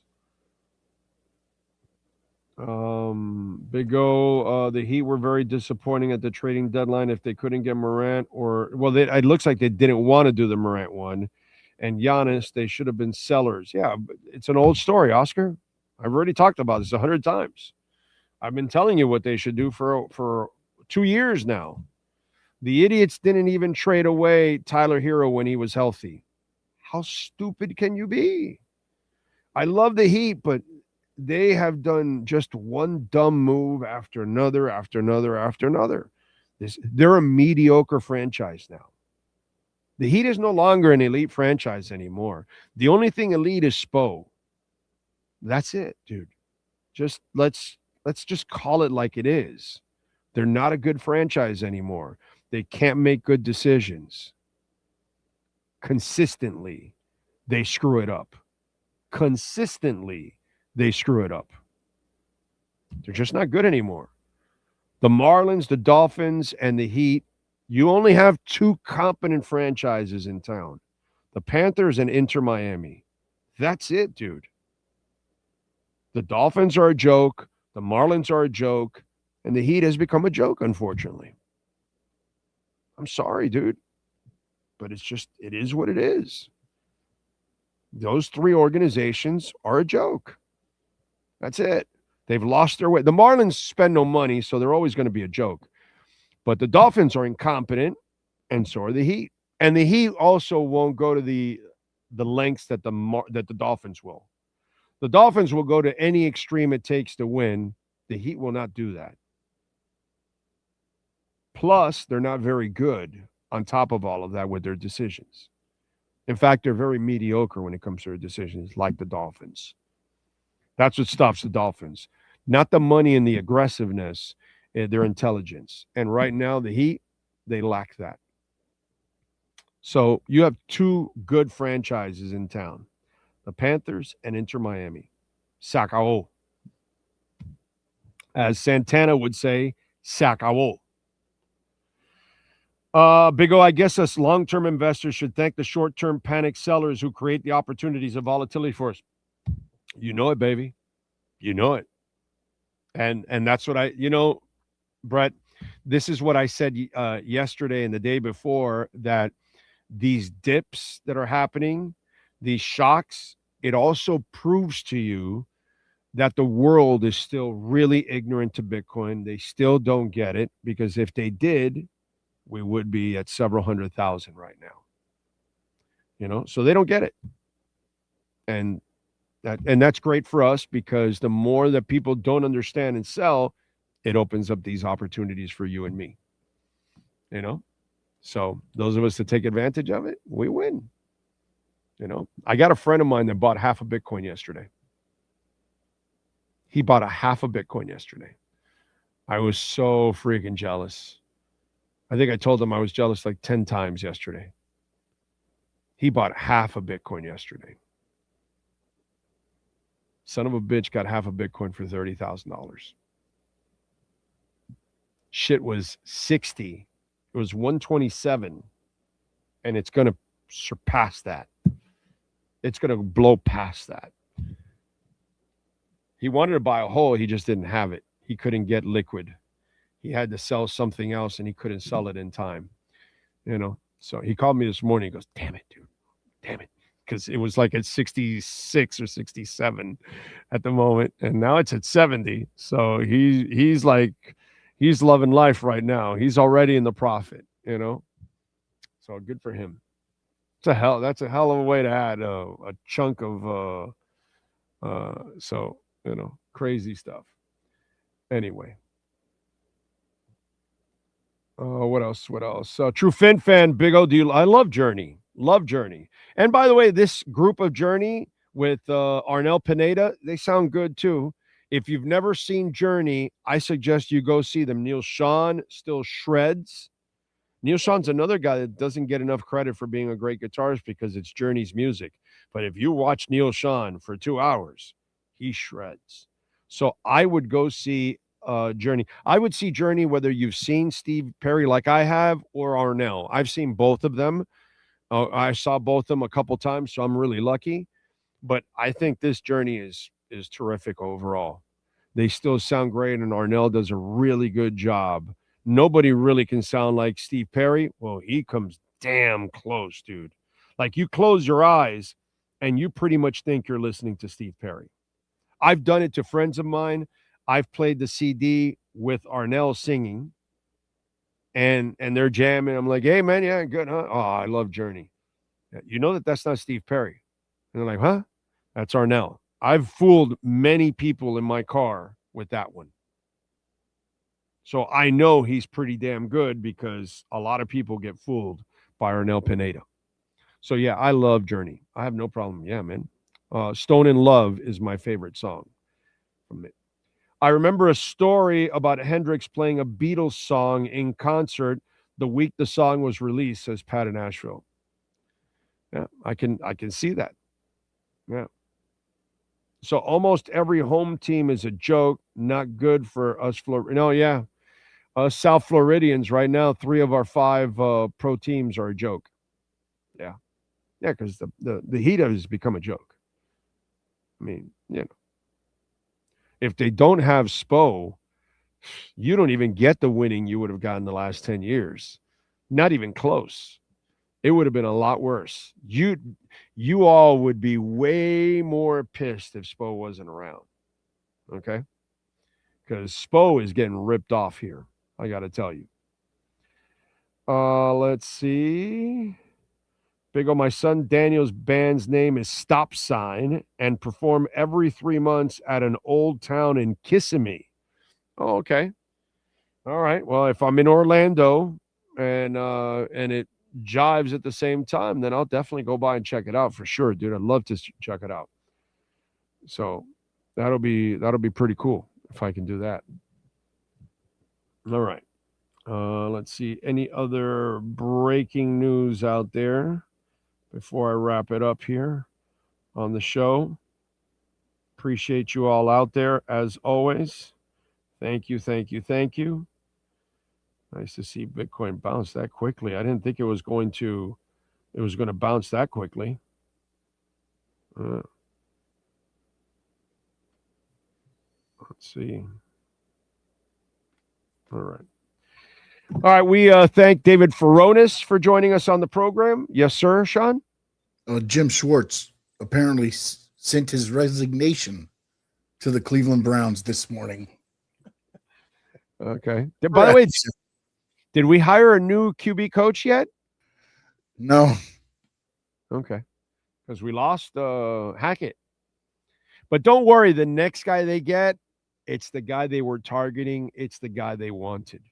Big O, the Heat were very disappointing at the trading deadline if they couldn't get Morant it looks like they didn't want to do the Morant one. And Giannis, they should have been sellers. Yeah, but it's an old story, Oscar. I've already talked about this 100 times. I've been telling you what they should do for 2 years now. The idiots didn't even trade away Tyler Hero when he was healthy. How stupid can you be? I love the Heat, but they have done just one dumb move after another, after another, after another. They're a mediocre franchise now. The Heat is no longer an elite franchise anymore. The only thing elite is Spo. That's it, dude. Just let's just call it like it is. They're not a good franchise anymore. They can't make good decisions. Consistently, they screw it up. Consistently, they screw it up. They're just not good anymore. The Marlins, the Dolphins, and the Heat, you only have two competent franchises in town. The Panthers and Inter Miami. That's it, dude. The Dolphins are a joke. The Marlins are a joke. And the Heat has become a joke, unfortunately. I'm sorry, dude. But it is what it is. Those three organizations are a joke. That's it. They've lost their way. The Marlins spend no money, so they're always going to be a joke. But the Dolphins are incompetent, and so are the Heat. And the Heat also won't go to the lengths that the Dolphins will. The Dolphins will go to any extreme it takes to win. The Heat will not do that. Plus, they're not very good on top of all of that with their decisions. In fact, they're very mediocre when it comes to their decisions, like the Dolphins. That's what stops the Dolphins. Not the money and the aggressiveness, their intelligence. And right now, the Heat, they lack that. So you have two good franchises in town, the Panthers and Inter Miami. Sacao. As Santana would say, Sacao. Big O, I guess us long-term investors should thank the short-term panic sellers who create the opportunities of volatility for us. You know it, baby. You know it. And that's what Brett, this is what I said yesterday and the day before, that these dips that are happening, these shocks, it also proves to you that the world is still really ignorant to Bitcoin. They still don't get it, because if they did, we would be at several 100,000 right now. So they don't get it. And that's great for us, because the more that people don't understand and sell, it opens up these opportunities for you and me. So those of us that take advantage of it, we win. I got a friend of mine that bought half a Bitcoin yesterday. He bought a half a Bitcoin yesterday. I was so freaking jealous. I think I told him I was jealous like 10 times yesterday. He bought half a Bitcoin yesterday. Son of a bitch got half a Bitcoin for $30,000. Shit was 60. It was 127. And it's going to surpass that. It's going to blow past that. He wanted to buy a whole. He just didn't have it. He couldn't get liquid. He had to sell something else, and he couldn't sell it in time. So he called me this morning. He goes, damn it, dude. Damn it. Because it was like at 66 or 67 at the moment, and now it's at 70. So he's loving life right now. He's already in the profit, So good for him. That's a hell of a way to add a chunk of crazy stuff. Anyway. What else? True Fin fan, Big O deal. I love Journey. And by the way, this group of Journey with Arnel Pineda, they sound good too. If you've never seen Journey, I suggest you go see them. Neil Sean still shreds. Neil Sean's another guy that doesn't get enough credit for being a great guitarist because it's Journey's music. But if you watch Neil Sean for 2 hours, he shreds. So I would go see Journey. I would see Journey whether you've seen Steve Perry like I have or Arnel. I've seen both of them. I saw both of them a couple times, so I'm really lucky. But I think this Journey is terrific overall. They still sound great, and Arnel does a really good job. Nobody really can sound like Steve Perry. Well, he comes damn close, dude. Like you close your eyes and you pretty much think you're listening to Steve Perry. I've done it to friends of mine. I've played the CD with Arnel singing and they're jamming. I'm like, hey, man, yeah, good, huh? Oh, I love Journey. You know that's not Steve Perry. And they're like, huh? That's Arnel. I've fooled many people in my car with that one. So I know he's pretty damn good because a lot of people get fooled by Arnel Pineda. So, yeah, I love Journey. I have no problem. Yeah, man. Stone in Love is my favorite song from it. I remember a story about Hendrix playing a Beatles song in concert the week the song was released, says Pat in Nashville. Yeah, I can see that. Yeah. So almost every home team is a joke, not good for us. Yeah. Us South Floridians right now, 3 of our 5 pro teams are a joke. Yeah. Yeah, because the Heat has become a joke. I mean, if they don't have Spo, you don't even get the winning you would have gotten the last 10 years. Not even close. It would have been a lot worse. You all would be way more pissed if Spo wasn't around. Okay? Because Spo is getting ripped off here. I got to tell you. Let's see. Big O, my son Daniel's band's name is Stop Sign and perform every 3 months at an old town in Kissimmee. Oh, okay. All right. Well, if I'm in Orlando and it jives at the same time, then I'll definitely go by and check it out for sure, dude. I'd love to check it out. So that'll be pretty cool if I can do that. All right. Let's see. Any other breaking news out there before I wrap it up here on the show? Appreciate you all out there as always. Thank you. Nice to see Bitcoin bounce that quickly. I didn't think it was going to bounce that quickly. Let's see. All right. We thank David Furones for joining us on the program. Yes, sir, Sean? Jim Schwartz apparently sent his resignation to the Cleveland Browns this morning. Okay. By the way, did we hire a new QB coach yet? No. Okay. Because we lost Hackett. But don't worry, the next guy they get, it's the guy they were targeting. It's the guy they wanted.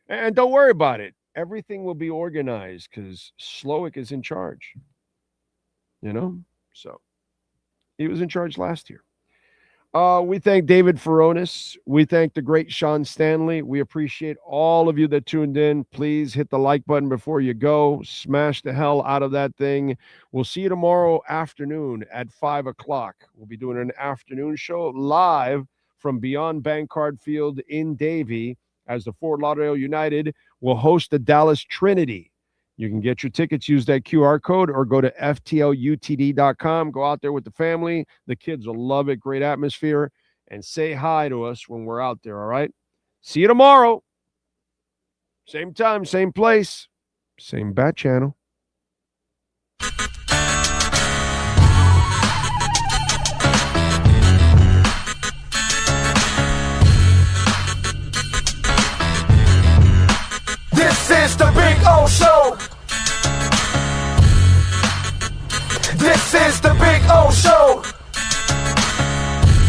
And don't worry about it. Everything will be organized because Slowick is in charge. So he was in charge last year. We thank David Furones. We thank the great Sean Stanley. We appreciate all of you that tuned in. Please hit the like button before you go. Smash the hell out of that thing. We'll see you tomorrow afternoon at 5 o'clock. We'll be doing an afternoon show live from Beyond Bankcard Field in Davie as the Fort Lauderdale United will host the Dallas Trinity. You can get your tickets, use that QR code, or go to FTLUTD.com. Go out there with the family. The kids will love it. Great atmosphere. And say hi to us when we're out there, all right? See you tomorrow. Same time, same place, same bat channel. This is the Big O Show.